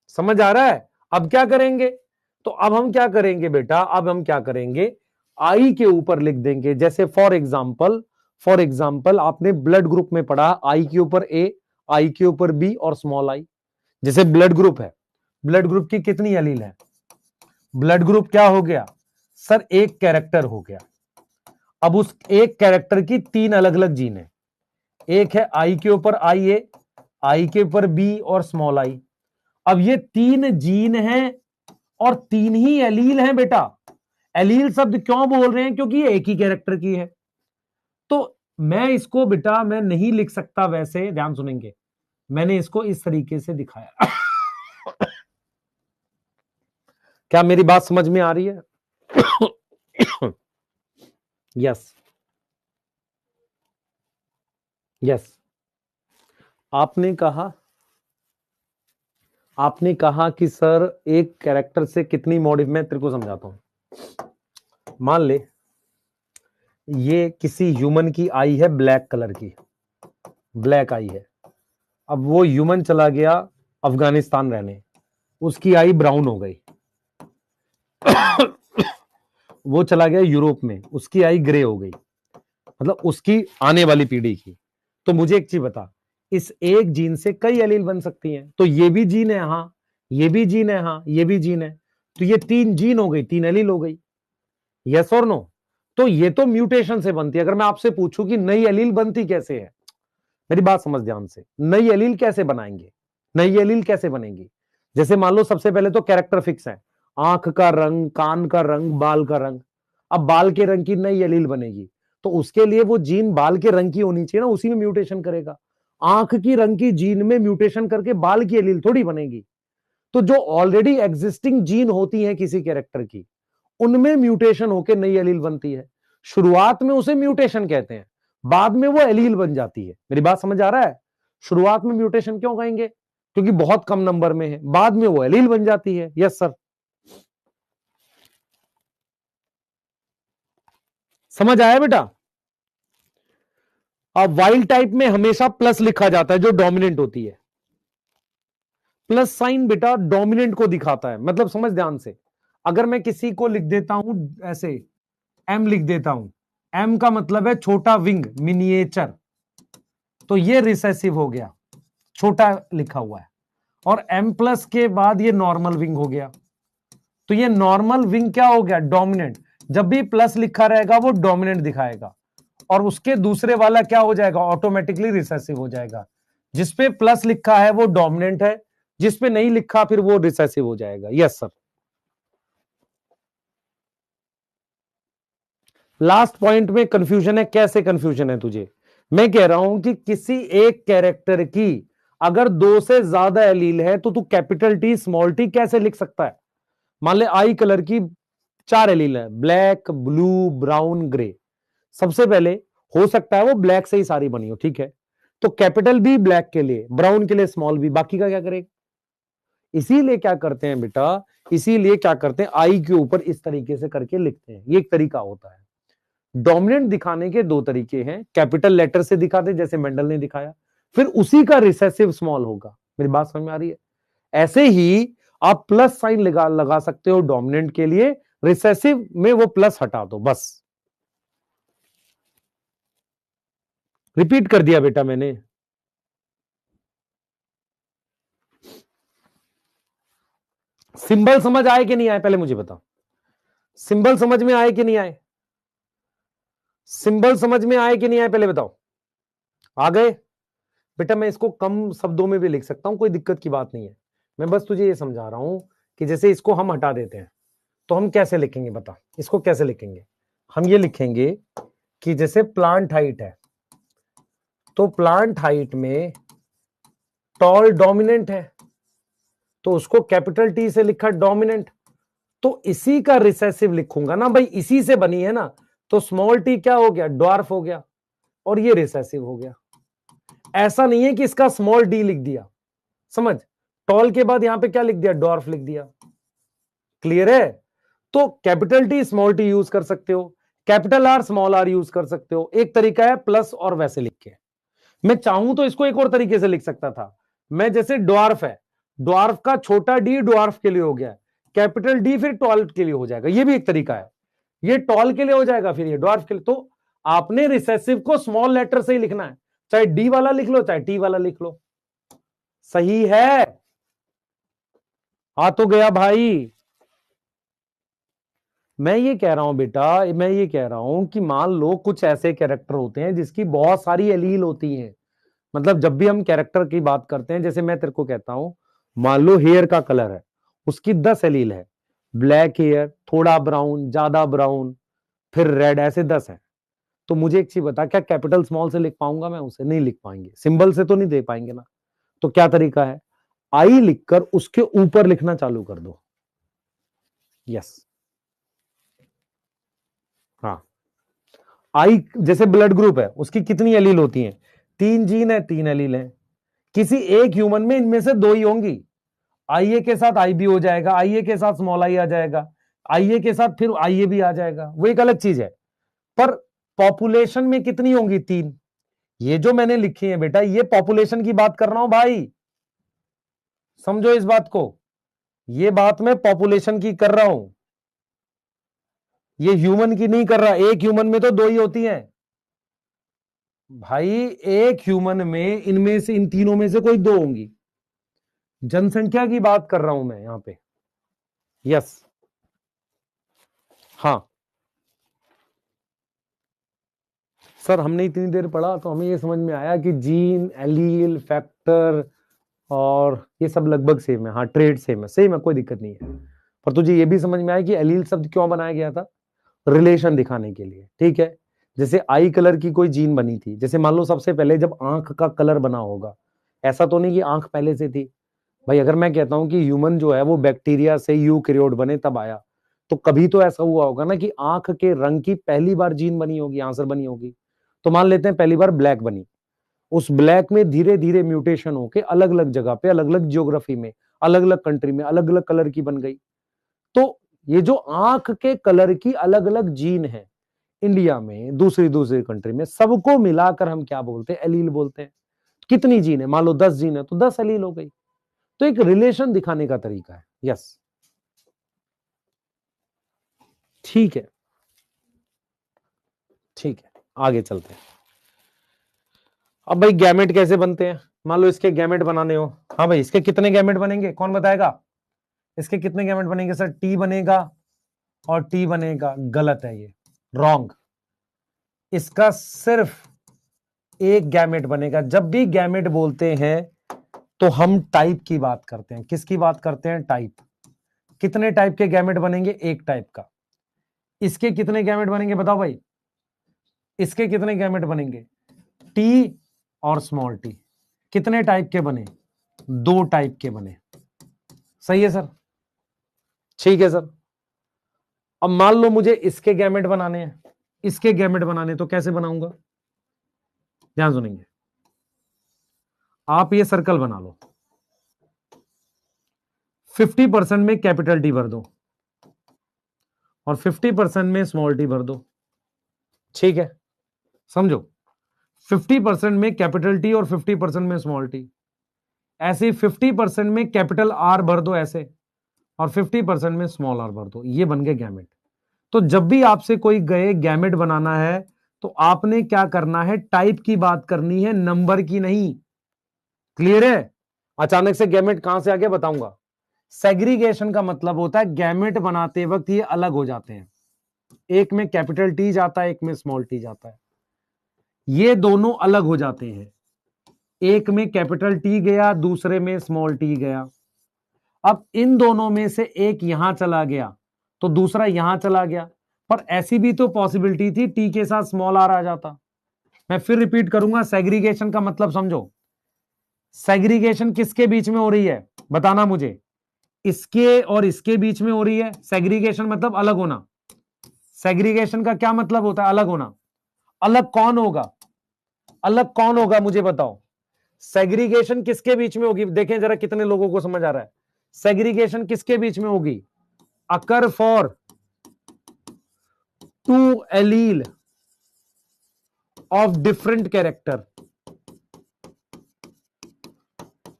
समझ आ रहा है? अब क्या करेंगे? तो अब हम क्या करेंगे बेटा, अब हम क्या करेंगे, आई के ऊपर लिख देंगे। जैसे फॉर एग्जाम्पल आपने ब्लड ग्रुप में पढ़ा, आई के ऊपर ए, आई के ऊपर बी और स्मॉल आई। जैसे ब्लड ग्रुप है, ब्लड ग्रुप की कितनी एलील है? ब्लड ग्रुप क्या हो गया सर? एक कैरेक्टर हो गया। अब उस एक कैरेक्टर की तीन अलग अलग जीन है। एक है आई के ऊपर आई ए, आई के ऊपर बी और स्मॉल आई। अब ये तीन जीन हैं और तीन ही एलील हैं बेटा। एलील शब्द क्यों बोल रहे हैं? क्योंकि ये एक ही कैरेक्टर की है। तो मैं इसको बेटा मैं नहीं लिख सकता वैसे, ध्यान सुनेंगे, मैंने इसको इस तरीके से दिखाया। क्या मेरी बात समझ में आ रही है? Yes yes. आपने कहा कि सर एक कैरेक्टर से कितनी मॉडिफाई, मैं तेरे को समझाता हूं। मान ले ये किसी ह्यूमन की आई है ब्लैक कलर की, ब्लैक आई है। अब वो ह्यूमन चला गया अफगानिस्तान रहने, उसकी आई ब्राउन हो गई। वो चला गया यूरोप में, उसकी आई ग्रे हो गई, मतलब उसकी आने वाली पीढ़ी की। तो मुझे एक चीज बता, इस एक जीन से कई एलील बन सकती हैं। तो ये भी जीन है, हाँ ये भी जीन है, हाँ ये भी जीन है। तो ये तीन जीन हो गई, तीन एलील हो गई। यस और नो? तो ये तो म्यूटेशन से बनती है। अगर मैं आपसे पूछूं कि नई एलील बनती कैसे है, मेरी बात समझ ध्यान से, नई एलील कैसे बनाएंगे, नई एलील कैसे बनेगी? जैसे मान लो सबसे पहले तो कैरेक्टर फिक्स है, आंख का रंग, कान का रंग, बाल का रंग। अब बाल के रंग की नई एलील बनेगी तो उसके लिए वो जीन बाल के रंग की होनी चाहिए ना, उसी में म्यूटेशन करेगा। आंख की रंग की जीन में म्यूटेशन करके बाल की एलील थोड़ी बनेगी। तो जो ऑलरेडी एग्जिस्टिंग जीन होती है किसी कैरेक्टर की, उनमें म्यूटेशन होकर नई एलील बनती है। शुरुआत में उसे म्यूटेशन कहते हैं, बाद में वो एलील बन जाती है। मेरी बात समझ आ रहा है? शुरुआत में म्यूटेशन क्यों कहेंगे? क्योंकि बहुत कम नंबर में है, बाद में वो एलील बन जाती है। यस सर, समझ आया बेटा? अब वाइल्ड टाइप में हमेशा प्लस लिखा जाता है जो डोमिनेंट होती है। प्लस साइन बेटा डोमिनेंट को दिखाता है, मतलब समझ ध्यान से। अगर मैं किसी को लिख देता हूं ऐसे, एम लिख देता हूं, एम का मतलब है छोटा विंग, मिनिएचर, तो ये रिसेसिव हो गया, छोटा लिखा हुआ है। और एम प्लस के बाद ये नॉर्मल विंग हो गया, तो ये नॉर्मल विंग क्या हो गया? डोमिनेंट। जब भी प्लस लिखा रहेगा वो डोमिनेंट दिखाएगा, और उसके दूसरे वाला क्या हो जाएगा? ऑटोमेटिकली रिसेसिव हो जाएगा। जिसपे प्लस लिखा है वो डोमिनेंट है, जिसपे नहीं लिखा फिर वो रिसेसिव हो जाएगा। Yes sir. लास्ट पॉइंट में कंफ्यूजन है। कैसे कंफ्यूजन है तुझे? मैं कह रहा हूं कि किसी एक कैरेक्टर की अगर दो से ज्यादा एलील है तो तू कैपिटल टी स्मॉल टी कैसे लिख सकता है? मान ले आई कलर की चार एलील है, ब्लैक, ब्लू, ब्राउन, ग्रे। सबसे पहले हो सकता है वो ब्लैक से ही सारी बनी हो, ठीक है, तो कैपिटल बी ब्लैक के लिए, ब्राउन के लिए स्मॉल बी, बाकी का क्या करेगा? इसीलिए क्या करते हैं बेटा, इसीलिए क्या करते हैं, आई के ऊपर इस तरीके से करके लिखते हैं। ये एक तरीका होता है। डोमिनेंट दिखाने के दो तरीके हैं, कैपिटल लेटर से दिखाते जैसे मेंडल ने दिखाया, फिर उसी का रिसेसिव स्मॉल होगा। मेरी बात समझ में आ रही है? ऐसे ही आप प्लस साइन लगा सकते हो डोमिनेंट के लिए, रिसेसिव में वो प्लस हटा दो बस। रिपीट कर दिया बेटा मैंने। सिंबल समझ आए कि नहीं आए पहले मुझे बताओ? सिंबल समझ में आए कि नहीं आए? सिंबल समझ में आए कि नहीं आए पहले बताओ? आ गए? बेटा मैं इसको कम शब्दों में भी लिख सकता हूं, कोई दिक्कत की बात नहीं है। मैं बस तुझे ये समझा रहा हूं कि जैसे इसको हम हटा देते हैं तो हम कैसे लिखेंगे, बता इसको कैसे लिखेंगे? हम ये लिखेंगे कि जैसे प्लांट हाइट है तो प्लांट हाइट में टॉल डोमिनेंट है, तो उसको कैपिटल टी से लिखा डोमिनेंट, तो इसी का रिसेसिव लिखूंगा ना भाई, इसी से बनी है ना, तो स्मॉल टी क्या हो गया, ड्वार्फ हो गया, और ये रिसेसिव हो गया। ऐसा नहीं है कि इसका स्मॉल डी लिख दिया, समझ, टॉल के बाद यहां पे क्या लिख दिया, ड्वार्फ लिख दिया। क्लियर है? तो capital T small T use कर सकते हो, capital R small R use कर सकते हो। एक तरीका है प्लस और वैसे लिख के, मैं चाहूं तो इसको एक और तरीके से लिख सकता था, मैं जैसे ड्वार्फ है, ड्वार्फ का छोटा डी ड्वार्फ के लिए हो गया, कैपिटल डी फिर टॉल के लिए हो जाएगा, ये भी एक तरीका है। ये टॉल के लिए हो जाएगा, फिर ये ड्वार्फ के लिए। तो आपने रिसेसिव को स्मॉल लेटर से ही लिखना है, चाहे डी वाला लिख लो चाहे टी वाला लिख लो। सही है? आ तो गया भाई। मैं ये कह रहा हूं बेटा, मैं ये कह रहा हूं कि मान लो कुछ ऐसे कैरेक्टर होते हैं जिसकी बहुत सारी एलील होती हैं। मतलब जब भी हम कैरेक्टर की बात करते हैं, जैसे मैं तेरे को कहता हूं, मान लो हेयर का कलर है, उसकी 10 एलील है, ब्लैक हेयर, थोड़ा ब्राउन, ज्यादा ब्राउन, फिर रेड, ऐसे 10 है। तो मुझे एक चीज बता, क्या कैपिटल स्मॉल से लिख पाऊंगा मैं उसे? नहीं लिख पाएंगे, सिंबल से तो नहीं दे पाएंगे ना। तो क्या तरीका है, आई लिखकर उसके ऊपर लिखना चालू कर दो। यस, हाँ, आई जैसे ब्लड ग्रुप है, उसकी कितनी एलील होती हैं? 3 जीन है, 3 एलील है। किसी एक ह्यूमन में इनमें से 2 ही होंगी। आईए के साथ आई भी हो जाएगा, आईए के साथ स्मॉल आई आ जाएगा, आईए के साथ फिर आईए भी आ जाएगा, वो एक अलग चीज है। पर पॉपुलेशन में कितनी होंगी? 3। ये जो मैंने लिखी है बेटा, ये पॉपुलेशन की बात कर रहा हूं भाई, समझो इस बात को, ये बात मैं पॉपुलेशन की कर रहा हूं, ये ह्यूमन की नहीं कर रहा। एक ह्यूमन में तो 2 ही होती हैं भाई, एक ह्यूमन में इनमें से, इन तीनों में से कोई 2 होंगी। जनसंख्या की बात कर रहा हूं मैं यहां पे। यस, हाँ सर, हमने इतनी देर पढ़ा तो हमें ये समझ में आया कि जीन, एलील, फैक्टर और ये सब लगभग सेम है। हाँ, ट्रेड सेम है, सेम है, कोई दिक्कत नहीं है। पर तुझे ये भी समझ में आया कि एलील शब्द क्यों बनाया गया था? रिलेशन दिखाने के लिए, ठीक है। जैसे आई कलर की कोई जीन बनी थी, जैसे मान लो सबसे पहले जब आंख का कलर बना होगा, ऐसा तो नहीं कि आंख पहले से थी भाई। अगर मैं कहता हूं कि ह्यूमन जो है वो बैक्टीरिया से यूकैरियोट बने तब आया, तो कभी तो ऐसा हुआ होगा ना कि आंख के रंग की पहली बार जीन बनी होगी, आंसर बनी होगी। तो मान लेते हैं पहली बार ब्लैक बनी, उस ब्लैक में धीरे धीरे म्यूटेशन होके अलग अलग जगह पे, अलग अलग जियोग्राफी में, अलग अलग कंट्री में अलग अलग कलर की बन गई। तो ये जो आंख के कलर की अलग अलग जीन है, इंडिया में, दूसरी दूसरी कंट्री में, सबको मिलाकर हम क्या बोलते हैं? एलील बोलते हैं। कितनी जीन है? मान लो 10 जीन है तो 10 एलील हो गई। तो एक रिलेशन दिखाने का तरीका है। यस, ठीक है, ठीक है, आगे चलते हैं। अब भाई गैमेट कैसे बनते हैं? मान लो इसके गैमेट बनाने हो। हाँ भाई, इसके कितने गैमेट बनेंगे, कौन बताएगा? इसके कितने गैमेट बनेंगे? सर टी बनेगा और टी बनेगा। गलत है, ये रॉन्ग। इसका सिर्फ एक गैमेट बनेगा। जब भी गैमेट बोलते हैं तो हम टाइप की बात करते हैं। किसकी बात करते हैं? टाइप। कितने टाइप के गैमेट बनेंगे? एक टाइप का। इसके कितने गैमेट बनेंगे बताओ भाई? इसके कितने गैमेट बनेंगे? टी और स्मॉल टी कितने टाइप के बने? 2 टाइप के बने। सही है सर, ठीक है सर। अब मान लो मुझे इसके गैमेट बनाने हैं, इसके गैमेट बनाने, तो कैसे बनाऊंगा? ध्यान सुनेंगे, आप ये सर्कल बना लो, 50% में कैपिटल टी भर दो और 50% में स्मॉल टी भर दो। ठीक है, समझो, 50% में कैपिटल टी और 50% में स्मॉल टी। ऐसे ही 50% में कैपिटल आर भर दो ऐसे, और 50% में स्मॉल आर भर दो। ये बन गए गैमेट। तो जब भी आपसे कोई गए गैमेट बनाना है तो आपने क्या करना है? टाइप की बात करनी है, नंबर की नहीं। क्लियर है? अचानक से गैमेट कहां से आ गया बताऊंगा। सेग्रीगेशन का मतलब होता है गैमेट बनाते वक्त ये अलग हो जाते हैं, एक में कैपिटल टी जाता है, एक में स्मॉल टी जाता है। ये दोनों अलग हो जाते हैं, एक में कैपिटल टी गया, दूसरे में स्मॉल टी गया। अब इन दोनों में से एक यहां चला गया तो दूसरा यहां चला गया, पर ऐसी भी तो पॉसिबिलिटी थी टी के साथ स्मॉल आर आ जाता। मैं फिर रिपीट करूंगा, सेग्रीगेशन का मतलब समझो। सेग्रीगेशन किसके बीच में हो रही है बताना मुझे, इसके और इसके बीच में हो रही है। सेग्रीगेशन मतलब अलग होना। सेग्रीगेशन का क्या मतलब होता है? अलग होना। अलग कौन होगा? अलग कौन होगा मुझे बताओ। सेग्रीगेशन किसके बीच में होगी? देखें जरा कितने लोगों को समझ आ रहा है। सेग्रीगेशन किसके बीच में होगी? Occur for two allele of different character.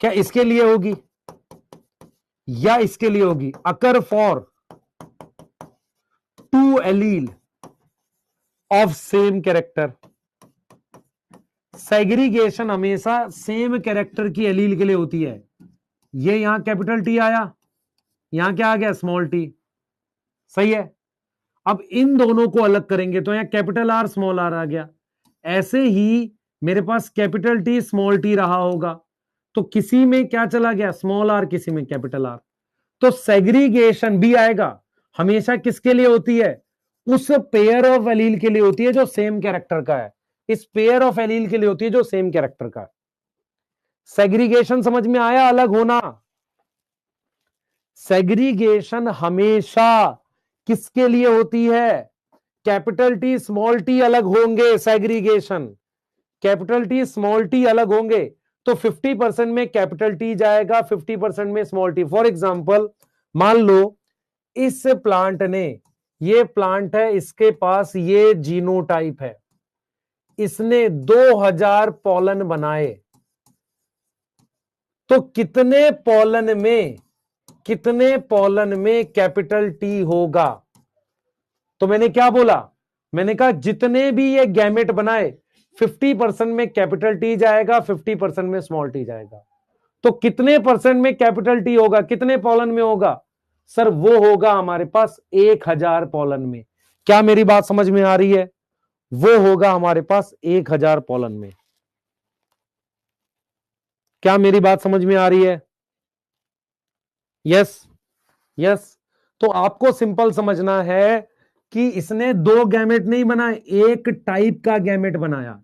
क्या इसके लिए होगी या इसके लिए होगी? Occur for two allele of same character. Segregation हमेशा सेम कैरेक्टर की एलील के लिए होती है। ये यहां कैपिटल टी आया, यहां क्या आ गया? Small T. सही है। अब इन दोनों को अलग करेंगे तो यहां कैपिटल आर स्मॉल आर आ गया। ऐसे ही मेरे पास कैपिटल टी स्मॉल टी रहा होगा, तो किसी में क्या चला गया? स्मॉल आर, किसी में कैपिटल आर। तो सेग्रीगेशन भी आएगा हमेशा किसके लिए होती है? उस पेयर ऑफ एलील के लिए होती है जो सेम कैरेक्टर का है। इस पेयर ऑफ एलील के लिए होती है जो सेम कैरेक्टर का है। सेग्रीगेशन समझ में आया? अलग होना। सेग्रीगेशन हमेशा किसके लिए होती है? कैपिटल टी स्मॉल टी अलग होंगे। Segregation capital T small T अलग होंगे तो 50% में कैपिटल टी जाएगा, 50% में स्मॉल टी। फॉर एग्जाम्पल मान लो इस प्लांट ने, ये प्लांट है, इसके पास ये जीनोटाइप है, इसने 2000 पॉलन बनाए, तो कितने पॉलन में कैपिटल टी होगा? तो मैंने क्या बोला? मैंने कहा जितने भी ये गैमेट बनाए 50% में कैपिटल टी जाएगा, 50% में स्मॉल टी जाएगा। तो कितने परसेंट में कैपिटल टी होगा? कितने पॉलन में होगा? सर वो होगा हमारे पास 1000 पॉलन में। क्या मेरी बात समझ में आ रही है? वो होगा हमारे पास 1000 पॉलन में। क्या मेरी बात समझ में आ रही है? Yes yes. तो आपको सिंपल समझना है कि इसने दो गैमेट नहीं बनाए, एक टाइप का गैमेट बनाया।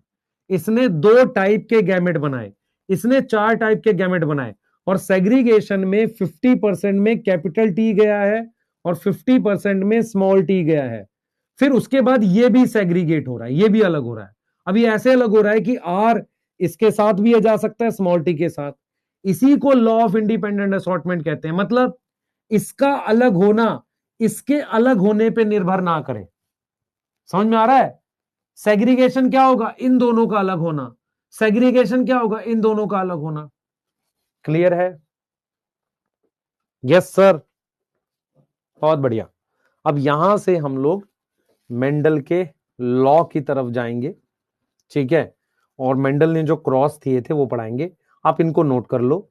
इसने दो टाइप के गैमेट बनाए, इसने 4 टाइप के गैमेट बनाए। और सेग्रीगेशन में 50% में कैपिटल टी गया है और 50% में स्मॉल टी गया है। फिर उसके बाद ये भी सेग्रीगेट हो रहा है, ये भी अलग हो रहा है। अभी ऐसे अलग हो रहा है कि आर इसके साथ भी जा सकता है, स्मॉल टी के साथ। इसी को लॉ ऑफ इंडिपेंडेंट असॉर्टमेंट कहते हैं। मतलब इसका अलग होना इसके अलग होने पे निर्भर ना करे। समझ में आ रहा है? सेग्रीगेशन क्या होगा? इन दोनों का अलग होना। सेग्रीगेशन क्या होगा? इन दोनों का अलग होना। क्लियर है? यस सर, बहुत बढ़िया। अब यहां से हम लोग मेंडल के लॉ की तरफ जाएंगे, ठीक है? और मेंडल ने जो क्रॉस दिए थे वो पढ़ाएंगे। आप इनको नोट कर लो,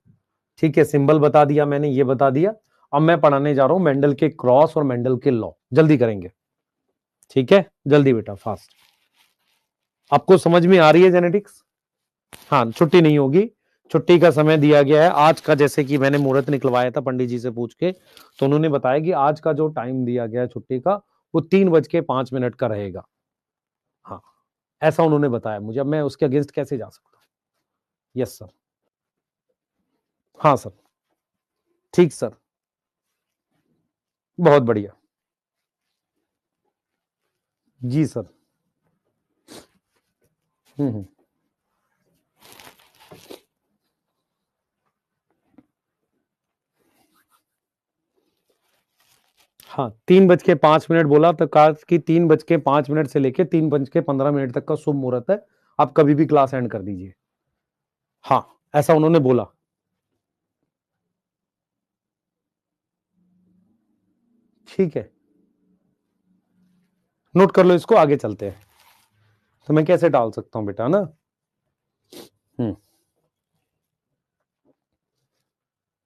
ठीक है? सिंबल बता दिया मैंने, ये बता दिया। अब मैं पढ़ाने जा रहा हूं मेंडल के क्रॉस और मेंडल के लॉ। जल्दी करेंगे, ठीक है? जल्दी बेटा, फास्ट। आपको समझ में आ रही है जेनेटिक्स? हाँ, छुट्टी नहीं होगी, छुट्टी का समय दिया गया है आज का। जैसे कि मैंने मुहूर्त निकलवाया था पंडित जी से पूछ के, तो उन्होंने बताया कि आज का जो टाइम दिया गया है छुट्टी का वो 3:05 का रहेगा। हाँ, ऐसा उन्होंने बताया मुझे। अब मैं उसके अगेंस्ट कैसे जा सकता हूँ? Yes sir. हाँ सर, ठीक सर, बहुत बढ़िया। जी सर। हम्म। हाँ, 3:05 बोला तो कहा कि 3:05 से लेके 3:15 तक का शुभ मुहूर्त है, आप कभी भी क्लास एंड कर दीजिए। हाँ, ऐसा उन्होंने बोला। ठीक है, नोट कर लो इसको, आगे चलते हैं। तो मैं कैसे डाल सकता हूं बेटा ना?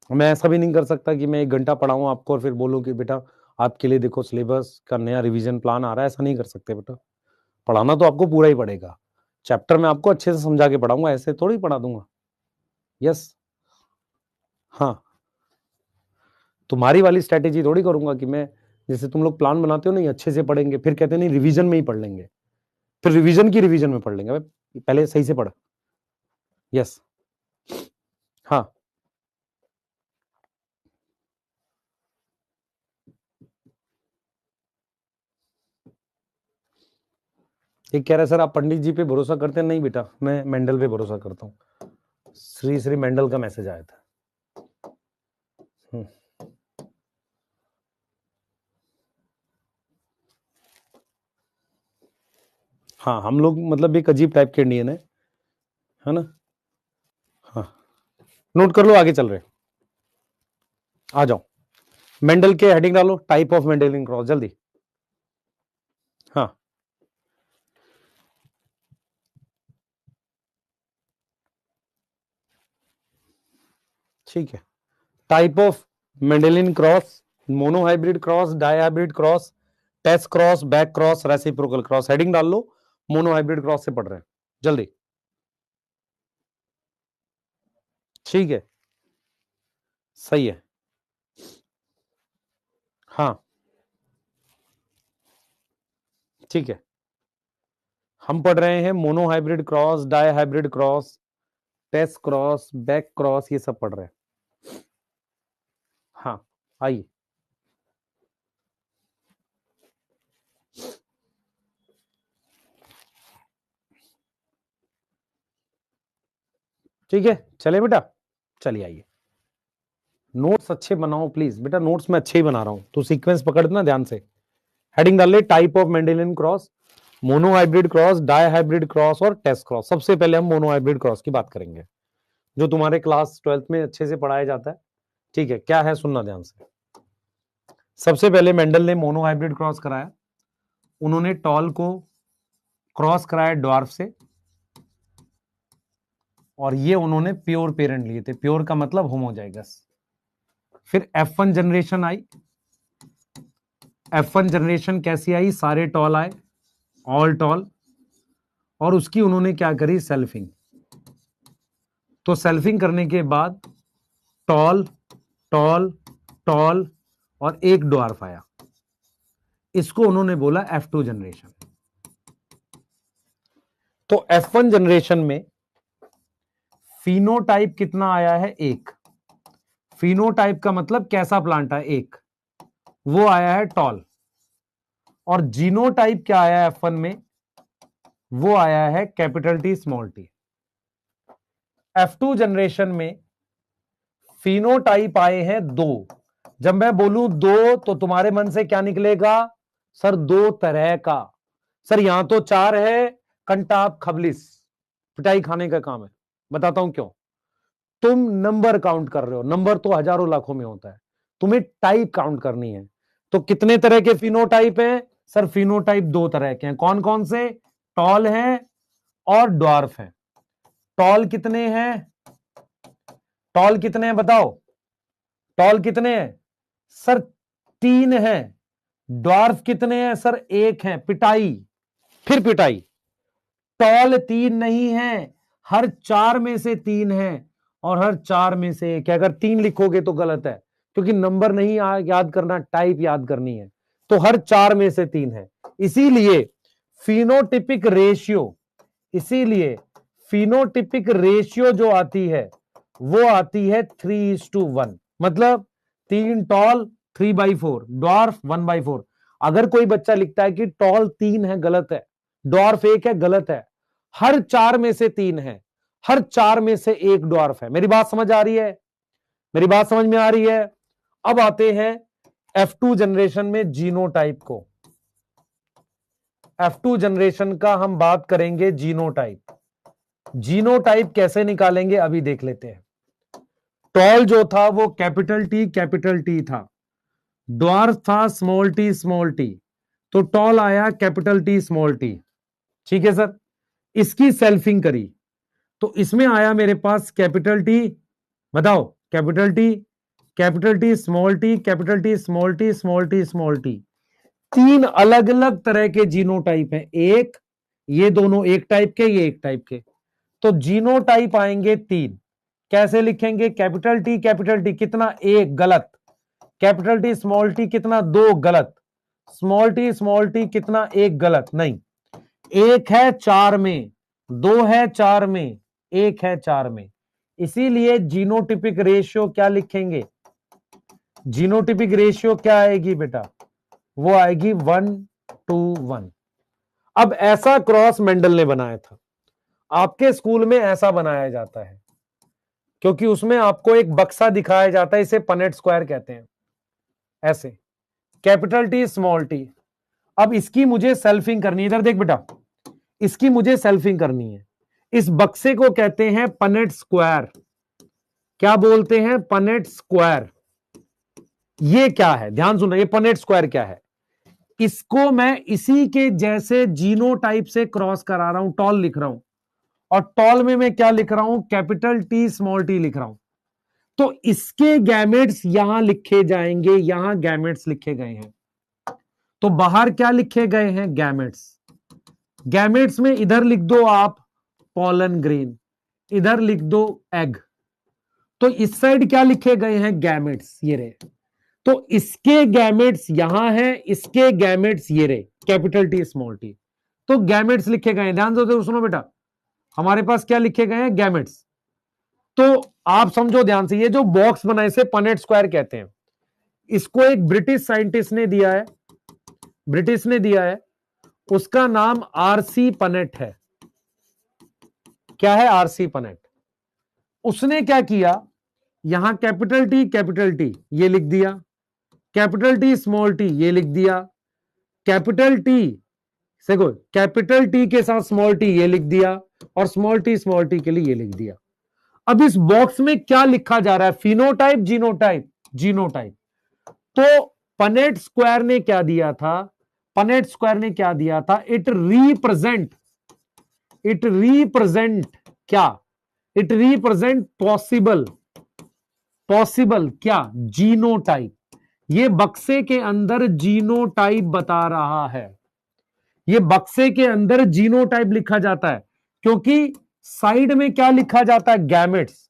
मैं ऐसा भी नहीं कर सकता कि मैं 1 घंटा पढ़ाऊं आपको और फिर बोलूं कि बेटा आपके लिए देखो सिलेबस का नया रिवीजन प्लान आ रहा है। ऐसा नहीं कर सकते बेटा, पढ़ाना तो आपको पूरा ही पड़ेगा। चैप्टर में आपको अच्छे से समझा के पढ़ाऊंगा, ऐसे थोड़ी पढ़ा दूंगा। यस। हाँ, तुम्हारी वाली स्ट्रेटेजी थोड़ी करूंगा कि मैं, जैसे तुम लोग प्लान बनाते हो नहीं अच्छे से पढ़ेंगे, फिर कहते नहीं रिवीजन में ही पढ़ लेंगे, फिर रिवीजन की रिवीजन में पढ़ लेंगे। पहले सही से पढ़। यस, हाँ एक कह रहा है सर आप पंडित जी पे भरोसा करते हैं? नहीं बेटा, मैं मेंडल पे भरोसा करता हूँ। श्री श्री मेंडल का मैसेज आया था। हाँ, हम लोग मतलब एक अजीब टाइप के इंडियन है ना। हाँ, नोट कर लो, आगे चल रहे, आ जाओ। मेंडल के हेडिंग डालो, टाइप ऑफ मेंडेलियन क्रॉस, जल्दी। हाँ, ठीक है। Type of Mendelian cross, monohybrid cross, dihybrid cross, test cross, back cross, reciprocal cross. Heading डाल लो, मोनोहाइब्रिड क्रॉस से पढ़ रहे हैं, जल्दी। ठीक है, सही है। हाँ, ठीक है। हम पढ़ रहे हैं monohybrid cross, dihybrid cross, test cross, back cross, ये सब पढ़ रहे हैं। हाँ, आइए। ठीक है, चले बेटा, चलिए आइए। नोट्स अच्छे बनाओ प्लीज बेटा, नोट्स मैं अच्छे ही बना रहा हूं, तो सीक्वेंस पकड़ना ध्यान से। हेडिंग डाल ले, type of Mendelian cross, monohybrid cross, dihybrid cross और टेस्ट क्रॉस। सबसे पहले हम मोनोहाइब्रिड क्रॉस की बात करेंगे, जो तुम्हारे क्लास 12th में अच्छे से पढ़ाया जाता है। ठीक है, क्या है सुनना ध्यान से। सबसे पहले मेंडल ने मोनोहाइब्रिड क्रॉस कराया। उन्होंने टॉल को क्रॉस कराया ड्वार्फ से, और ये उन्होंने प्योर पेरेंट लिए थे। प्योर का मतलब होमोजाइगस। फिर F1 जनरेशन आई। F1 जनरेशन कैसी आई? सारे टॉल आए, ऑल टॉल, और उसकी उन्होंने क्या करी? सेल्फिंग। तो सेल्फिंग करने के बाद टॉल, टॉल, टॉल और एक ड्वार्फ आया। इसको उन्होंने बोला F2 जनरेशन। तो F1 जनरेशन में फिनोटाइप कितना आया है? एक। फिनोटाइप का मतलब कैसा प्लांट है? एक। वो आया है टॉल। और जीनोटाइप क्या आया है F1 में? वो आया है capital T small T. F2 generation में फिनोटाइप आए हैं दो। जब मैं बोलूं दो तो तुम्हारे मन से क्या निकलेगा? सर दो तरह का। सर यहां तो चार है, कंटाप खबलिस, पिटाई खाने का काम है। बताता हूं क्यों। तुम नंबर काउंट कर रहे हो, नंबर तो हजारों लाखों में होता है, तुम्हें टाइप काउंट करनी है। तो कितने तरह के फिनोटाइप हैं? सर फिनोटाइप दो तरह के हैं। कौन कौन से? टॉल है और ड्वार्फ है। टॉल कितने हैं? टॉल कितने हैं बताओ? टॉल कितने हैं? सर तीन हैं। ड्वार्फ कितने हैं? सर एक है। पिटाई, फिर पिटाई। टॉल तीन नहीं है, हर चार में से तीन है, और हर चार में से एक है। अगर तीन लिखोगे तो गलत है, क्योंकि नंबर नहीं याद करना, टाइप याद करनी है। तो हर चार में से तीन है। इसीलिए फिनोटिपिक रेशियो, इसीलिए फिनोटिपिक रेशियो जो आती है वो आती है 3:1। मतलब तीन टॉल 3/4, ड्वार्फ 1/4। अगर कोई बच्चा लिखता है कि टॉल तीन है, गलत है। ड्वार्फ एक है, गलत है। हर चार में से तीन है, हर चार में से एक ड्वार्फ है। मेरी बात समझ आ रही है? मेरी बात समझ में आ रही है? अब आते हैं F2 जनरेशन में जीनोटाइप को। F2 जनरेशन का हम बात करेंगे जीनोटाइप। जीनोटाइप कैसे निकालेंगे अभी देख लेते हैं। टॉल जो था वो कैपिटल टी था। ड्वार्फ था स्मॉल टी। तो टॉल आया कैपिटल टी स्मॉल टी। ठीक है सर। इसकी सेल्फिंग करी तो इसमें आया मेरे पास कैपिटल टी। बताओ, capital T, capital T small T, capital T small T, small T small T. तीन अलग अलग तरह के जीनोटाइप हैं। एक, ये दोनों एक टाइप के, ये एक टाइप के। तो जीनोटाइप आएंगे तीन। कैसे लिखेंगे? कैपिटल टी कितना? एक, गलत। कैपिटल टी स्मॉल टी कितना? दो, गलत। स्मॉल टी कितना? एक, गलत। नहीं, एक है चार में, 2 है 4 में, 1 है 4 में, इसीलिए जीनोटिपिक रेशियो क्या लिखेंगे? जीनोटिपिक रेशियो क्या आएगी बेटा? वो आएगी 1:1। अब ऐसा क्रॉस मेंडल ने बनाया था, आपके स्कूल में ऐसा बनाया जाता है, क्योंकि उसमें आपको एक बक्सा दिखाया जाता है, इसे पनेट स्क्वायर कहते हैं, ऐसे कैपिटल टी स्मॉल टी। अब इसकी मुझे सेल्फिंग करनी है, इधर देख बेटा, इसकी मुझे सेल्फिंग करनी है। इस बक्से को कहते हैं पनेट स्क्वायर। क्या बोलते हैं? Punnett square. ये क्या है? ध्यान सुनना, ये पनेट स्क्वायर क्या है? इसको मैं इसी के जैसे जीनोटाइप से क्रॉस करा रहा हूं, टॉल लिख रहा हूं, और टॉल में मैं क्या लिख रहा हूं? कैपिटल टी स्मॉल टी लिख रहा हूं। तो इसके गैमेट्स यहां लिखे जाएंगे, यहां गैमेट्स लिखे गए हैं, तो बाहर क्या लिखे गए हैं? गैमेट्स। गैमेट्स में इधर लिख दो आप पॉलन ग्रेन, इधर लिख दो एग। तो इस साइड क्या लिखे गए हैं? गैमेट्स, ये रहे। तो इसके गैमेट्स यहां हैं, इसके गैमेट्स ये रहे, कैपिटल टी स्मॉल टी। तो गैमेट्स लिखे गए हैं, ध्यान दो, सुनो बेटा, हमारे पास क्या लिखे गए हैं? गैमेट्स। तो आप समझो ध्यान से, ये जो बॉक्स बना इसे पनेट स्क्वायर कहते हैं। इसको एक ब्रिटिश साइंटिस्ट ने दिया है, ब्रिटिश ने दिया है, उसका नाम आरसी पनेट है। क्या है? RC Punnett. उसने क्या किया, यहां कैपिटल टी ये लिख दिया, कैपिटल टी स्मॉल टी ये लिख दिया, कैपिटल टी देखो, कैपिटल टी के साथ स्मॉल टी ये लिख दिया, और स्मॉल टी के लिए ये लिख दिया। अब इस बॉक्स में क्या लिखा जा रहा है? Phenotype, genotype? जीनोटाइप। तो पनेट स्क्वायर ने क्या दिया था? पनेट स्क्वायर ने क्या दिया था? इट रिप्रेजेंट क्या? इट रिप्रेजेंट पॉसिबल क्या? जीनोटाइप। ये बक्से के अंदर जीनोटाइप बता रहा है, ये बक्से के अंदर जीनोटाइप लिखा जाता है, क्योंकि साइड में क्या लिखा जाता है? गैमेट्स।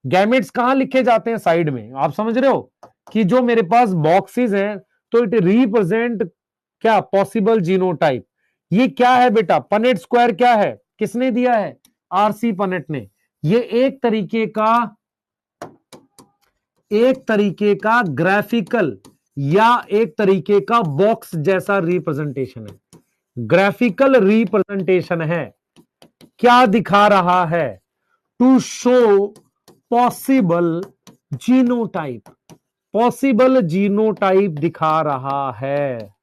गैमेट्स कहां लिखे जाते हैं? साइड में। आप समझ रहे हो कि जो मेरे पास बॉक्सेस हैं, तो इट रिप्रेजेंट क्या? Possible genotype. ये क्या है बेटा? पनेट स्क्वायर क्या है? किसने दिया है? आरसी पनेट ने। ये एक तरीके का ग्राफिकल या एक तरीके का बॉक्स जैसा रिप्रेजेंटेशन है, ग्राफिकल रिप्रेजेंटेशन है। क्या दिखा रहा है? To show possible genotype. Possible genotype दिखा रहा है,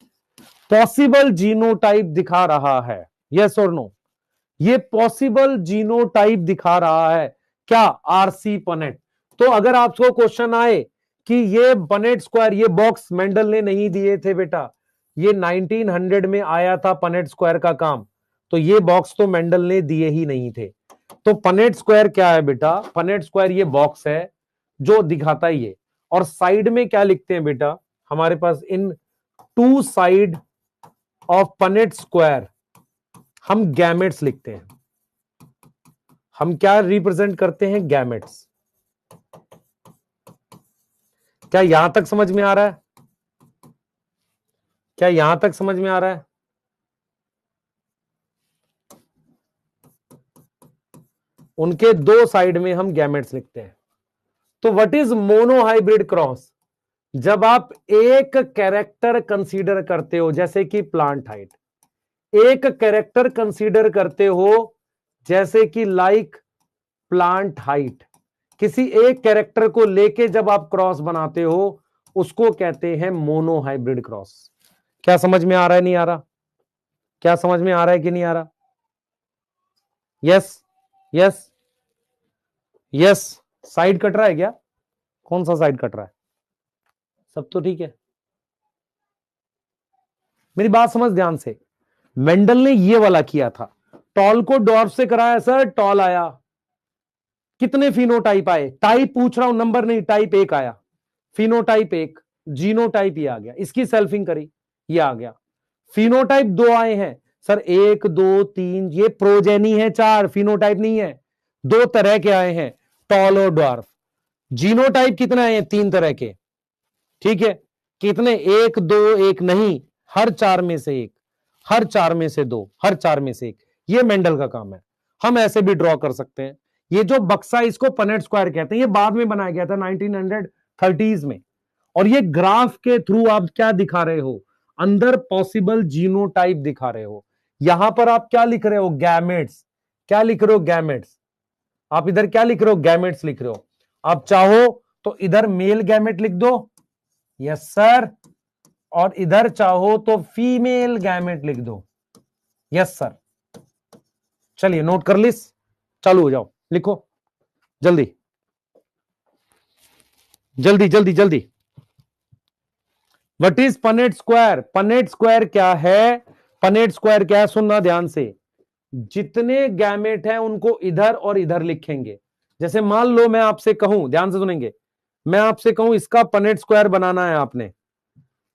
पॉसिबल जीनोटाइप दिखा रहा है। यस और नो? ये पॉसिबल जीनोटाइप दिखा रहा है। क्या? RC Punnett. तो अगर आपको क्वेश्चन आए कि ये पनेट स्क्वायर, ये बॉक्स मेंडल ने नहीं दिए थे बेटा, ये 1900 में आया था पनेट स्क्वायर का काम, तो ये बॉक्स तो मेंडल ने दिए ही नहीं थे। तो पनेट स्क्वायर क्या है बेटा? पनेट स्क्वायर ये बॉक्स है जो दिखाता ही है। और साइड में क्या लिखते हैं बेटा? हमारे पास in two side of Punnett square हम गैमेट्स लिखते हैं। हम क्या रिप्रेजेंट करते हैं? गैमेट्स। क्या यहां तक समझ में आ रहा है? क्या यहां तक समझ में आ रहा है? उनके दो साइड में हम गैमेट्स लिखते हैं। तो व्हाट इज मोनोहाइब्रिड क्रॉस? जब आप एक कैरेक्टर कंसीडर करते हो, जैसे कि प्लांट हाइट, एक कैरेक्टर कंसीडर करते हो जैसे कि लाइक प्लांट हाइट, किसी एक कैरेक्टर को लेके जब आप क्रॉस बनाते हो, उसको कहते हैं मोनोहाइब्रिड क्रॉस। क्या समझ में आ रहा है? नहीं आ रहा? क्या समझ में आ रहा है कि नहीं आ रहा? Yes yes yes. Side cut रहा है क्या? कौन सा साइड कट रहा है? सब तो ठीक है। मेरी बात समझ ध्यान से। मेंडल ने ये वाला किया था, टॉल को डॉर्फ से कराया सर, टॉल आया। कितने फिनोटाइप आए? टाइप पूछ रहा हूं, नंबर नहीं, टाइप 1 आया, फिनोटाइप 1, जीनोटाइप ये आ गया। इसकी सेल्फिंग करी, ये आ गया। फिनोटाइप 2 आए हैं सर, 1 2 3, ये प्रोजेनी है, 4 फिनोटाइप नहीं है। 2 तरह के आए हैं, टॉल और डॉर्फ। जीनोटाइप कितने आए हैं? 3 तरह के। ठीक है, कितने? 1 2 1 नहीं, हर 4 में से 1, हर 4 में से 2, हर 4 में से 1। ये मेंडल का काम है। हम ऐसे भी ड्रॉ कर सकते हैं। ये जो बक्सा इसको पनेट स्क्वायर कहते हैं, ये बाद में बनाया गया था 1930s में। और ये ग्राफ के थ्रू आप क्या दिखा रहे हो, अंदर पॉसिबल जीनोटाइप दिखा रहे हो। यहां पर आप क्या लिख रहे हो, गैमेट्स। क्या लिख रहे हो, गैमेट्स। आप इधर क्या लिख रहे हो, गैमेट्स लिख रहे हो। आप चाहो तो इधर मेल गैमेट लिख दो, यस सर, और इधर चाहो तो फीमेल गैमेट लिख दो, यस सर। चलिए नोट कर लिस, चालू हो जाओ, लिखो जल्दी जल्दी जल्दी जल्दी। What is Punnett square. Punnett square क्या है, पनेट स्क्वायर क्या है, सुनना ध्यान से। जितने गैमेट हैं उनको इधर और इधर लिखेंगे। जैसे मान लो मैं आपसे कहूं, ध्यान से सुनेंगे, मैं आपसे कहूं इसका पनेट स्क्वायर बनाना है, आपने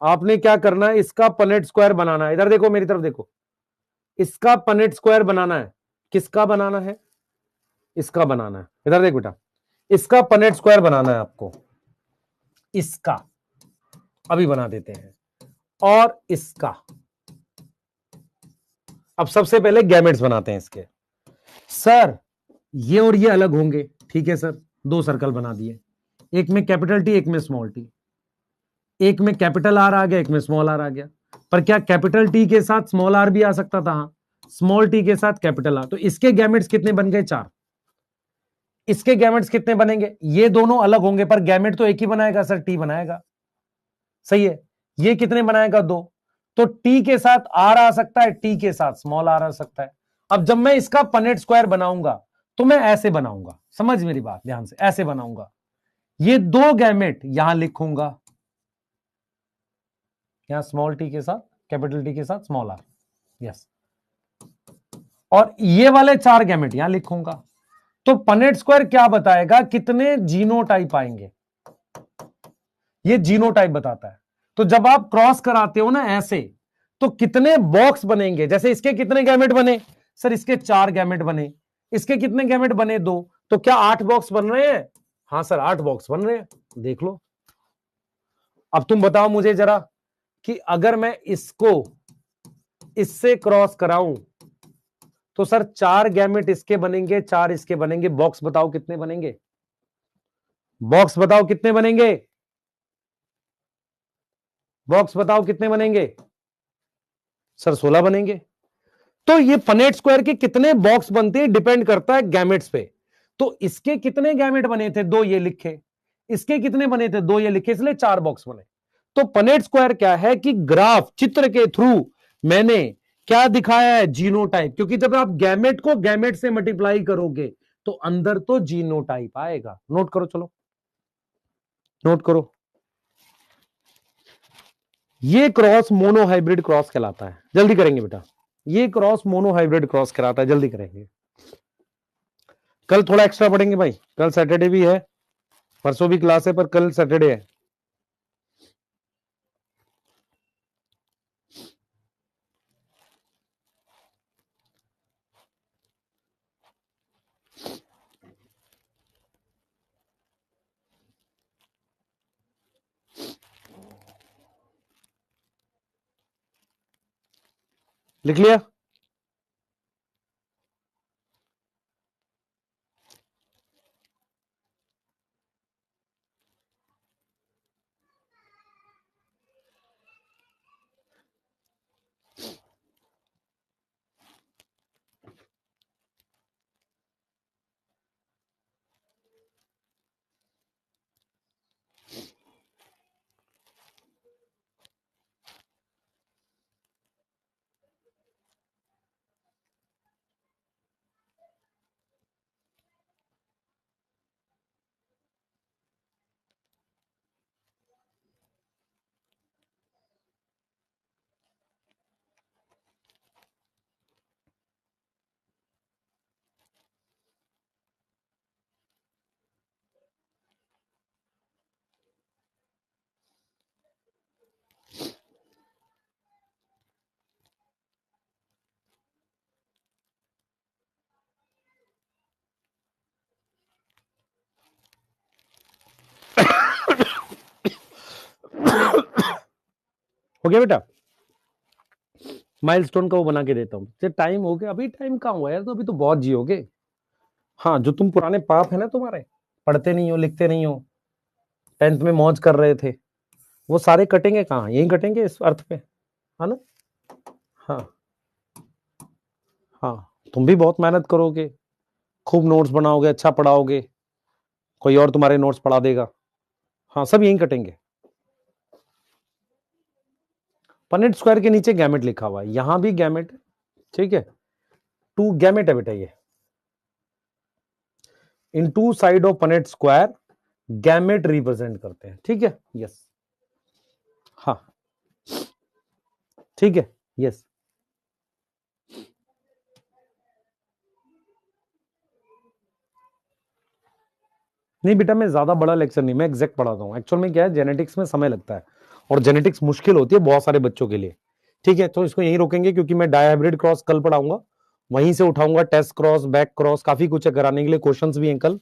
आपने क्या करना है, इसका पनेट स्क्वायर बनाना है। इधर देखो, मेरी तरफ देखो, इसका पनेट स्क्वायर बनाना है। किसका बनाना है, इसका बनाना है। इधर देख बेटा, इसका पनेट स्क्वायर बनाना है आपको, इसका अभी बना देते हैं, और इसका। अब सबसे पहले गैमेट्स बनाते हैं इसके। सर ये और ये अलग होंगे, ठीक है सर, दो सर्कल बना दिए, एक में कैपिटल टी, एक में स्मॉल टी। एक में कैपिटल आर आ गया, एक में स्मॉल आर आ गया। पर क्या कैपिटल टी के साथ स्मॉल आर भी आ सकता था, हाँ। स्मॉल टी के साथ कैपिटल आर, तो इसके गैमेट्स कितने बन गए, 4। इसके गैमेट्स कितने बनेंगे, ये दोनों अलग होंगे, पर गैमेट तो एक ही बनाएगा सर, टी बनाएगा, सही है। ये कितने बनाएगा, 2। तो टी के साथ आर आ सकता है, टी के साथ स्मॉल आर आ सकता है। अब जब मैं इसका पनेट स्क्वायर बनाऊंगा तो मैं ऐसे बनाऊंगा, समझ मेरी बात ध्यान से, ऐसे बनाऊंगा। ये 2 गैमेट यहां लिखूंगा, यहां स्मॉल टी के साथ कैपिटल टी के साथ स्मॉल आर, यस। और ये वाले 4 गैमेट यहां लिखूंगा। तो पनेट स्क्वायर क्या बताएगा, कितने जीनोटाइप आएंगे, ये जीनोटाइप बताता है। तो जब आप क्रॉस कराते हो ना ऐसे, तो कितने बॉक्स बनेंगे। जैसे इसके कितने गैमेट बने, सर इसके 4 गैमेट बने। इसके कितने गैमेट बने, 2। तो क्या 8 बॉक्स बन रहे हैं, हाँ सर 8 बॉक्स बन रहे हैं, देख लो। अब तुम बताओ मुझे जरा कि अगर मैं इसको इससे क्रॉस कराऊं तो सर 4 गैमेट इसके बनेंगे, 4 इसके बनेंगे। बॉक्स बताओ कितने बनेंगे, बॉक्स बताओ कितने बनेंगे, बॉक्स बताओ कितने बनेंगे, सर 16 बनेंगे। तो ये पनेट स्क्वायर के कितने बॉक्स बनते हैं डिपेंड करता है गैमेट्स पे। तो इसके कितने गैमेट बने थे, 2 ये लिखे। इसके कितने बने थे, 2 ये लिखे, इसलिए 4 बॉक्स बने। तो पनेट स्क्वायर क्या है कि ग्राफ चित्र के थ्रू मैंने क्या दिखाया है, जीनोटाइप। क्योंकि जब आप गैमेट को गैमेट से मल्टीप्लाई करोगे तो अंदर तो जीनोटाइप आएगा। नोट करो, चलो नोट करो। ये क्रॉस मोनोहाइब्रिड क्रॉस कहलाता है, जल्दी करेंगे बेटा। ये क्रॉस मोनोहाइब्रिड क्रॉस कहलाता है, जल्दी करेंगे। कल थोड़ा एक्स्ट्रा पढ़ेंगे भाई, कल सैटरडे भी है, परसों भी क्लास है, पर कल सैटरडे है। लिख लिया, हो गया बेटा। माइलस्टोन का वो बना के देता हूँ। टाइम हो गया, अभी टाइम कहाँ हुआ यार, तो अभी तो बहुत जियोगे। हाँ, जो तुम पुराने पाप है ना तुम्हारे, पढ़ते नहीं हो, लिखते नहीं हो, 10th में मौज कर रहे थे, वो सारे कटेंगे कहाँ, यहीं कटेंगे इस अर्थ पे, है ना। हाँ हाँ, तुम भी बहुत मेहनत करोगे, खूब नोट्स बनाओगे, अच्छा पढ़ाओगे, कोई और तुम्हारे नोट्स पढ़ा देगा। हाँ, सब यहीं कटेंगे। पनेट स्क्वायर के नीचे गैमेट लिखा हुआ है, यहां भी गैमेट है, ठीक है, 2 गैमेट है बेटा ये। इन 2 side of Punnett square gamete represent करते हैं, ठीक है, यस। हाँ ठीक है, यस। नहीं बेटा, मैं ज्यादा बड़ा लेक्चर नहीं, मैं एग्जैक्ट पढ़ाता हूँ। एक्चुअल में क्या है, जेनेटिक्स में समय लगता है और जेनेटिक्स मुश्किल होती है बहुत सारे बच्चों के लिए, ठीक है। तो इसको यहीं रोकेंगे, क्योंकि मैं डायहाइब्रिड क्रॉस कल पढ़ाऊंगा, वहीं से उठाऊंगा टेस्ट क्रॉस, बैक क्रॉस, काफी कुछ है कराने के लिए, क्वेश्चंस भी हैं कल।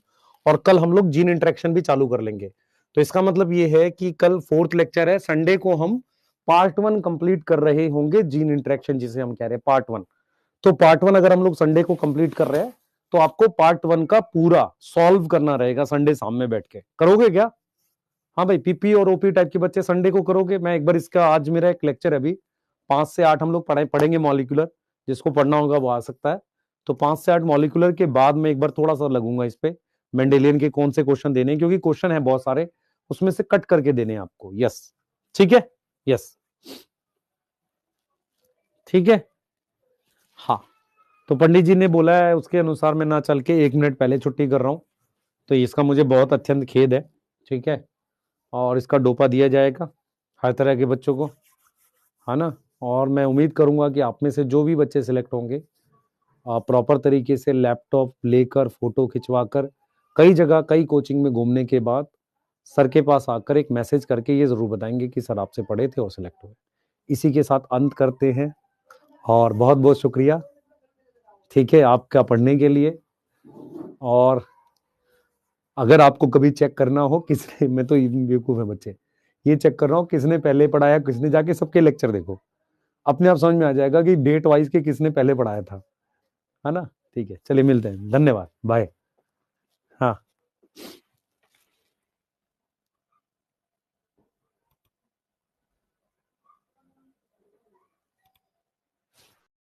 और कल हम लोग जीन इंटरेक्शन भी चालू कर लेंगे। तो इसका मतलब ये है कि कल 4th लेक्चर है, संडे को हम पार्ट 1 कंप्लीट कर रहे होंगे, जीन इंटरेक्शन जिसे हम कह रहे हैं पार्ट 1। तो पार्ट 1 अगर हम लोग संडे को कंप्लीट कर रहे हैं, तो आपको पार्ट 1 का पूरा सॉल्व करना रहेगा संडे शाम में बैठ के, करोगे क्या? हाँ भाई, पीपी और ओपी टाइप के बच्चे संडे को करोगे? मैं एक बार इसका, आज मेरा एक लेक्चर है अभी, 5 से 8 हम लोग पढ़ेंगे मॉलिक्यूलर, जिसको पढ़ना होगा वो आ सकता है। तो 5 से 8 मॉलिक्यूलर के बाद में एक बार थोड़ा सा लगूंगा इस पे, मेंडेलियन के कौन से क्वेश्चन देने, क्योंकि क्वेश्चन है बहुत सारे, उसमें से कट करके देने हैं आपको। यस, ठीक है, यस, ठीक है। हाँ, तो पंडित जी ने बोला है, उसके अनुसार मैं ना चल के 1 मिनट पहले छुट्टी कर रहा हूँ, तो इसका मुझे बहुत अत्यंत खेद है, ठीक है। और इसका डोपा दिया जाएगा हर तरह के बच्चों को, है ना। और मैं उम्मीद करूंगा कि आप में से जो भी बच्चे सिलेक्ट होंगे, प्रॉपर तरीके से लैपटॉप लेकर, फोटो खिंचवाकर, कई जगह कई कोचिंग में घूमने के बाद सर के पास आकर एक मैसेज करके ये जरूर बताएंगे कि सर आपसे पढ़े थे और सिलेक्ट हुए। इसी के साथ अंत करते हैं, और बहुत बहुत शुक्रिया, ठीक है, आपका पढ़ने के लिए। और अगर आपको कभी चेक करना हो किसने, मैं तो बेवकूफ है बच्चे, ये चेक कर रहा हूँ किसने पहले पढ़ाया, किसने, जाके सबके लेक्चर देखो, अपने आप समझ में आ जाएगा कि डेट वाइज के किसने पहले पढ़ाया था, है ना। ठीक है, चलिए मिलते हैं, धन्यवाद, बाय। हाँ।